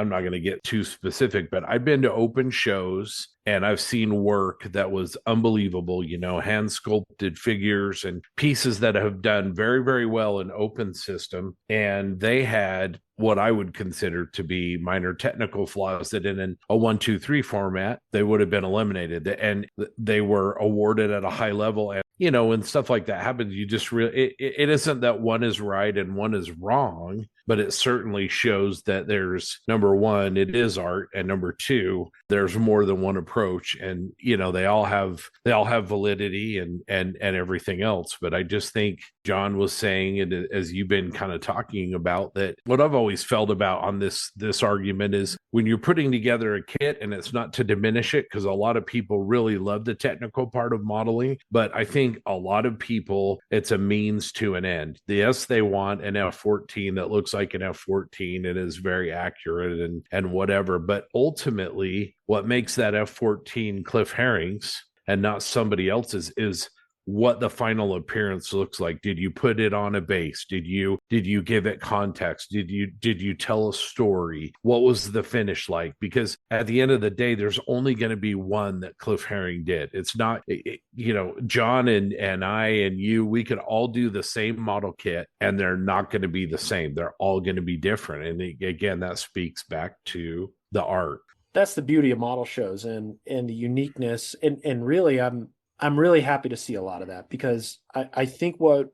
not gonna get too specific, but I've been to open shows and I've seen work that was unbelievable, hand sculpted figures and pieces that have done very, very well in open system. And they had what I would consider to be minor technical flaws that in a 1, 2, 3 format, they would have been eliminated. And they were awarded at a high level. And, when stuff like that happens, you just really, it isn't that one is right and one is wrong, but it certainly shows that there's, number one, it is art. And number two, there's more than one approach. And, they all have validity and everything else. But I just think John was saying, and as you've been kind of talking about, that what I've always felt about on this argument is when you're putting together a kit, and it's not to diminish it, because a lot of people really love the technical part of modeling, but I think a lot of people, it's a means to an end. Yes, they want an F-14 that looks like an F-14 and is very accurate and whatever, but ultimately what makes that F-14 Cliff Herring's and not somebody else's is what the final appearance looks like. Did you put it on a base? Did you give it context? Did you tell a story? What was the finish like? Because at the end of the day, there's only going to be one that Cliff Herring did. It's not, John and I and you, we could all do the same model kit and they're not going to be the same. They're all going to be different. And again, that speaks back to the art. That's the beauty of model shows and the uniqueness. And really, I'm really happy to see a lot of that, because I think what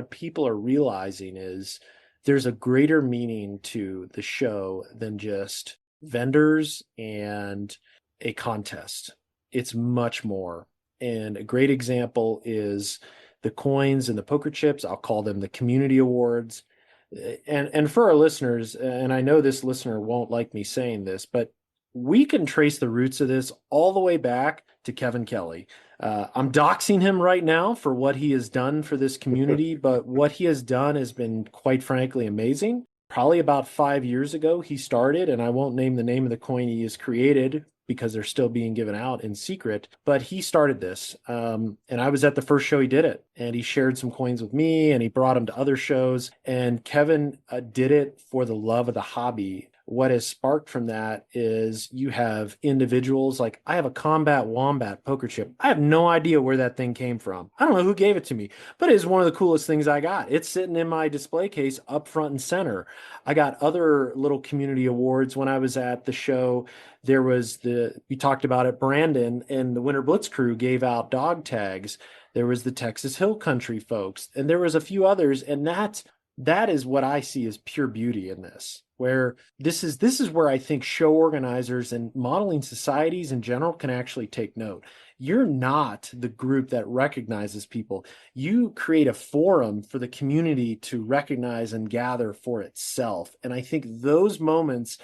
people are realizing is there's a greater meaning to the show than just vendors and a contest. It's much more. And a great example is the coins and the poker chips. I'll call them the community awards. And for our listeners, and I know this listener won't like me saying this, but we can trace the roots of this all the way back to Kevin Kelly. I'm doxing him right now for what he has done for this community, but what he has done has been, quite frankly, amazing. Probably about 5 years ago, he started, and I won't name the name of the coin he has created because they're still being given out in secret, but he started this. And I was at the first show he did it, and he shared some coins with me, and he brought them to other shows. And Kevin did it for the love of the hobby. What has sparked from that is you have individuals like, I have a Combat Wombat poker chip. I have no idea where that thing came from. I don't know who gave it to me, but it's one of the coolest things I got. It's sitting in my display case up front and center. I got other little community awards when I was at the show. There was we talked about it, Brandon and the Winter Blitz crew gave out dog tags. There was the Texas Hill Country folks, and there was a few others. And that is what I see as pure beauty in this, where this is where I think show organizers and modeling societies in general can actually take note. You're not the group that recognizes people. You create a forum for the community to recognize and gather for itself. And I think those moments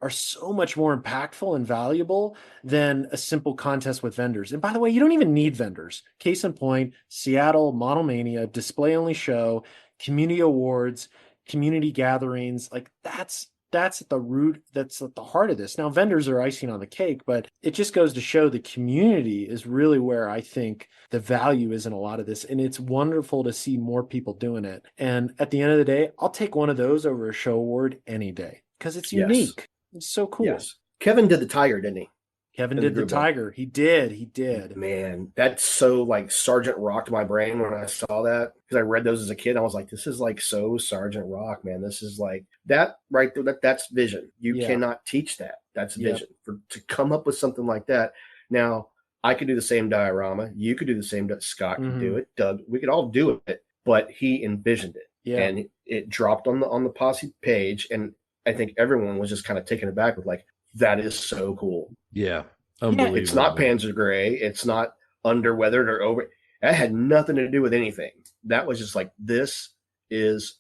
are so much more impactful and valuable than a simple contest with vendors. And by the way, you don't even need vendors. Case in point, Seattle Model Mania, display only show, community awards, community gatherings. Like that's that's at the root, that's at the heart of this. Now, vendors are icing on the cake, but it just goes to show the community is really where I think the value is in a lot of this. And it's wonderful to see more people doing it. And at the end of the day, I'll take one of those over a show award any day because it's Yes. unique. It's so cool. Yes. Kevin did the tiger, didn't he? Kevin In the did the group one. tiger. He did. Man, that's so like Sergeant rocked my brain when I saw that because I read those as a kid. I was like, this is like so Sergeant Rock, man. This is like that right there. That's vision. You Yeah. cannot teach that. That's Yep. vision. To come up with something like that. Now, I could do the same diorama. You could do the same. Scott could do it. Doug, we could all do it. But he envisioned it, Yeah. and it dropped on the Posse page, and I think everyone was just kind of taken aback with like, that is so cool. Yeah. Unbelievable. It's not Panzer Gray. It's not underweathered or over. That had nothing to do with anything. That was just like, this is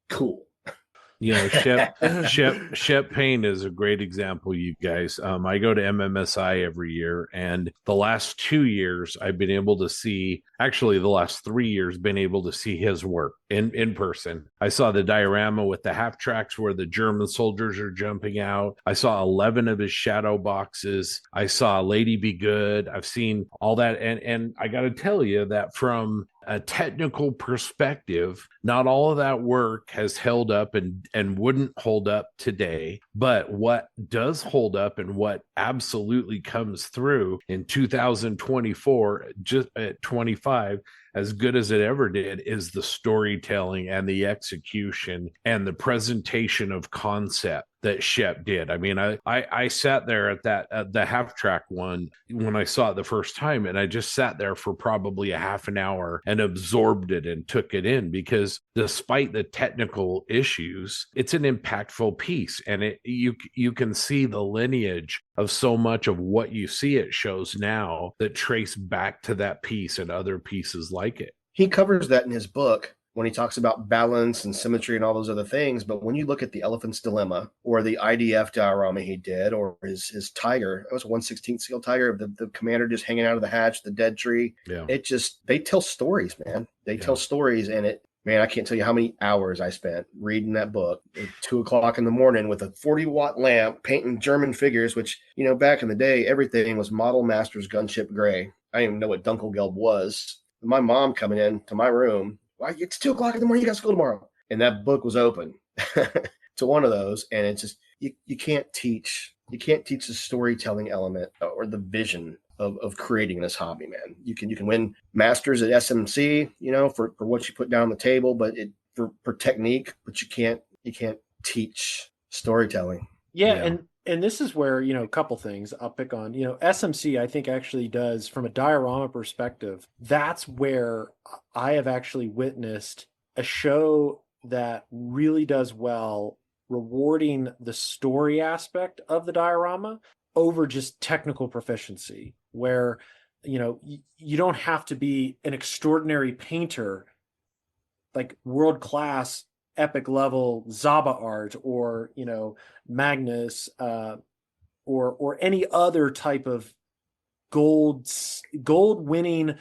cool. You know, Shep Payne is a great example, you guys. I go to MMSI every year, and the last 2 years I've been able to see, actually the last 3 years, been able to see his work in person. I saw the diorama with the half tracks where the German soldiers are jumping out. I saw 11 of his shadow boxes. I saw Lady Be Good. I've seen all that. And I got to tell you that from a technical perspective, not all of that work has held up and wouldn't hold up today. But what does hold up and what absolutely comes through in 2024, just at 25, as good as it ever did, is the storytelling and the execution and the presentation of concept that Shep did. I mean, I sat there at the half track one when I saw it the first time, and I just sat there for probably a half an hour and absorbed it and took it in, because despite the technical issues, it's an impactful piece, and you can see the lineage of so much of what you see at shows now that trace back to that piece and other pieces like it. He covers that in his book when he talks about balance and symmetry and all those other things. But when you look at the Elephant's Dilemma or the IDF diorama he did, or his tiger, it was a 1/16 scale tiger of the commander just hanging out of the hatch, the dead tree. Yeah. It just, they tell stories, man. They tell stories, and man, I can't tell you how many hours I spent reading that book at 2:00 in the morning with a 40-watt lamp, painting German figures, which, you know, back in the day, everything was Model Masters Gunship Gray. I didn't even know what Dunkelgelb was. My mom coming in to my room, why, it's 2:00 in the morning, you got school tomorrow. And that book was open to one of those. And it's just, you can't teach the storytelling element or the vision of creating this hobby, man. You can win masters at SMC, you know, for what you put down on the table, but for technique, but you can't teach storytelling. Yeah. And this is where, you know, a couple things I'll pick on. You know, SMC, I think, actually does, from a diorama perspective, that's where I have actually witnessed a show that really does well rewarding the story aspect of the diorama over just technical proficiency, where, you know, you don't have to be an extraordinary painter, like world-class epic level Zaba art, or, you know, Magnus, or any other type of gold winning,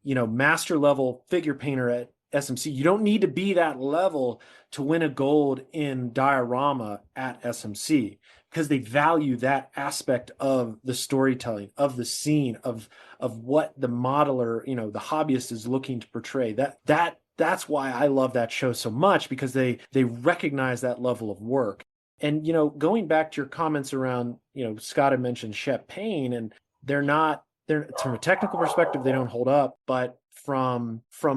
you know, master level figure painter at SMC. You don't need to be that level to win a gold in diorama at SMC, because they value that aspect of the storytelling, of the scene, of what the modeler, you know, the hobbyist is looking to portray. That's why I love that show so much, because they recognize that level of work. And, you know, going back to your comments around, you know, Scott had mentioned Shep Payne, and they're from a technical perspective, they don't hold up, but from a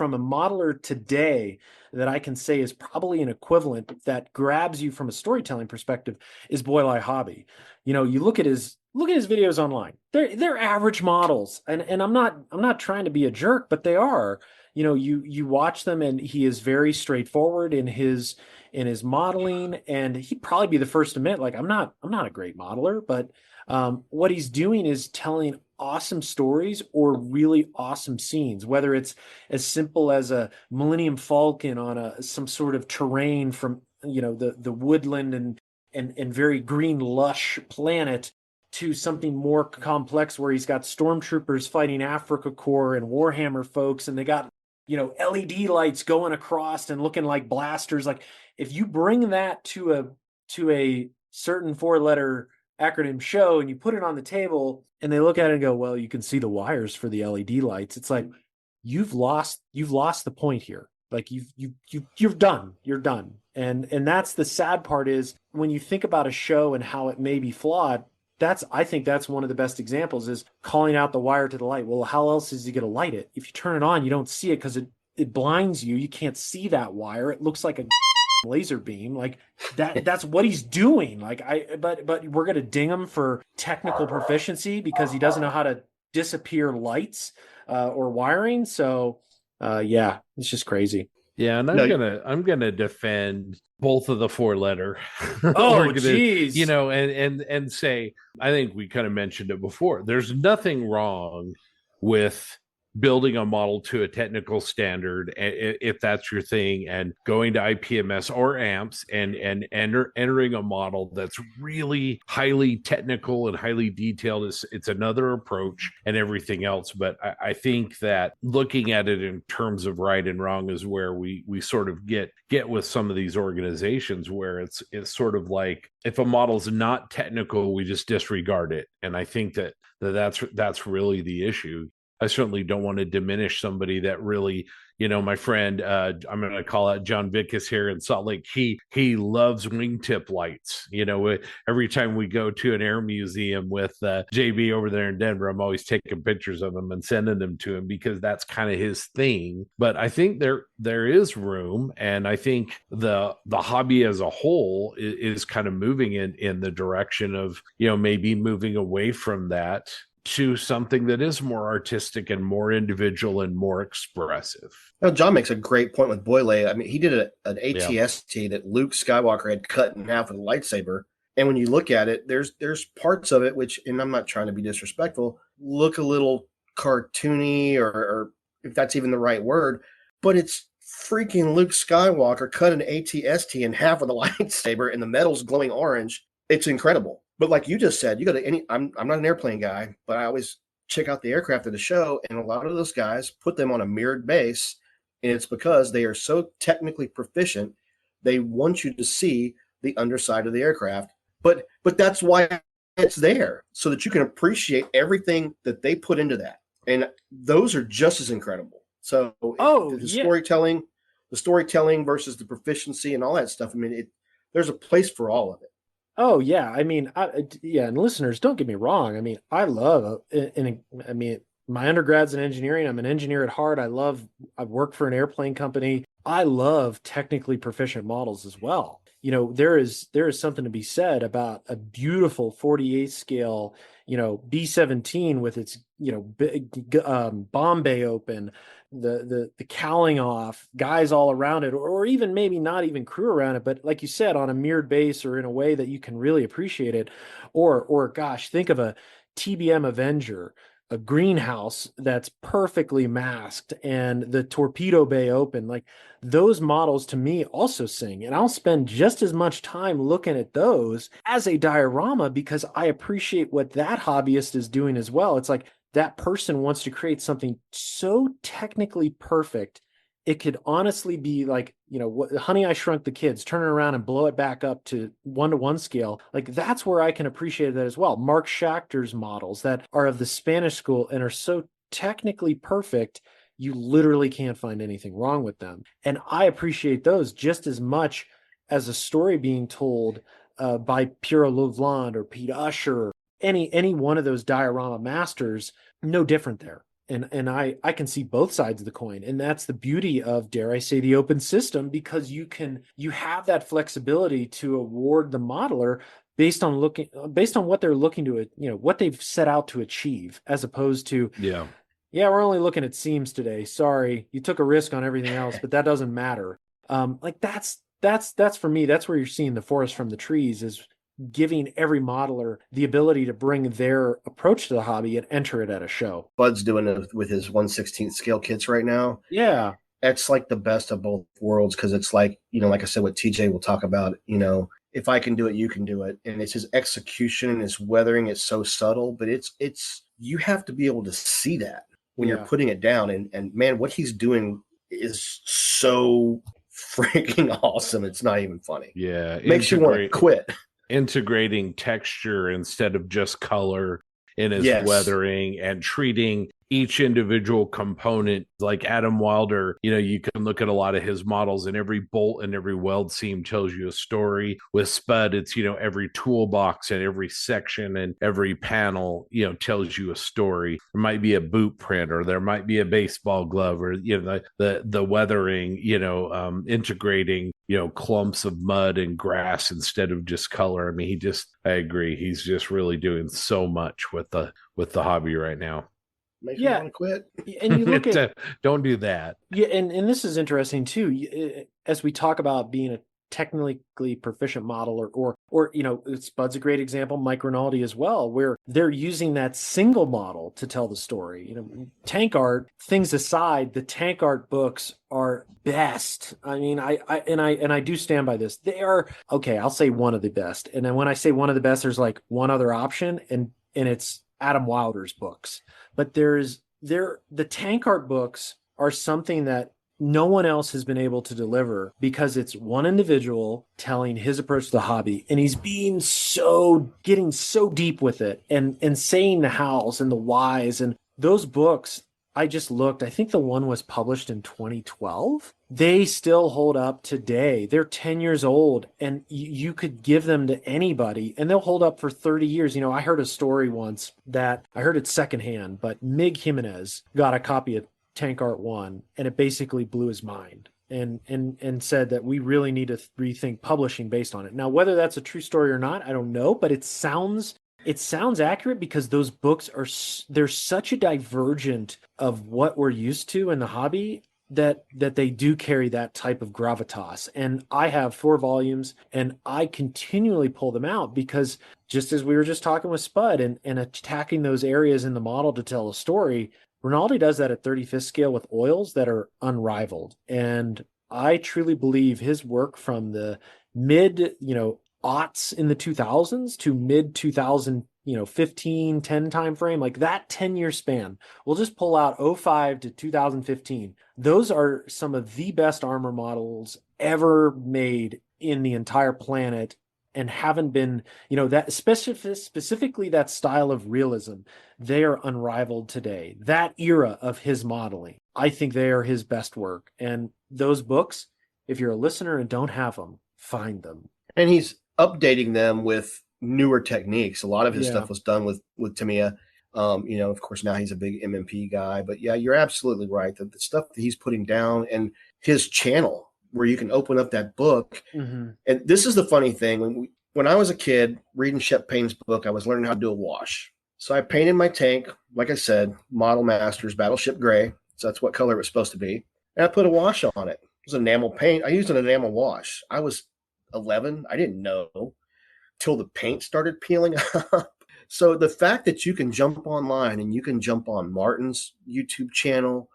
modeler today that I can say is probably an equivalent that grabs you from a storytelling perspective is Boylai Hobby. You know, you look at his videos online. They're average models, and I'm not trying to be a jerk, but they are. You know, you watch them, and he is very straightforward in his modeling, and he'd probably be the first to admit, like, I'm not a great modeler, but what he's doing is telling awesome stories or really awesome scenes, whether it's as simple as a Millennium Falcon on some sort of terrain from, you know, the woodland and very green lush planet, to something more complex where he's got stormtroopers fighting Africa Corps and Warhammer folks, and they got, you know, LED lights going across and looking like blasters. Like, if you bring that to a certain 4-letter acronym show and you put it on the table and they look at it and go, well, you can see the wires for the LED lights. It's like, you've lost the point here. Like you're done. You're done. And that's the sad part, is when you think about a show and how it may be flawed, I think that's one of the best examples, is calling out the wire to the light. Well, how else is he going to light it? If you turn it on, you don't see it because it blinds you. You can't see that wire. It looks like a laser beam. Like that's what he's doing. But we're going to ding him for technical proficiency because he doesn't know how to disappear lights or wiring. So yeah, it's just crazy. Yeah, and I'm gonna defend both of the 4-letter. Oh, geez. And say, I think we kind of mentioned it before. There's nothing wrong with building a model to a technical standard, if that's your thing, and going to IPMS or AMPS and entering a model that's really highly technical and highly detailed. It's another approach and everything else. But I think that looking at it in terms of right and wrong is where we sort of get with some of these organizations, where it's sort of like, if a model's not technical, we just disregard it. And I think that's really the issue. I certainly don't want to diminish somebody that really, my friend, I'm going to call out John Vickus here in Salt Lake. He loves wingtip lights. Every time we go to an air museum with JB over there in Denver, I'm always taking pictures of him and sending them to him because that's kind of his thing. But I think there is room, and I think the hobby as a whole is kind of moving in the direction of, maybe moving away from that to something that is more artistic and more individual and more expressive. John makes a great point with Boyle. I mean, he did an ATST that Luke Skywalker had cut in half with a lightsaber. And when you look at it, there's parts of it which, and I'm not trying to be disrespectful, look a little cartoony, or if that's even the right word, but it's freaking Luke Skywalker cut an ATST in half with a lightsaber and the metal's glowing orange. It's incredible. But like you just said, I'm not an airplane guy, but I always check out the aircraft at the show, and a lot of those guys put them on a mirrored base, and it's because they are so technically proficient. They want you to see the underside of the aircraft, but that's why it's there, so that you can appreciate everything that they put into that, and those are just as incredible. So storytelling versus the proficiency and all that stuff. I mean, there's a place for all of it. Oh yeah, I mean, and listeners, don't get me wrong. I mean, I love, my undergrad's in engineering. I'm an engineer at heart. I've worked for an airplane company. I love technically proficient models as well. There is something to be said about a beautiful 48 scale, B-17 with its, big, bomb bay open, the cowling off, guys all around it, or even maybe not even crew around it, but like you said, on a mirrored base or in a way that you can really appreciate it. Or gosh, think of a TBM Avenger, a greenhouse that's perfectly masked, and the torpedo bay open. Like, those models to me also sing, and I'll spend just as much time looking at those as a diorama because I appreciate what that hobbyist is doing as well. It's like that person wants to create something so technically perfect. It could honestly be like, Honey, I Shrunk the Kids, turn it around and blow it back up to 1-to-1 scale. Like, that's where I can appreciate that as well. Mark Schachter's models that are of the Spanish school and are so technically perfect, you literally can't find anything wrong with them. And I appreciate those just as much as a story being told by Pierre Louvain or Pete Usher, any one of those diorama masters. No different there. And I can see both sides of the coin. And that's the beauty of, dare I say, the open system, because you have that flexibility to award the modeler based on what they're looking to, what they've set out to achieve, as opposed to, we're only looking at seams today. Sorry, you took a risk on everything else, but that doesn't matter. That's for me, that's where you're seeing the forest from the trees, is giving every modeler the ability to bring their approach to the hobby and enter it at a show. Bud's doing it with his 1/16 scale kits right now. Yeah. It's like the best of both worlds, because it's like, like I said, what TJ will talk about, if I can do it, you can do it. And it's his execution and his weathering. It's so subtle, but it's you have to be able to see that when you're putting it down. And man, what he's doing is so freaking awesome. It's not even funny. Yeah, Makes you want to quit. integrating texture instead of just color in his Yes. weathering, and treating each individual component like Adam Wilder. You can look at a lot of his models, and every bolt and every weld seam tells you a story. With Spud, it's every toolbox and every section and every panel tells you a story. There might be a boot print, or there might be a baseball glove, or the weathering, integrating clumps of mud and grass instead of just color. I mean, I agree, he's just really doing so much with the hobby right now. Makes me want to quit. And you look at don't do that. Yeah, and this is interesting too. As we talk about being a technically proficient modeler, or Spud's a great example, Mike Rinaldi as well, where they're using that single model to tell the story. Tank art, things aside, the tank art books are best. I mean, I do stand by this. They are okay. I'll say one of the best, and then when I say one of the best, there's like one other option, and it's Adam Wilder's books. But the tank art books are something that no one else has been able to deliver, because it's one individual telling his approach to the hobby, and he's getting so deep with it, and saying the hows and the whys. And those books, I just looked, I think the one was published in 2012. They still hold up today. They're 10 years old, and you could give them to anybody and they'll hold up for 30 years. I heard a story once that I heard it secondhand, but Mig Jimenez got a copy of Tank Art 1, and it basically blew his mind, and said that we really need to rethink publishing based on it. Now, whether that's a true story or not, I don't know, but it sounds accurate, because those books they're such a divergent of what we're used to in the hobby, that they do carry that type of gravitas. And I have 4 volumes, and I continually pull them out, because just as we were just talking with Spud, and attacking those areas in the model to tell a story, Rinaldi does that at 35th scale with oils that are unrivaled. And I truly believe his work from the mid, aughts in the 2000s to mid 2015, 10 timeframe, like that 10-year span, we'll just pull out 05 to 2015. Those are some of the best armor models ever made in the entire planet, and haven't been, that specifically that style of realism, they are unrivaled today. That era of his modeling, I think they are his best work. And those books, if you're a listener and don't have them, find them. And he's updating them with newer techniques. A lot of his stuff was done with Tamiya. Of course, now he's a big MMP guy. But yeah, you're absolutely right. The stuff that he's putting down, and his channel where you can open up that book. Mm-hmm. And this is the funny thing. When I was a kid reading Shep Payne's book, I was learning how to do a wash. So I painted my tank, like I said, Model Masters Battleship Gray. So that's what color it was supposed to be. And I put a wash on it. It was enamel paint. I used an enamel wash. I was 11. I didn't know till the paint started peeling up. So the fact that you can jump online, and you can jump on Martin's YouTube channel,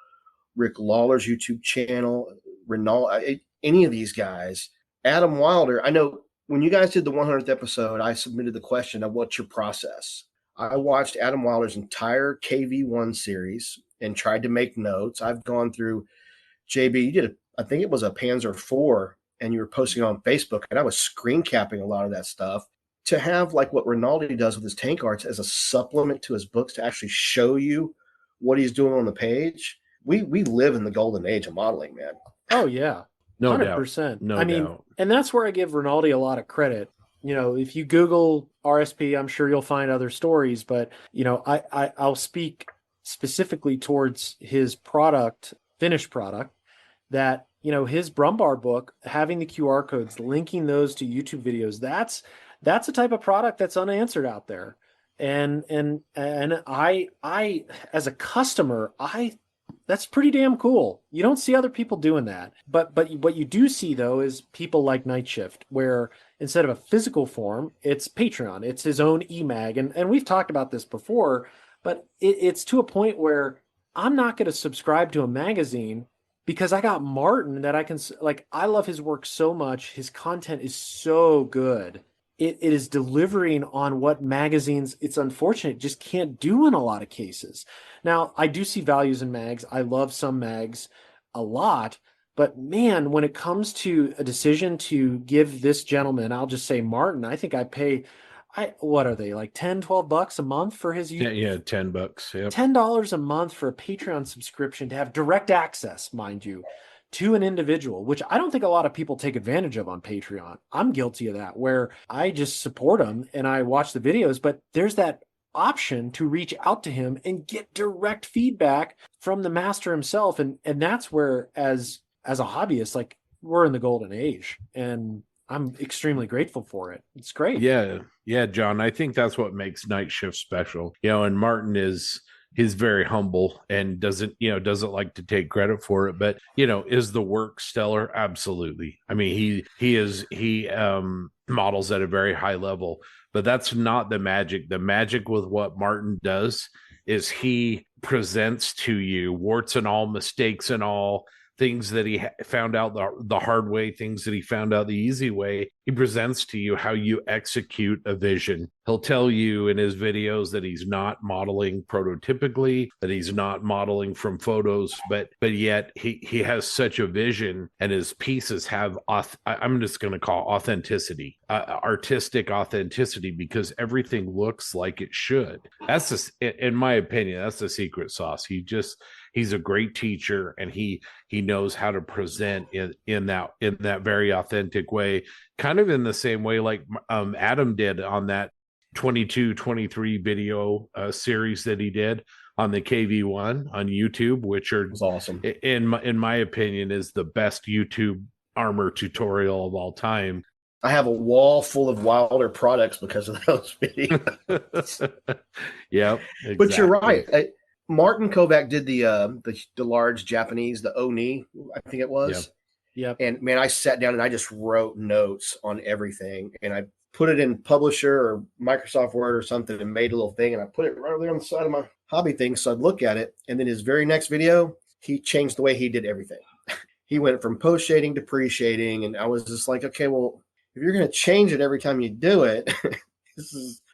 Rick Lawler's YouTube channel, Rinaldi, any of these guys, Adam Wilder. I know when you guys did the 100th episode, I submitted the question of what's your process. I watched Adam Wilder's entire KV1 series and tried to make notes. I've gone through, JB, you did, I think it was a Panzer IV, and you were posting on Facebook, and I was screen capping a lot of that stuff. To have like what Rinaldi does with his tank arts as a supplement to his books, to actually show you what he's doing on the page. We live in the golden age of modeling, man. Oh yeah. No 100%. doubt. No I mean, doubt. and that's where I give Rinaldi a lot of credit. If you Google RSP, I'm sure you'll find other stories, but I'll speak specifically towards his finished product, that his Brumbar book, having the QR codes, linking those to YouTube videos, that's a type of product that's unanswered out there. And I as a customer, that's pretty damn cool. You don't see other people doing that. But what you do see, though, is people like Night Shift, where instead of a physical form, it's Patreon. It's his own e-mag. And we've talked about this before, but it's to a point where I'm not going to subscribe to a magazine, because I got Martin that I can, I love his work so much. His content is so good. It is delivering on what magazines, it's unfortunate, just can't do in a lot of cases. Now, I do see values in mags. I love some mags a lot, But man, when it comes to a decision to give this gentleman, I'll just say Martin, I think I pay, what are they, like 10, $12 a month for his Yeah, yeah, $10. Yep. $10 a month for a Patreon subscription to have direct access, mind you, to an individual, which I don't think a lot of people take advantage of on Patreon. I'm guilty of that, where I just support them and I watch the videos, but there's that option to reach out to him and get direct feedback from the master himself. And that's where, as a hobbyist, like, we're in the golden age, and I'm extremely grateful for it. It's great. Yeah, yeah, John. I think that's what makes Night Shift special. And Martin he's very humble and doesn't like to take credit for it, but is the work stellar? Absolutely. I mean, he models at a very high level, but that's not the magic. The magic with what Martin does is he presents to you, warts and all, mistakes and all, things that he found out the hard way, things that he found out the easy way. He presents to you how you execute a vision. He'll tell you in his videos that he's not modeling prototypically, that he's not modeling from photos, but yet he has such a vision, and his pieces have, I'm just going to call authenticity, artistic authenticity, because everything looks like it should. In my opinion, that's the secret sauce. He's a great teacher, and he knows how to present in that very authentic way, kind of in the same way like Adam did on that 22-23 video series that he did on the KV1 on YouTube, which was awesome. In my opinion, is the best YouTube armor tutorial of all time. I have a wall full of Wilder products because of those videos. Yep, exactly. But you're right. Martin Kovac did the large Japanese, the Oni, I think it was. Yeah. And man, I sat down and I just wrote notes on everything, and I put it in Publisher or Microsoft Word or something and made a little thing, and I put it right over there on the side of my hobby thing so I'd look at it. And then his very next video, he changed the way he did everything. He went from post shading to pre shading, and I was just like, okay, well, if you're going to change it every time you do it,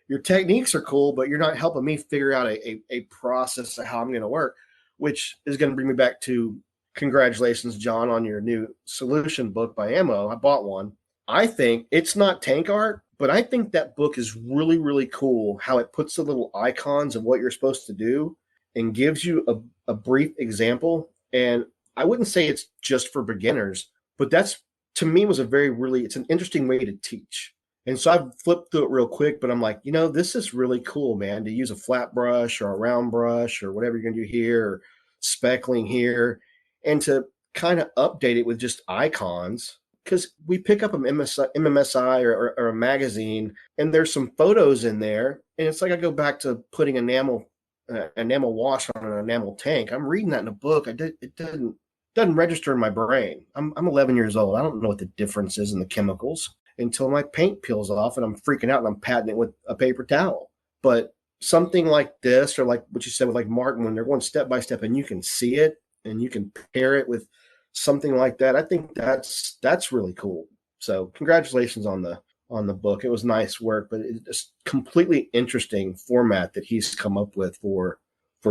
your techniques are cool, but you're not helping me figure out a process of how I'm going to work, which is going to bring me back to congratulations, John, on your new solution book by Ammo. I bought one. I think it's not tank art, but I think that book is really, really cool how it puts the little icons of what you're supposed to do and gives you a brief example. And I wouldn't say it's just for beginners, but that's, to me, was it's an interesting way to teach. And so I flipped through it real quick, but I'm like, this is really cool, man, to use a flat brush or a round brush or whatever you're going to do here, or speckling here, and to kind of update it with just icons. Because we pick up an MMSI or a magazine, and there's some photos in there, and it's like I go back to putting enamel wash on an enamel tank. I'm reading that in a book. It doesn't register in my brain. I'm 11 years old. I don't know what the difference is in the chemicals until my paint peels off and I'm freaking out and I'm patting it with a paper towel. But something like this, or like what you said with like Martin, when they're going step by step and you can see it and you can pair it with something like that, I think that's really cool. So congratulations on the book. It was nice work, but it's completely interesting format that he's come up with for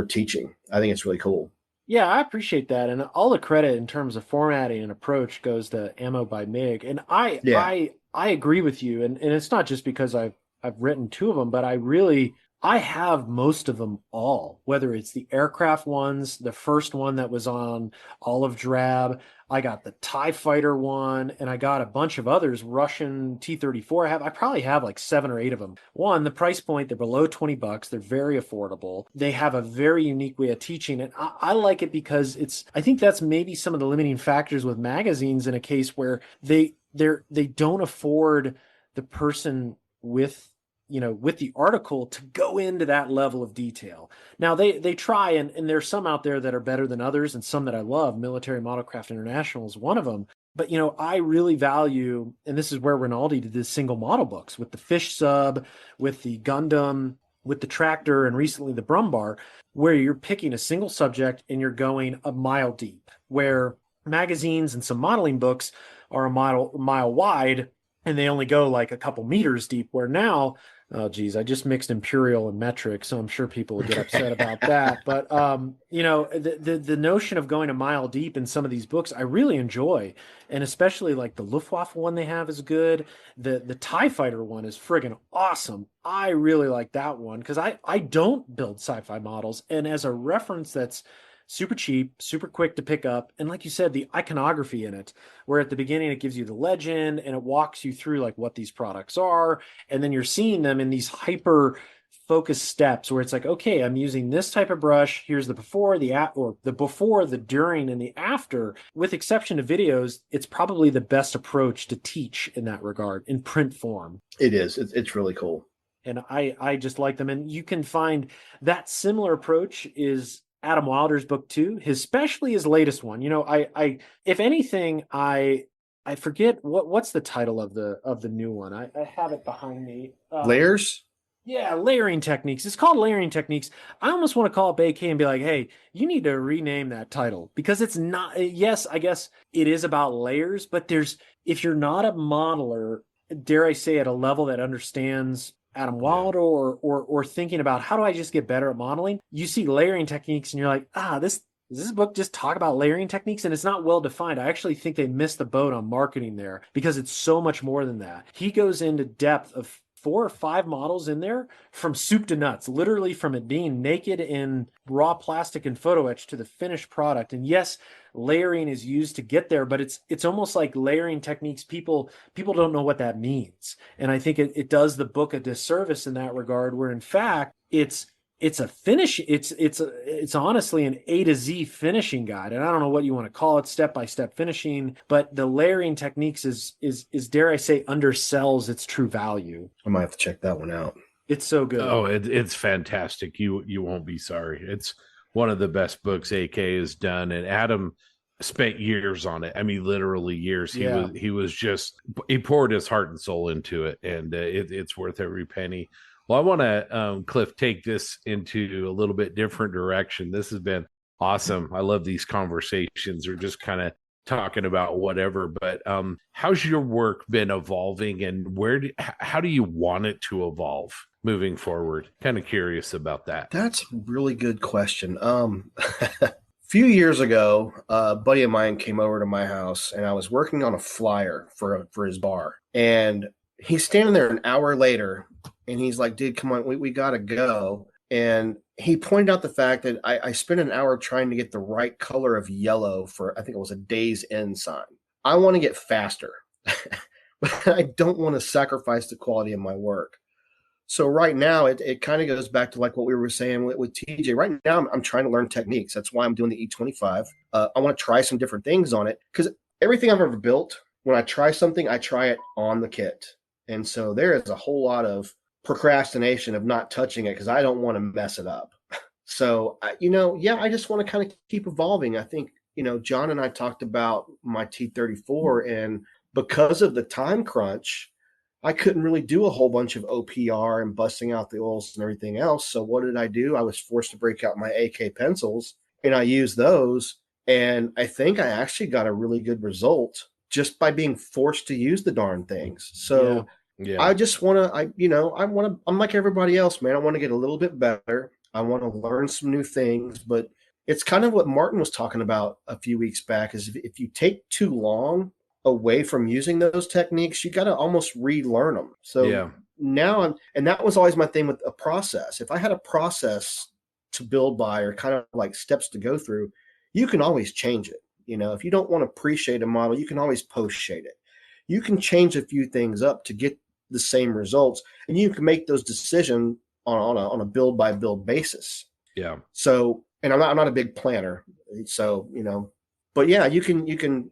teaching. I think it's really cool. Yeah, I appreciate that, and all the credit in terms of formatting and approach goes to Ammo by Mig. And I agree with you, and it's not just because I've written two of them, but I have most of them all, whether it's the aircraft ones, the first one that was on olive drab, I got the TIE Fighter one, and I got a bunch of others, Russian T-34. I probably have like 7 or 8 of them. One, the price point, they're below $20. They're very affordable. They have a very unique way of teaching, and I like it because I think that's maybe some of the limiting factors with magazines in a case where they don't afford the person with the article to go into that level of detail. Now they try, and there's some out there that are better than others, and some that I love. Military Modelcraft International is one of them. But I really value, and this is where Rinaldi did the single model books with the fish sub, with the Gundam, with the tractor, and recently the Brumbar, where you're picking a single subject and you're going a mile deep, where magazines and some modeling books are a mile wide, and they only go like a couple meters deep, where now, oh geez, I just mixed imperial and metric, so I'm sure people will get upset about that. But the notion of going a mile deep in some of these books, I really enjoy, and especially like the Luftwaffe one they have is good. The TIE Fighter one is friggin' awesome. I really like that one because I don't build sci-fi models, and as a reference, that's super cheap, super quick to pick up, and like you said, the iconography in it, where at the beginning it gives you the legend and it walks you through like what these products are, and then you're seeing them in these hyper focused steps where it's like, okay, I'm using this type of brush, here's the before, the before, the during, and the after. With exception of videos, it's probably the best approach to teach in that regard in print form. It is. It's really cool. And I just like them. And you can find that similar approach is Adam Wilder's book too, especially his latest one. I if anything, I forget what's the title of the new one. I have it behind me. Layers? Yeah, layering techniques. It's called layering techniques. I almost want to call up AK and be like, hey, you need to rename that title because it's not, yes, I guess it is about layers, but if you're not a modeler, dare I say, at a level that understands Adam Wilder or thinking about how do I just get better at modeling, you see layering techniques and you're like, does this book just talk about layering techniques? And it's not well defined. I actually think they missed the boat on marketing there because it's so much more than that. He goes into depth of 4 or 5 models in there from soup to nuts, literally from it being naked in raw plastic and photo etch to the finished product. And yes, layering is used to get there, but it's almost like layering techniques. People don't know what that means. And I think it does the book a disservice in that regard, where in fact it's a finish. It's honestly an A to Z finishing guide. And I don't know what you want to call it, step-by-step finishing, but the layering techniques is dare I say, undersells its true value. I might have to check that one out. It's so good. Oh, it's fantastic. You won't be sorry. It's one of the best books AK has done. And Adam spent years on it. I mean, literally years. Yeah. He poured his heart and soul into it, and it's worth every penny. Well, I want to, Cliff, take this into a little bit different direction. This has been awesome. I love these conversations. We're just kind of talking about whatever, but how's your work been evolving, and how do you want it to evolve moving forward? Kind of curious about that. That's a really good question. A few years ago, a buddy of mine came over to my house, and I was working on a flyer for his bar, and he's standing there an hour later, and he's like, dude, come on, we got to go. And he pointed out the fact that I spent an hour trying to get the right color of yellow for, I think it was a Days End sign. I want to get faster, but I don't want to sacrifice the quality of my work. So right now, it kind of goes back to like what we were saying with TJ. Right now, I'm trying to learn techniques. That's why I'm doing the E25. I want to try some different things on it because everything I've ever built, when I try something, I try it on the kit. And so there is a whole lot of procrastination of not touching it because I don't want to mess it up. So, I just want to kind of keep evolving. I think, John and I talked about my T34, and because of the time crunch, I couldn't really do a whole bunch of OPR and busting out the oils and everything else. So what did I do? I was forced to break out my AK pencils, and I used those. And I think I actually got a really good result just by being forced to use the darn things. So yeah. I just want to, I'm like everybody else, man. I want to get a little bit better. I want to learn some new things, but it's kind of what Martin was talking about a few weeks back is if you take too long away from using those techniques, you got to almost relearn them. So now and that was always my thing with a process. If I had a process to build by or kind of like steps to go through, you can always change it. If you don't want to pre-shade a model, you can always post-shade it. You can change a few things up to get the same results, and you can make those decisions on a build by build basis. Yeah. So, and I'm not a big planner, so but yeah, you can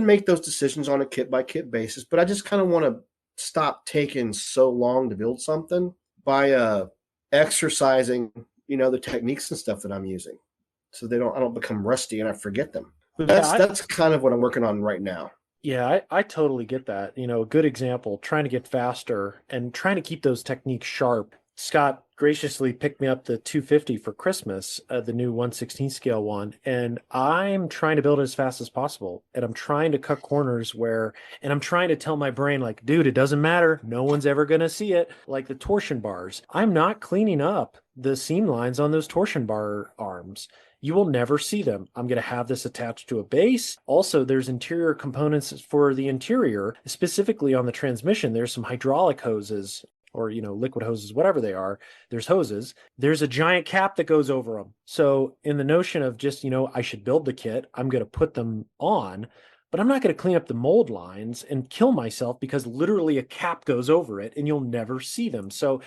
make those decisions on a kit by kit basis. But I just kind of want to stop taking so long to build something by exercising, the techniques and stuff that I'm using, so I don't become rusty and I forget them. That's kind of what I'm working on right now. Yeah, I totally get that. A good example, trying to get faster and trying to keep those techniques sharp Scott graciously picked me up the 250 for Christmas, the new 1/16 scale one, and I'm trying to build it as fast as possible. And I'm trying to cut corners and I'm trying to tell my brain, like, dude, it doesn't matter. No one's ever going to see it. Like the torsion bars. I'm not cleaning up the seam lines on those torsion bar arms. You will never see them. I'm going to have this attached to a base. Also, there's interior components for the interior, specifically on the transmission. There's some hydraulic hoses or, liquid hoses, whatever they are. There's hoses. There's a giant cap that goes over them. So in the notion of just, I should build the kit, I'm going to put them on, but I'm not going to clean up the mold lines and kill myself because literally a cap goes over it and you'll never see them. So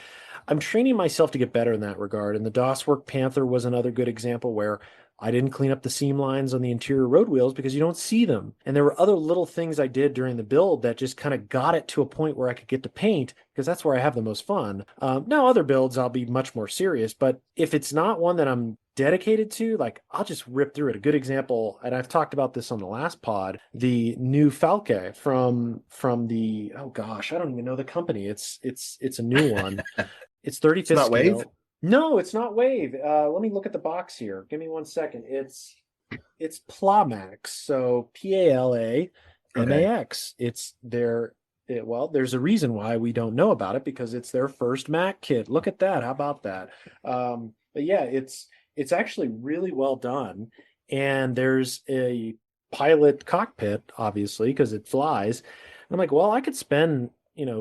I'm training myself to get better in that regard. And the DOSWork Panther was another good example where I didn't clean up the seam lines on the interior road wheels because you don't see them. And there were other little things I did during the build that just kind of got it to a point where I could get to paint because that's where I have the most fun. Now, other builds, I'll be much more serious. But if it's not one that I'm dedicated to, like, I'll just rip through it. A good example, and I've talked about this on the last pod, the new Falke from the, oh gosh, I don't even know the company. It's a new one. It's 35th It's not scale. Wave? No, it's not Wave. Let me look at the box here. Give me 1 second. It's Plamax. So Palamax. It's their well, there's a reason why we don't know about it because it's their first Mac kit. Look at that. How about that? But yeah, it's actually really well done. And there's a pilot cockpit, obviously, because it flies. And I'm like, well, I could spend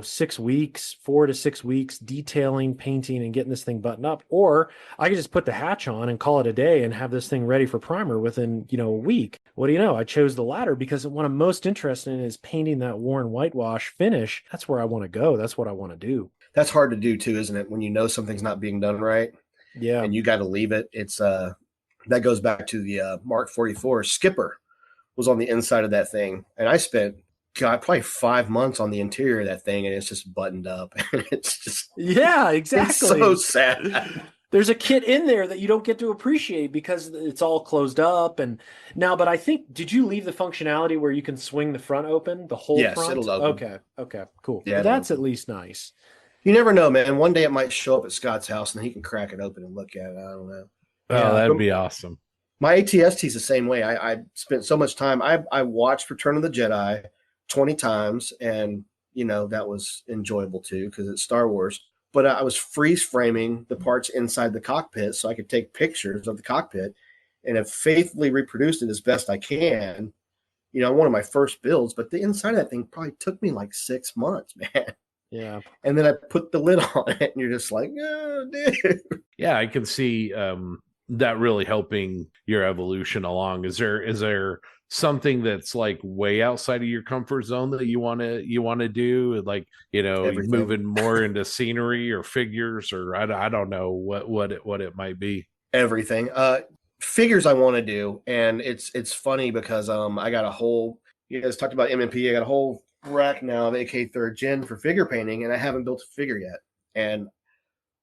6 weeks, 4 to 6 weeks detailing, painting, and getting this thing buttoned up. Or I could just put the hatch on and call it a day and have this thing ready for primer within, a week. What do you know? I chose the latter because what I'm most interested in is painting that worn whitewash finish. That's where I want to go. That's what I want to do. That's hard to do too, isn't it? When you know something's not being done right Yeah. and you got to leave it. It's that goes back to the Mark 44. Skipper was on the inside of that thing. And I spent probably 5 months on the interior of that thing, and it's just buttoned up. And it's just Yeah, exactly. It's so sad. There's a kit in there that you don't get to appreciate because it's all closed up. And now, but I think, did you leave the functionality where you can swing the front open, the whole Yes, front? it'll open. Okay, cool. Yeah, Well, that's it'll at least nice. You never know, man. One day it might show up at Scott's house and he can crack it open and look at it. I don't know. Oh, that'd be awesome. My ATST is the same way. I spent so much time. I watched Return of the Jedi 20 times, and that was enjoyable too because it's Star Wars. But I was freeze framing the parts inside the cockpit so I could take pictures of the cockpit and have faithfully reproduced it as best I can. One of my first builds, but the inside of that thing probably took me like 6 months, man. Yeah. And then I put the lid on it, and you're just like, oh, dude. Yeah, I can see that really helping your evolution along. Is there something that's like way outside of your comfort zone that you want to do, like Everything. moving more into scenery or figures, or I don't know what it might be? Everything. Figures I want to do, and it's funny because I got a whole, you guys talked about MMP. I got a whole rack now of AK 3rd Gen for figure painting, and I haven't built a figure yet. And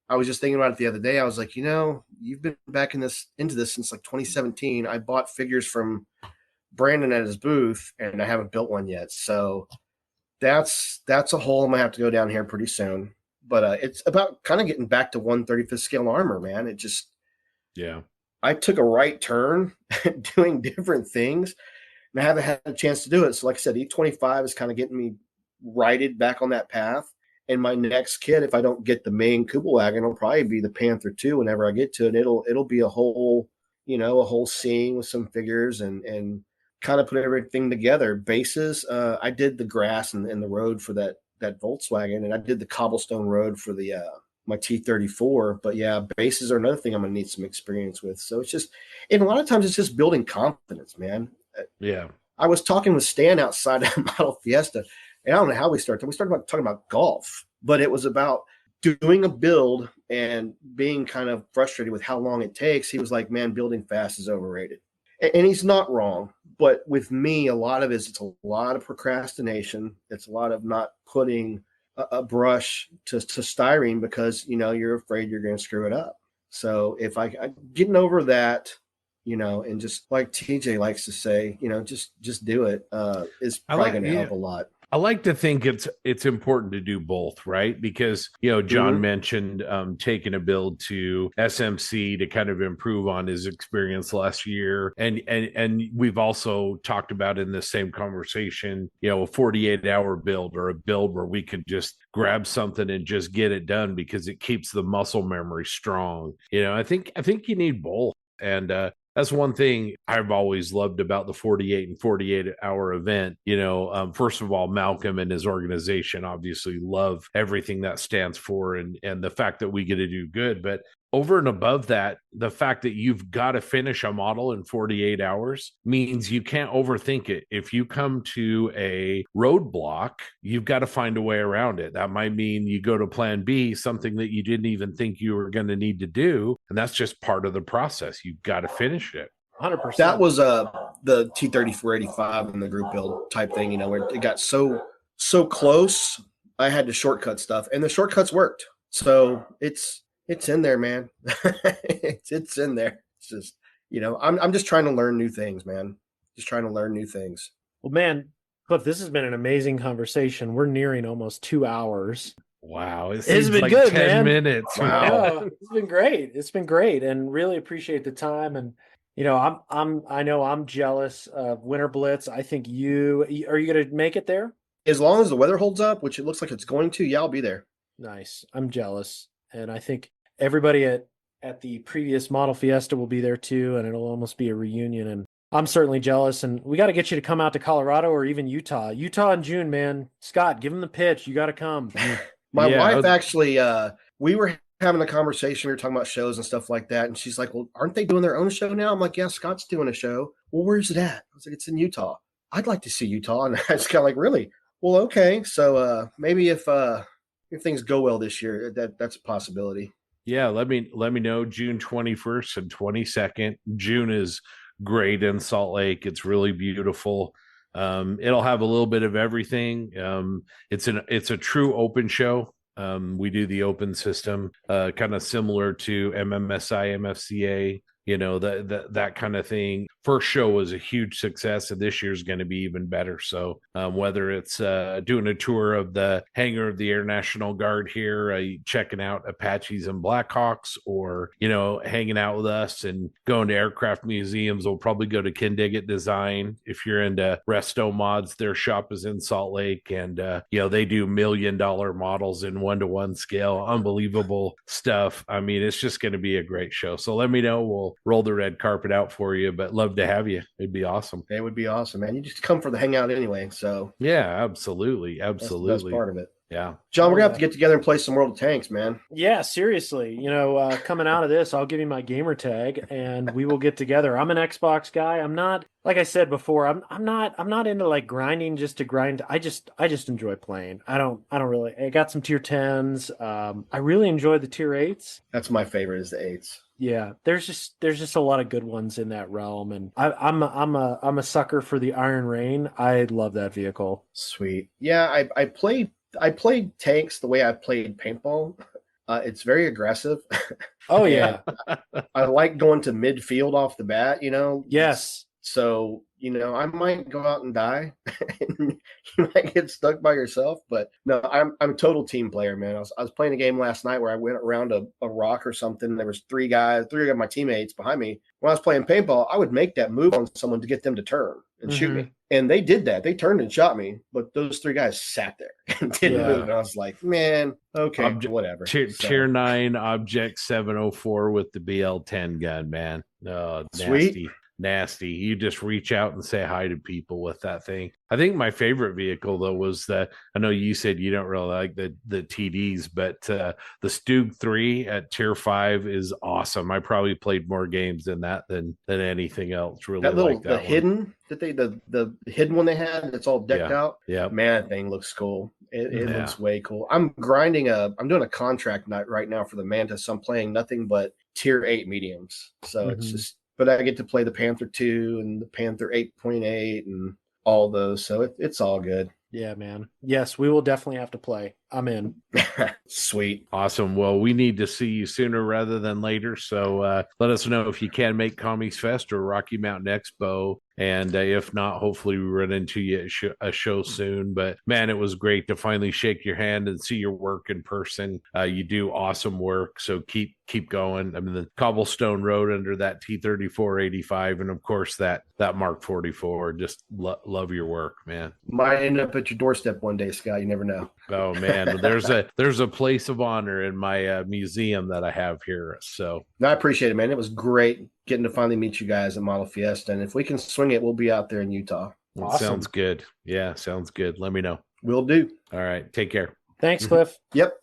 I was just thinking about it the other day. I was like, you've been back into this since like 2017. I bought figures from Brandon at his booth, and I haven't built one yet. So that's a hole I'm gonna have to go down here pretty soon. But it's about kind of getting back to 1/35th scale armor, man. It just, Yeah, I took a right turn doing different things, and I haven't had a chance to do it. So like I said, E25 is kind of getting me righted back on that path. And my next kit, if I don't get the main Kuba wagon, it'll probably be the Panther 2 whenever I get to it. It'll be a whole scene with some figures and kind of put everything together. Bases, I did the grass and the road for that Volkswagen, and I did the cobblestone road for the my T34. But yeah, bases are another thing I'm gonna need some experience with. So it's just, and a lot of times it's just building confidence, man. yeah. I was talking with Stan outside of Model Fiesta, and I don't know how we started. We started talking about golf, but it was about doing a build and being kind of frustrated with how long it takes. He was like, man, building fast is overrated. And he's not wrong. But with me, a lot of it's a lot of procrastination. It's a lot of not putting a brush to styrene because, you're afraid you're going to screw it up. So if I getting over that, and just like TJ likes to say, just do it, is probably going to help a lot. I like to think it's important to do both, right? Because John mentioned taking a build to SMC to kind of improve on his experience last year, and we've also talked about in the same conversation, a 48-hour build or a build where we could just grab something and just get it done because it keeps the muscle memory strong. I think you need both, and that's one thing I've always loved about the 48 and 48-hour event. First of all, Malcolm and his organization obviously love everything that stands for and the fact that we get to do good. But over and above that, the fact that you've got to finish a model in 48 hours means you can't overthink it. If you come to a roadblock, you've got to find a way around it. That might mean you go to plan B, something that you didn't even think you were going to need to do. And that's just part of the process. You've got to finish it. 100%. That was the T-3485 in the group build type thing, where it got so close. I had to shortcut stuff, and the shortcuts worked. So it's in there, man. it's in there. It's just, I'm just trying to learn new things, man. Just trying to learn new things. Well, man, Cliff, this has been an amazing conversation. We're nearing almost 2 hours. Wow, it's been like good, 10 man. minutes. Wow, it's been great. It's been great, and really appreciate the time. And I know I'm jealous of Winter Blitz. I think are you going to make it there? As long as the weather holds up, which it looks like it's going to, yeah, I'll be there. Nice. I'm jealous, and I think everybody at the previous Model Fiesta will be there too, and it'll almost be a reunion. And I'm certainly jealous, and we got to get you to come out to Colorado or even Utah. Utah in June, man. Scott, give him the pitch. You got to come. My wife actually, we were having a conversation. We were talking about shows and stuff like that, and she's like, "Well, aren't they doing their own show now?" I'm like, "Yeah, Scott's doing a show." "Well, where's it at?" I was like, "It's in Utah." "I'd like to see Utah," and I was kind of like, "Really?" "Well, okay." So maybe if things go well this year, that's a possibility. Yeah, let me know June 21st and 22nd. June is great in Salt Lake. It's really beautiful. It'll have a little bit of everything. It's a true open show. We do the open system, kind of similar to MMSI, MFCA, that kind of thing. First show was a huge success, and this year's going to be even better. So whether it's doing a tour of the hangar of the Air National Guard here, checking out Apaches and Blackhawks, or hanging out with us and going to aircraft museums, we'll probably go to Kindigit Design. If you're into Resto Mods, their shop is in Salt Lake, and they do $1 million models in 1-to-1 scale. Unbelievable stuff. I mean, it's just going to be a great show. So let me know. We'll roll the red carpet out for you, but love to have you. It'd be awesome. It would be awesome, man. You just come for the hangout anyway. So yeah, absolutely. That's the best part of it. Yeah. John, we're gonna have to get together and play some World of Tanks, man. Yeah, seriously. Coming out of this, I'll give you my gamer tag and we will get together. I'm an Xbox guy. I'm not, like I said before, I'm not into like grinding just to grind. I just enjoy playing. I got some tier 10s. I really enjoy the tier 8s. That's my favorite, is the 8s. Yeah, there's just a lot of good ones in that realm, and I'm a sucker for the Iron Rain. I love that vehicle. Sweet. Yeah, I played tanks the way I played paintball. It's very aggressive. Oh yeah. I like going to midfield off the bat, Yes. So, I might go out and die. You might get stuck by yourself, but no, I'm a total team player, man. I was playing a game last night where I went around a rock or something. And there was three of my teammates behind me. When I was playing paintball, I would make that move on someone to get them to turn and shoot me. And they did that. They turned and shot me, but those three guys sat there and didn't move. And I was like, man, okay, whatever. Tier 9 Object 704 with the BL-10 gun, man. Oh, sweet. Nasty. Nasty. You just reach out and say hi to people with that thing. I think my favorite vehicle though was I know you said you don't really like the TDs, but the Stug 3 at tier 5 is awesome. I probably played more games than that than anything else. Really, the hidden that the hidden one they had that's all decked out. Yeah, man, that thing looks cool. It looks way cool. I'm doing a contract night right now for the Mantis. So I'm playing nothing but tier 8 mediums. So it's just. But I get to play the Panther 2 and the Panther 8.8 and all those. So it's all good. Yeah, man. Yes, we will definitely have to play. I'm in. Sweet. Awesome. Well, we need to see you sooner rather than later. So let us know if you can make Commies Fest or Rocky Mountain Expo And if not, hopefully we run into you at a show soon. But man, it was great to finally shake your hand and see your work in person. You do awesome work, so keep going. I mean, the cobblestone road under that T-34-85, and of course that Mark 44. Just love your work, man. Might end up at your doorstep one day, Scott. You never know. Oh man, there's a place of honor in my museum that I have here. So No, I appreciate it, man. It was great getting to finally meet you guys at Model Fiesta. And if we can swing it, we'll be out there in Utah. Awesome. Sounds good. Yeah, sounds good. Let me know. Will do. All right, take care. Thanks, Cliff. Yep.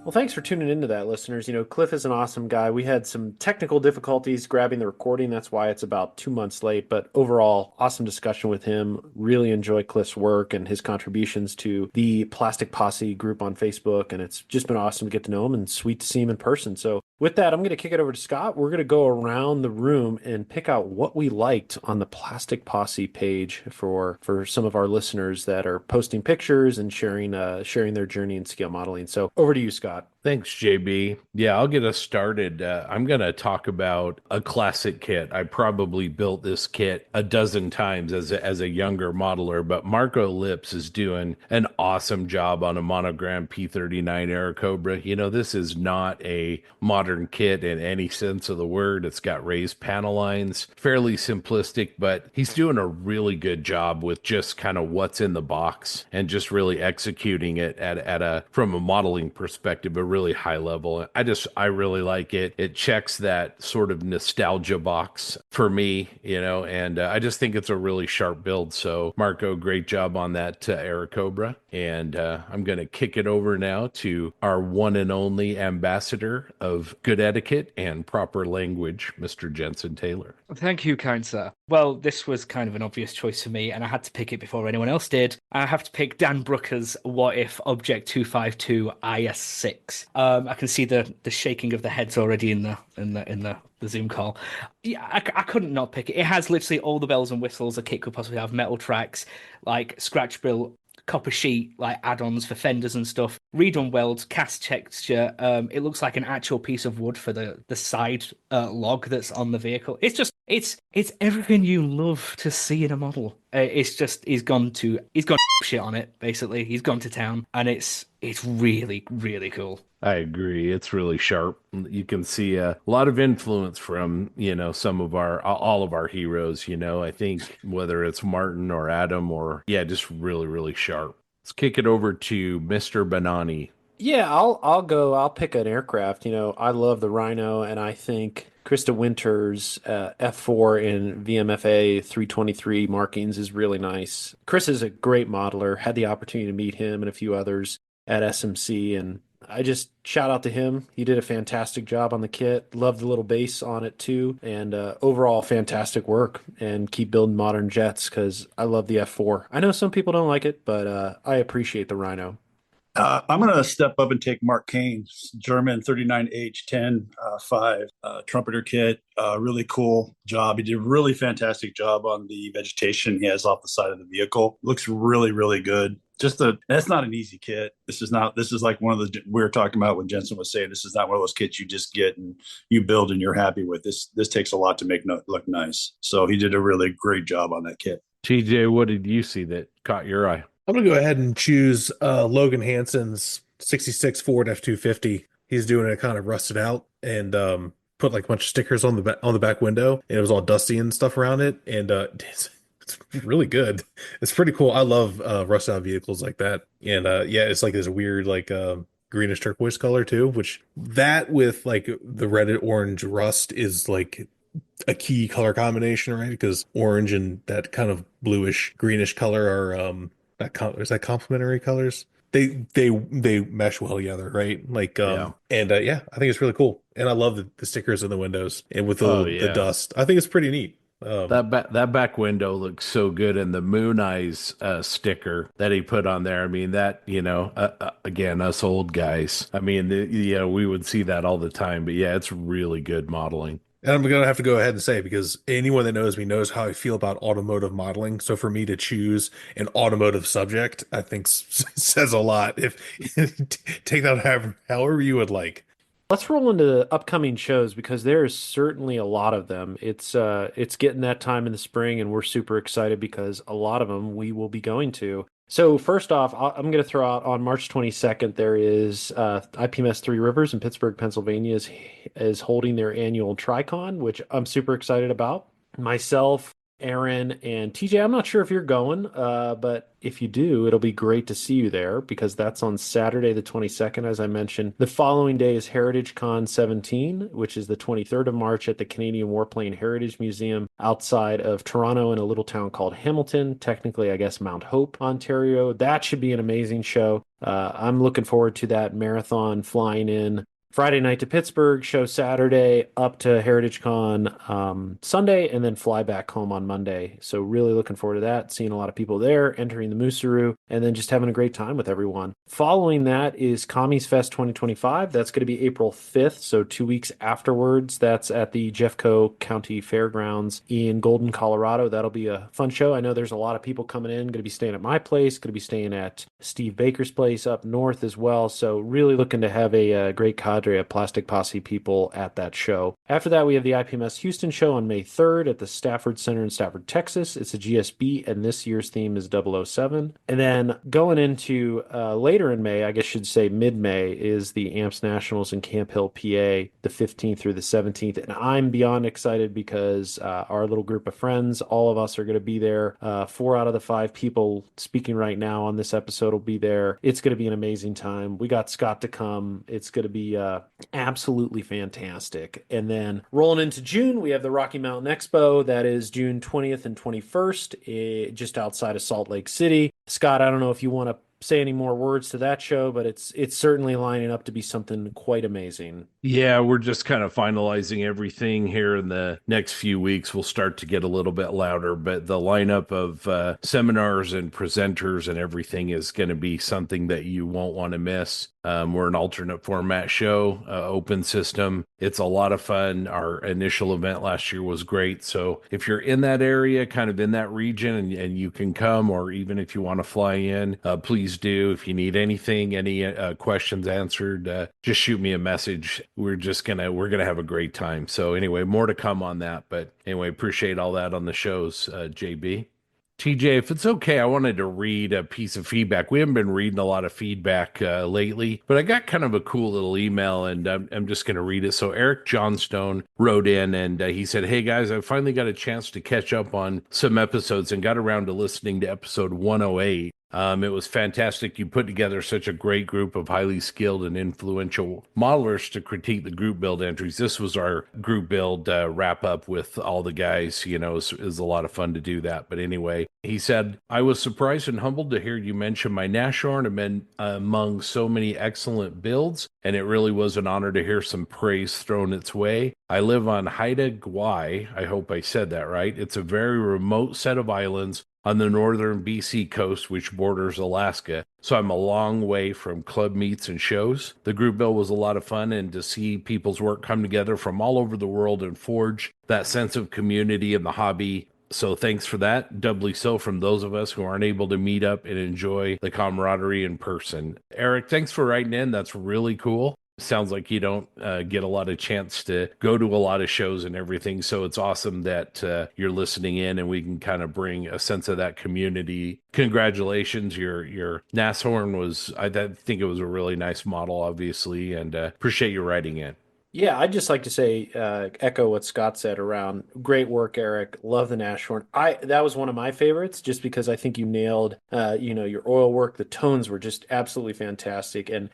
Well, thanks for tuning into that, listeners. Cliff is an awesome guy. We had some technical difficulties grabbing the recording. That's why it's about 2 months late. But overall, awesome discussion with him. Really enjoy Cliff's work and his contributions to the Plastic Posse group on Facebook. And it's just been awesome to get to know him and sweet to see him in person. So with that, I'm going to kick it over to Scott. We're going to go around the room and pick out what we liked on the Plastic Posse page for some of our listeners that are posting pictures and sharing their journey in scale modeling. So over to you, Scott. Thanks, JB. Yeah, I'll get us started. I'm going to talk about a classic kit. I probably built this kit a dozen times as a younger modeler, but Marco Lips is doing an awesome job on a monogram P39 Airacobra. This is not a modern kit in any sense of the word. It's got raised panel lines, fairly simplistic, but he's doing a really good job with just kind of what's in the box and just really executing it from a modeling perspective, a really high level. I really like it. It checks that sort of nostalgia box for me, and I just think it's a really sharp build. So Marco, great job on that Airacobra. And I'm going to kick it over now to our one and only ambassador of good etiquette and proper language, Mr. Jensen Taylor. Thank you, kind sir. Well, this was kind of an obvious choice for me, and I had to pick it before anyone else did. I have to pick Dan Brooker's What If Object 252 IS6. I can see the shaking of the heads already in the Zoom call. Yeah, I couldn't not pick it. It has literally all the bells and whistles a kit could possibly have: metal tracks, like scratch built copper sheet, like add-ons for fenders and stuff, read-on welds, cast texture. It looks like an actual piece of wood for the side log that's on the vehicle. It's everything you love to see in a model. He's gone shit on it, basically. He's gone to town, and it's really, really cool. I agree. It's really sharp. You can see a lot of influence from, some of all of our heroes, I think whether it's Martin or Adam or, just really, really sharp. Let's kick it over to Mr. Banani. Yeah, I'll go. I'll pick an aircraft. I love the Rhino, and I think Krista Winter's F4 in VMFA 323 markings is really nice. Chris is a great modeler. Had the opportunity to meet him and a few others at SMC, and I just shout out to him. He did a fantastic job on the kit. Love the little base on it too, and overall fantastic work. And keep building modern jets because I love the F4. I know some people don't like it, but I appreciate the Rhino. I'm going to step up and take Mark Kane's German 39H10 5 trumpeter kit. Really cool job. He did a really fantastic job on the vegetation he has off the side of the vehicle. Looks really, really good. That's not an easy kit. This is like one of the, we were talking about when Jensen was saying, this is not one of those kits you just get and you build and you're happy with. This takes a lot to make it look nice. So he did a really great job on that kit. TJ, what did you see that caught your eye? I'm going to go ahead and choose Logan Hansen's 66 Ford F-250. He's doing it kind of rusted out and put like a bunch of stickers on the back window, and it was all dusty and stuff around it. And it's really good. It's pretty cool. I love rusted out vehicles like that. And it's like this weird like greenish turquoise color too, which that with like the red and orange rust is like a key color combination, right? Because orange and that kind of bluish greenish color are is that complementary colors? They mesh well together, right? Like I think it's really cool, and I love the stickers in the windows and with the dust. I think it's pretty neat. That back window looks so good, and the Moon Eyes sticker that he put on there. I mean, that again, us old guys. I mean, we would see that all the time. But yeah, it's really good modeling. And I'm going to have to go ahead and say, because anyone that knows me knows how I feel about automotive modeling. So for me to choose an automotive subject, I think says a lot. If take that however you would like. Let's roll into the upcoming shows because there is certainly a lot of them. It's getting that time in the spring, and we're super excited because a lot of them we will be going to. So first off, I'm going to throw out on March 22nd there is IPMS Three Rivers in Pittsburgh, Pennsylvania is holding their annual TriCon, which I'm super excited about. Myself, Aaron, and TJ, I'm not sure if you're going, but if you do, it'll be great to see you there because that's on Saturday, the 22nd, as I mentioned. The following day is Heritage Con 17, which is the 23rd of March at the Canadian Warplane Heritage Museum outside of Toronto in a little town called Hamilton, technically, I guess, Mount Hope, Ontario. That should be an amazing show. I'm looking forward to that marathon flying in Friday night to Pittsburgh, show Saturday, up to Heritage Con Sunday, and then fly back home on Monday. So really looking forward to that, seeing a lot of people there, entering the Moosearoo, and then just having a great time with everyone. Following that is Commies Fest 2025. That's going to be April 5th, so 2 weeks afterwards. That's at the Jeffco County Fairgrounds in Golden, Colorado. That'll be a fun show. I know there's a lot of people coming in, going to be staying at my place, going to be staying at Steve Baker's place up north as well. So really looking to have a great cadre of Plastic Posse people at that show. After that, we have the IPMS Houston show on May 3rd at the Stafford Center in Stafford, Texas. It's a GSB, and this year's theme is 007. And then going into later in May, I guess should say mid-May, is the AMPS Nationals in Camp Hill, PA, the 15th through the 17th. And I'm beyond excited because our little group of friends, all of us are going to be there. 4 out of the 5 people speaking right now on this episode will be there. It's going to be an amazing time. We got Scott to come. It's going to be absolutely fantastic. And then rolling into June, we have the Rocky Mountain Expo. That is June 20th and 21st, just outside of Salt Lake City. Scott, I don't know if you want to say any more words to that show, but it's certainly lining up to be something quite amazing. Yeah, we're just kind of finalizing everything here in the next few weeks. We'll start to get a little bit louder, but the lineup of seminars and presenters and everything is going to be something that you won't want to miss. We're an alternate format show, open system. It's a lot of fun. Our initial event last year was great. So if you're in that area, kind of in that region, and you can come, or even if you want to fly in, please do. If you need anything, any questions answered, just shoot me a message. We're gonna have a great time. So anyway, more to come on that. But anyway, appreciate all that on the shows, JB. TJ, if it's okay, I wanted to read a piece of feedback. We haven't been reading a lot of feedback lately, but I got kind of a cool little email, and I'm just going to read it. So Eric Johnstone wrote in, and he said, "Hey guys, I finally got a chance to catch up on some episodes and got around to listening to episode 108. It was fantastic. You put together such a great group of highly skilled and influential modelers to critique the group build entries. This was our group build wrap up with all the guys. You know, it was a lot of fun to do that. But anyway, he said, I was surprised and humbled to hear you mention my Nashorn have been among so many excellent builds, and it really was an honor to hear some praise thrown its way. I live on Haida Gwaii. I hope I said that right. It's a very remote set of islands on the northern BC coast, which borders Alaska. So I'm a long way from club meets and shows. The group build was a lot of fun, and to see people's work come together from all over the world and forge that sense of community in the hobby. So thanks for that. Doubly so from those of us who aren't able to meet up and enjoy the camaraderie in person. Eric, thanks for writing in. That's really cool. Sounds like you don't get a lot of chance to go to a lot of shows and everything. So it's awesome that you're listening in, and we can kind of bring a sense of that community. Congratulations. Your Nashorn was, I think it was a really nice model, obviously, and appreciate you writing in. Yeah, I'd just like to say, echo what Scott said around great work, Eric. Love the Nashorn. That was one of my favorites, just because I think you nailed, your oil work. The tones were just absolutely fantastic. And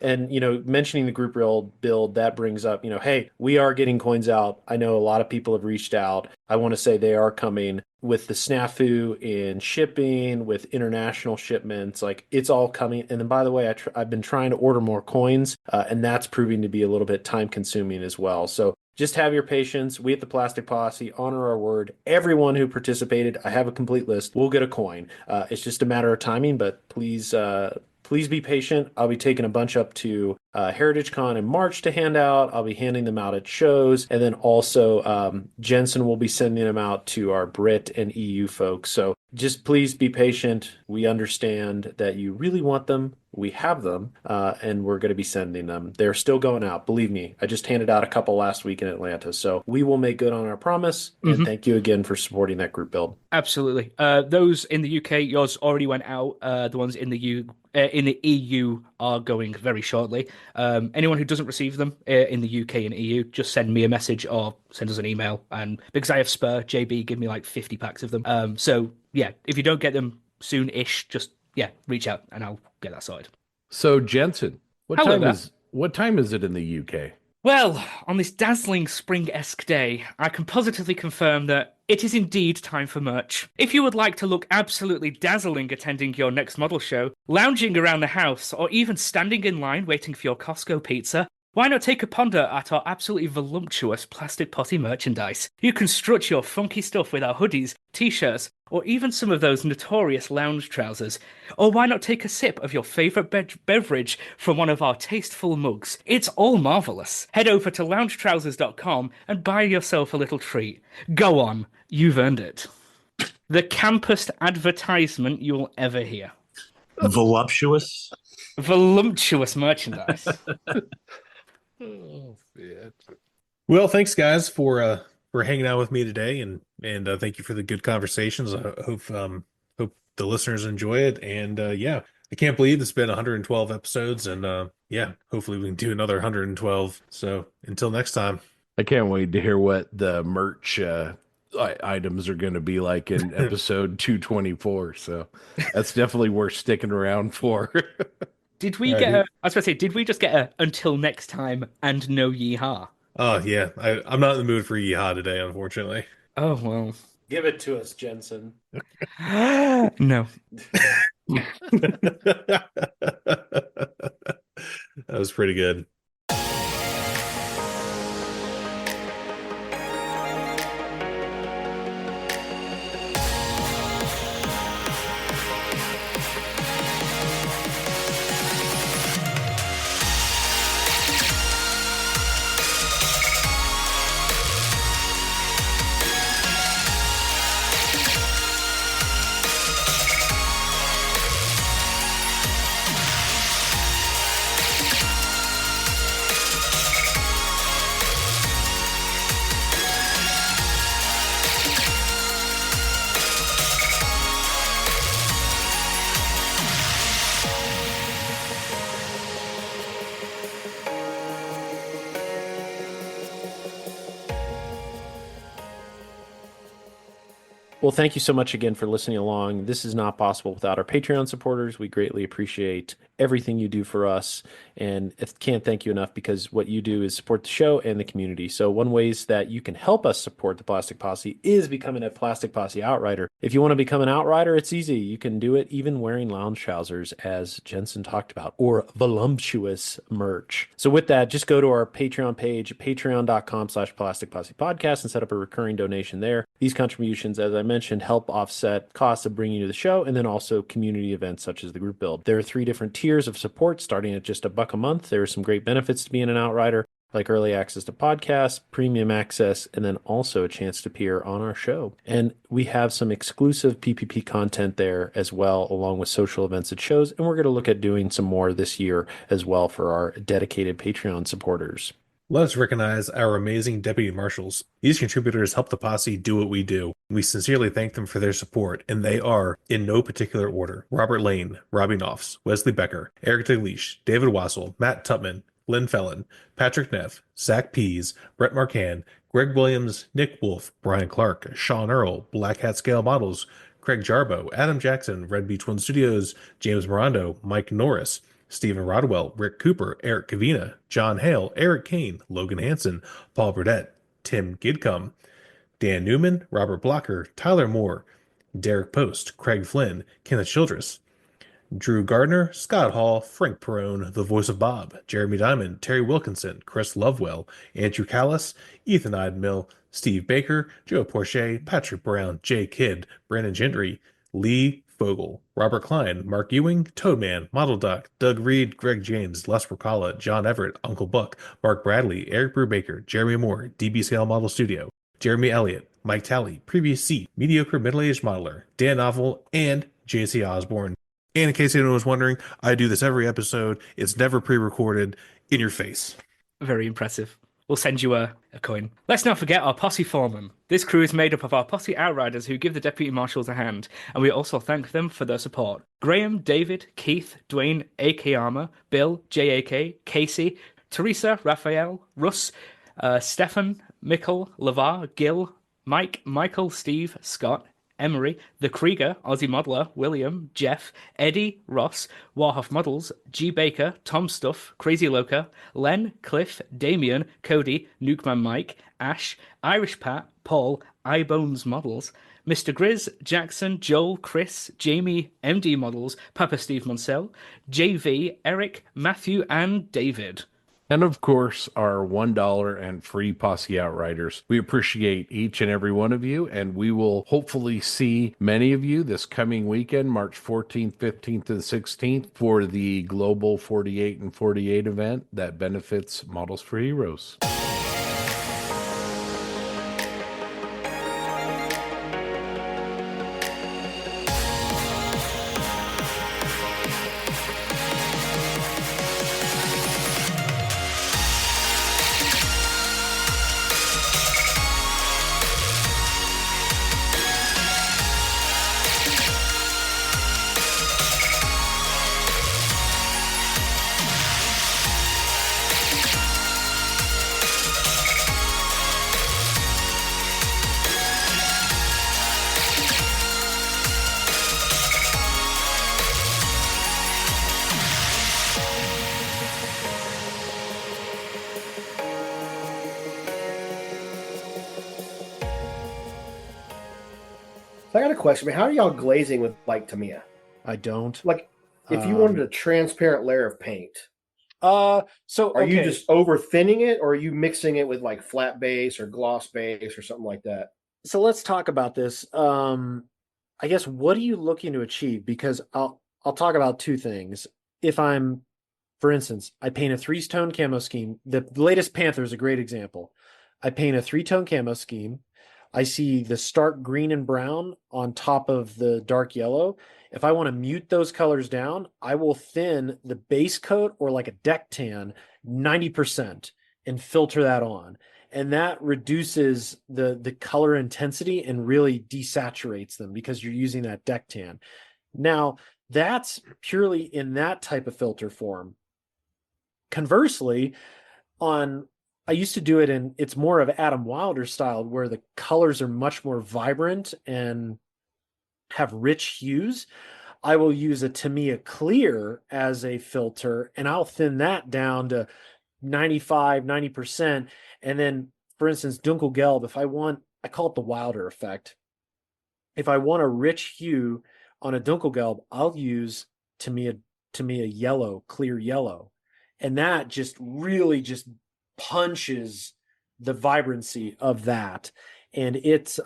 mentioning the group build, that brings up, hey, we are getting coins out. I know a lot of people have reached out. I want to say they are coming. With the snafu in shipping, with international shipments, like it's all coming. And then, by the way, I've been trying to order more coins, and that's proving to be a little bit time consuming as well. So just have your patience. We at the Plastic Posse honor our word. Everyone who participated, I have a complete list, will get a coin. It's just a matter of timing, but please Please be patient. I'll be taking a bunch up to Heritage Con in March to hand out. I'll be handing them out at shows. And then also Jensen will be sending them out to our Brit and EU folks. So just please be patient. We understand that you really want them. We have them, and we're going to be sending them. They're still going out. Believe me, I just handed out a couple last week in Atlanta. So we will make good on our promise. And thank you again for supporting that group build. Absolutely. Those in the UK, yours already went out. The ones in the EU are going very shortly. Anyone who doesn't receive them in the UK and EU, just send me a message or send us an email. And because I have spare, JB give me like 50 packs of them. So yeah, if you don't get them soon-ish, just reach out and I'll get that sorted. So Jensen, what Hello time there. is it in the UK? Well, on this dazzling spring-esque day, I can positively confirm that it is indeed time for merch. If you would like to look absolutely dazzling attending your next model show, lounging around the house, or even standing in line waiting for your Costco pizza, why not take a ponder at our absolutely voluptuous plastic potty merchandise? You can strut your funky stuff with our hoodies, t-shirts, or even some of those notorious lounge trousers. Or why not take a sip of your favourite beverage from one of our tasteful mugs? It's all marvellous. Head over to loungetrousers.com and buy yourself a little treat. Go on, you've earned it. The campest advertisement you'll ever hear. Voluptuous. Voluptuous merchandise. Oh, yeah. Well, thanks guys for hanging out with me today, and thank you for the good conversations. I hope the listeners enjoy it, and I can't believe it's been 112 episodes, and hopefully we can do another 112. So until next time. I can't wait to hear what the merch items are going to be like in episode 224. So that's definitely worth sticking around for. Did we get I was going to say, did we just get a until next time and no yeehaw? Oh yeah, I'm not in the mood for yeehaw today, unfortunately. Oh, well. Give it to us, Jensen. No. That was pretty good. Well, thank you so much again for listening along. This is not possible without our Patreon supporters. We greatly appreciate everything you do for us, and I can't thank you enough because what you do is support the show and the community. So one ways that you can help us support the Plastic Posse is becoming a Plastic Posse Outrider. If you want to become an Outrider, it's easy. You can do it even wearing lounge trousers, as Jensen talked about, or voluptuous merch. So with that, just go to our Patreon page, patreon.com/Plastic Posse Podcast, and set up a recurring donation there. These contributions, as I mentioned, help offset costs of bringing you the show, and then also community events such as the group build. There are 3 different tiers of support, starting at just $1 a month. There are some great benefits to being an Outrider, like early access to podcasts, premium access, and then also a chance to appear on our show. And we have some exclusive PPP content there as well, along with social events at shows. And we're going to look at doing some more this year as well for our dedicated Patreon supporters. Let us recognize our amazing deputy marshals. These contributors help the posse do what we do. We sincerely thank them for their support, and they are, in no particular order, Robert Lane, Robbie Knopfs, Wesley Becker, Eric DeLeash, David Wassel, Matt Tutman, Lynn Fellon, Patrick Neff, Zach Pease, Brett Marcan, Greg Williams, Nick Wolf, Brian Clark, Sean Earl, Black Hat Scale Models, Craig Jarbo, Adam Jackson, Red Beach One Studios, James Morando, Mike Norris, Stephen Rodwell, Rick Cooper, Eric Kavina, John Hale, Eric Kane, Logan Hansen, Paul Burdett, Tim Gidcombe, Dan Newman, Robert Blocker, Tyler Moore, Derek Post, Craig Flynn, Kenneth Childress, Drew Gardner, Scott Hall, Frank Perone, The Voice of Bob, Jeremy Diamond, Terry Wilkinson, Chris Lovewell, Andrew Callis, Ethan Idemill, Steve Baker, Joe Porche, Patrick Brown, Jay Kidd, Brandon Gentry, Lee Fogel, Robert Klein, Mark Ewing, Toadman, Model Duck, Doug Reed, Greg James, Les Procala, John Everett, Uncle Buck, Mark Bradley, Eric Brubaker, Jeremy Moore, DBCL Model Studio, Jeremy Elliott, Mike Talley, Previous Seat, Mediocre Middle-Aged Modeler, Dan Novel, and JC Osborne. And in case anyone was wondering, I do this every episode. It's never pre-recorded. In your face. Very impressive. We'll send you a coin. Let's not forget our posse foreman. This crew is made up of our posse outriders who give the deputy marshals a hand, and we also thank them for their support. Graham, David, Keith, Dwayne, A.K. Armour, Bill, J.A.K., Casey, Teresa, Raphael, Russ, Stefan, Mikkel, Lavar, Gil, Mike, Michael, Steve, Scott, Emery, The Krieger, Aussie Modeler, William, Jeff, Eddie, Ross, Warhoff Models, G. Baker, Tom Stuff, Crazy Loca, Len, Cliff, Damien, Cody, Nukeman Mike, Ash, Irish Pat, Paul, iBones Models, Mr. Grizz, Jackson, Joel, Chris, Jamie, MD Models, Papa Steve Munsell, JV, Eric, Matthew, and David. And of course, our $1 and free Posse Outriders. We appreciate each and every one of you, and we will hopefully see many of you this coming weekend, March 14th, 15th, and 16th, for the Global 48 and 48 event that benefits Models for Heroes. I got a question. I mean, how are y'all glazing with like Tamiya? I don't. Like, if you wanted a transparent layer of paint, So are you just over thinning it, or are you mixing it with like flat base or gloss base or something like that? So let's talk about this. I guess, what are you looking to achieve? Because I'll talk about two things. If I'm, for instance, I paint a 3-tone camo scheme. The latest Panther is a great example. I paint a 3-tone camo scheme. I see the stark green and brown on top of the dark yellow. If I want to mute those colors down, I will thin the base coat or like a deck tan 90% and filter that on. And that reduces the color intensity and really desaturates them because you're using that deck tan. Now, that's purely in that type of filter form. Conversely, I used to do it in, it's more of Adam Wilder style, where the colors are much more vibrant and have rich hues. I will use a Tamiya Clear as a filter, and I'll thin that down to 95, 90%. And then, for instance, Dunkelgelb, if I want, I call it the Wilder effect. If I want a rich hue on a Dunkelgelb, I'll use Tamiya yellow, clear yellow. And that just really just punches the vibrancy of that. And it's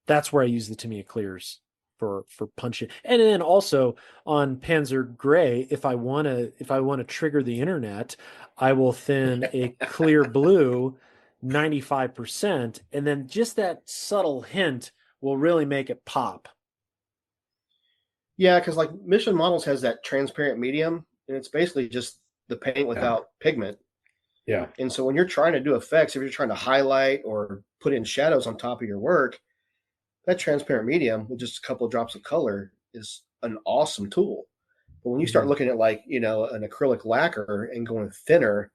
that's where I use the Tamiya Clears for punching. And then also on Panzer Gray, if I want to trigger the internet, I will thin a clear blue 95%, and then just that subtle hint will really make it pop. Yeah, because like Mission Models has that transparent medium, and it's basically just the paint without pigment. Yeah. And so when you're trying to do effects, if you're trying to highlight or put in shadows on top of your work, that transparent medium with just a couple of drops of color is an awesome tool. But when you start looking at like, you know, an acrylic lacquer and going thinner,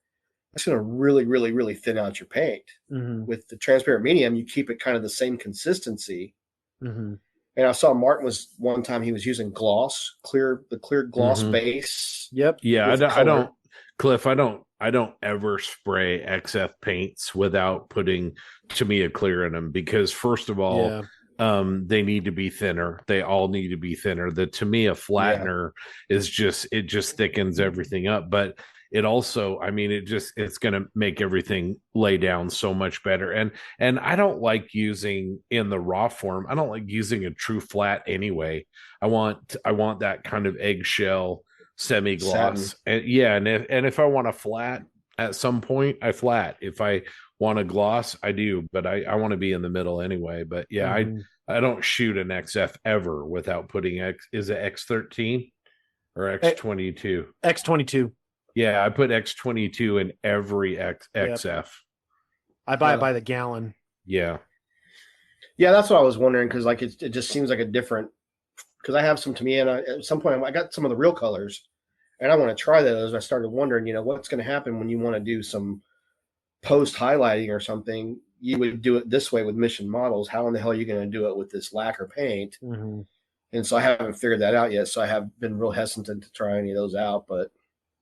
that's going to really, really, really thin out your paint. With the transparent medium, you keep it kind of the same consistency. And I saw Martin was one time he was using gloss, the clear gloss base. Yep. Yeah, I don't, Cliff, I don't ever spray XF paints without putting Tamiya Clear in them, because first of all, they need to be thinner. They all need to be thinner. The Tamiya flattener is just, it just thickens everything up. But it also, I mean, it's going to make everything lay down so much better. And I don't like using in the raw form. I don't like using a true flat anyway. I want that kind of eggshell semi gloss. And yeah, and if I want a flat at some point, I flat. If I want a gloss, I do, but I want to be in the middle anyway. But yeah, I don't shoot an XF ever without putting is it X13 or X22? X22. Yeah, I put X22 in every XF. I buy it by the gallon. Yeah. Yeah, that's what I was wondering, because like it just seems like a different, because I have some Tamiya, and at some point I got some of the real colors, and I want to try those. I started wondering, what's going to happen when you want to do some post highlighting or something. You would do it this way with mission models. How in the hell are you going to do it with this lacquer paint? Mm-hmm. And so I haven't figured that out yet. So I have been real hesitant to try any of those out, but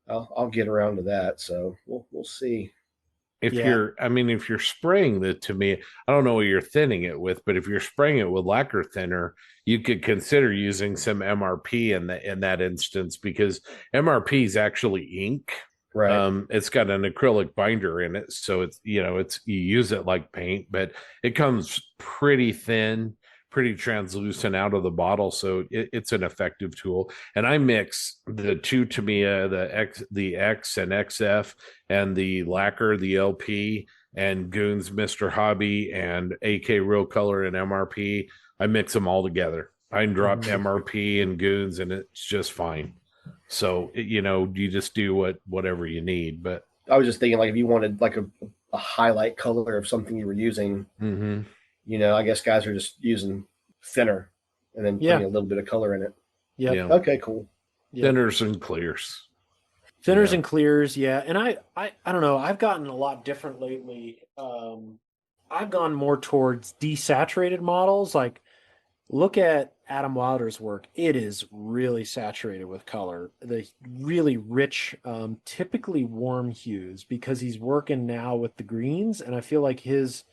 I'll get around to that. So we'll see. If you're spraying the Tamiya, I don't know what you're thinning it with, but if you're spraying it with lacquer thinner, you could consider using some MRP in that instance, because MRP is actually ink. Right. It's got an acrylic binder in it, so it's you use it like paint, but it comes pretty thin, pretty translucent out of the bottle, so it's an effective tool. And I mix the two Tamiya, the X and XF, and the lacquer, the LP, and Goons, Mr. Hobby, and AK Real Color and MRP. I mix them all together. I drop MRP and Goons, and it's just fine. So you just do whatever you need. But I was just thinking, like, if you wanted like a highlight color of something you were using, I guess guys are just using thinner and then putting a little bit of color in it. Yep. Yeah. Okay, cool. Thinners and clears. And clears, yeah. And I don't know. I've gotten a lot different lately. I've gone more towards desaturated models. Like, look at Adam Wilder's work. It is really saturated with color. The really rich, typically warm hues, because he's working now with the greens, and I feel like his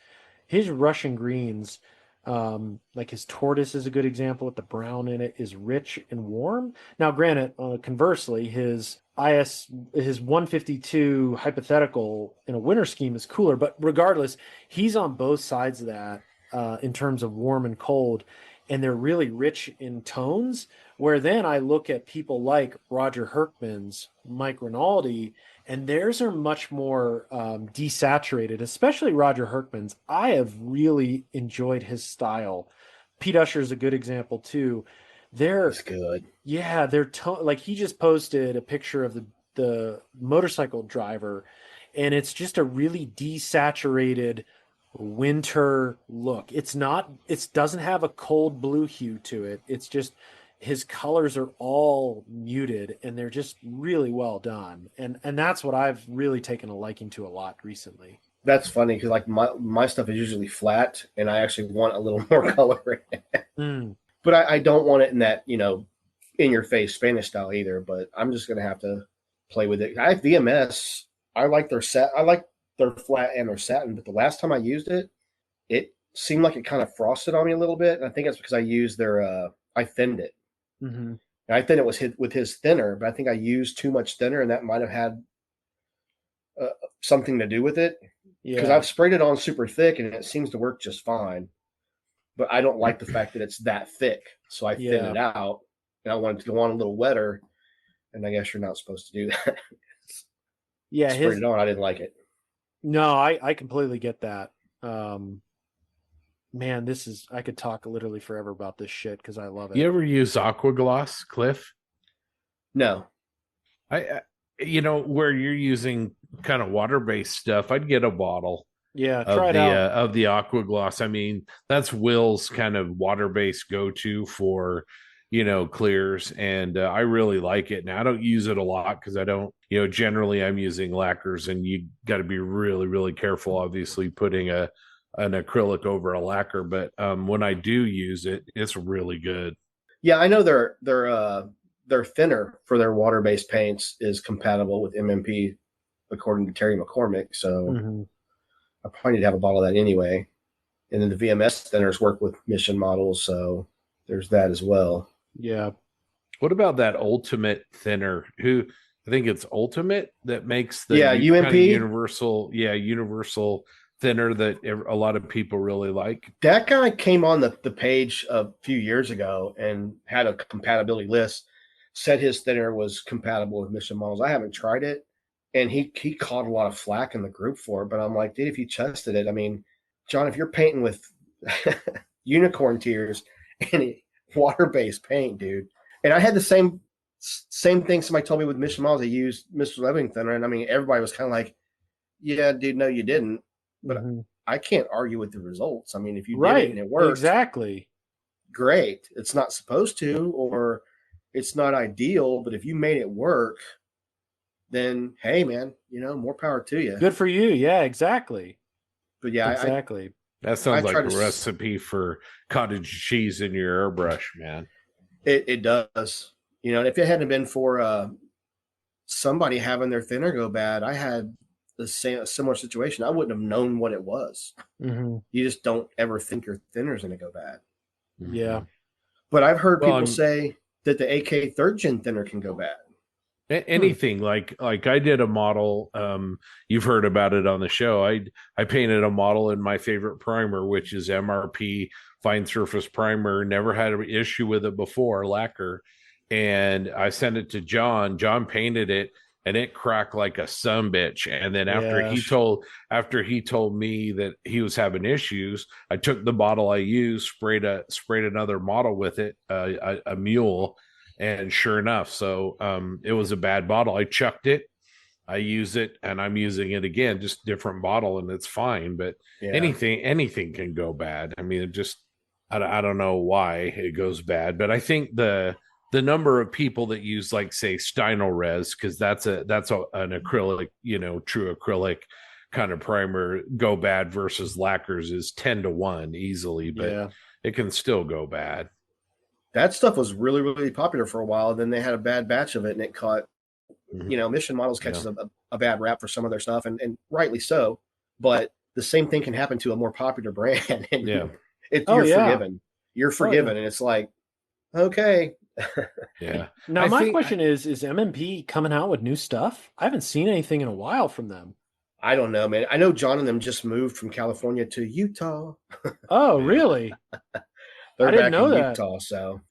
Russian greens, like his tortoise is a good example with the brown in it, is rich and warm. Now, granted, conversely, his 152 hypothetical in a winter scheme is cooler, but regardless, he's on both sides of that in terms of warm and cold, and they're really rich in tones. Where then I look at people like Roger Herkman's, Mike Rinaldi, and theirs are much more desaturated, especially Roger Herkman's. I have really enjoyed his style. Pete Usher is a good example too. That's good. Yeah, like he just posted a picture of the motorcycle driver, and it's just a really desaturated winter look. It doesn't have a cold blue hue to it. It's just his colors are all muted, and they're just really well done. And that's what I've really taken a liking to a lot recently. That's funny, because like my stuff is usually flat, and I actually want a little more color in it. But I don't want it in that, in your face Spanish style either. But I'm just gonna have to play with it. I have VMS. I like their flat and their satin, but the last time I used it, it seemed like it kind of frosted on me a little bit. And I think it's because I used I thinned it. And I thinned it with his thinner, but I think I used too much thinner, and that might have had something to do with it. Because I've sprayed it on super thick, and it seems to work just fine. But I don't like the fact that it's that thick, so I thin it out, and I want it to go on a little wetter. And I guess you're not supposed to do that. Sprayed it on. I didn't like it. No, I completely get that. Man, I could talk literally forever about this shit because I love it. You ever use Aqua Gloss, Cliff? No. Where you're using kind of water-based stuff, I'd get a bottle. Yeah, try it out. Of the Aqua Gloss. I mean, that's Will's kind of water-based go-to for, clears, and I really like it. Now, I don't use it a lot because I don't, generally I'm using lacquers, and you got to be really, really careful, obviously, putting an acrylic over a lacquer. But when I do use it, it's really good. Yeah, I know their thinner for their water-based paints is compatible with MMP, according to Terry McCormick. So I probably need to have a bottle of that anyway. And then the VMS thinners work with mission models, so there's that as well. Yeah. What about that ultimate thinner? I think it's Ultimate that makes the Yeah, kind of UMP. universal thinner that a lot of people really like. That guy came on the page a few years ago and had a compatibility list, said his thinner was compatible with Mission models. I haven't tried it, and he caught a lot of flack in the group for it. But I'm like, dude, if you tested it, I mean, John, if you're painting with unicorn tears and water-based paint, dude, and I had the same thing somebody told me with Mission models. They used Mr. Living thinner, and I mean, everybody was kind of like, yeah, dude, no, you didn't. But I can't argue with the results. I mean, if you did it and it worked, exactly, great. It's not supposed to, or it's not ideal, but if you made it work, then hey, man, more power to you. good for you. Yeah, exactly. But yeah, exactly. That sounds like try a to recipe for cottage cheese in your airbrush, man. it does. If it hadn't been for somebody having their thinner go bad, I had a similar situation. I wouldn't have known what it was. Mm-hmm. You just don't ever think your thinner's going to go bad. Yeah. But I've heard people say that the AK third gen thinner can go bad. Anything like I did a model. You've heard about it on the show. I painted a model in my favorite primer, which is MRP fine surface primer. Never had an issue with it before, lacquer, and I sent it to John. John painted it, and it cracked like a sumbitch. And then after he told me that he was having issues, I took the bottle I used, sprayed another model with it, a mule. And sure enough, so it was a bad bottle. I chucked it. I use it, and I'm using it again, just different bottle, and it's fine. But anything can go bad. I mean, I don't know why it goes bad, but I think the number of people that use, like, say, Stynylrez, because that's an acrylic, true acrylic kind of primer, go bad versus lacquers is 10-1 easily, but it can still go bad. That stuff was really, really popular for a while. Then they had a bad batch of it, and it caught, Mission Models catches a bad rap for some of their stuff, and rightly so. But the same thing can happen to a more popular brand, and you're forgiven. You're forgiven, and it's like, okay. Yeah. Now, my question is MMP coming out with new stuff? I haven't seen anything in a while from them. I don't know, man. I know John and them just moved from California to Utah. Oh, really? They're I didn't back know in that. Utah, so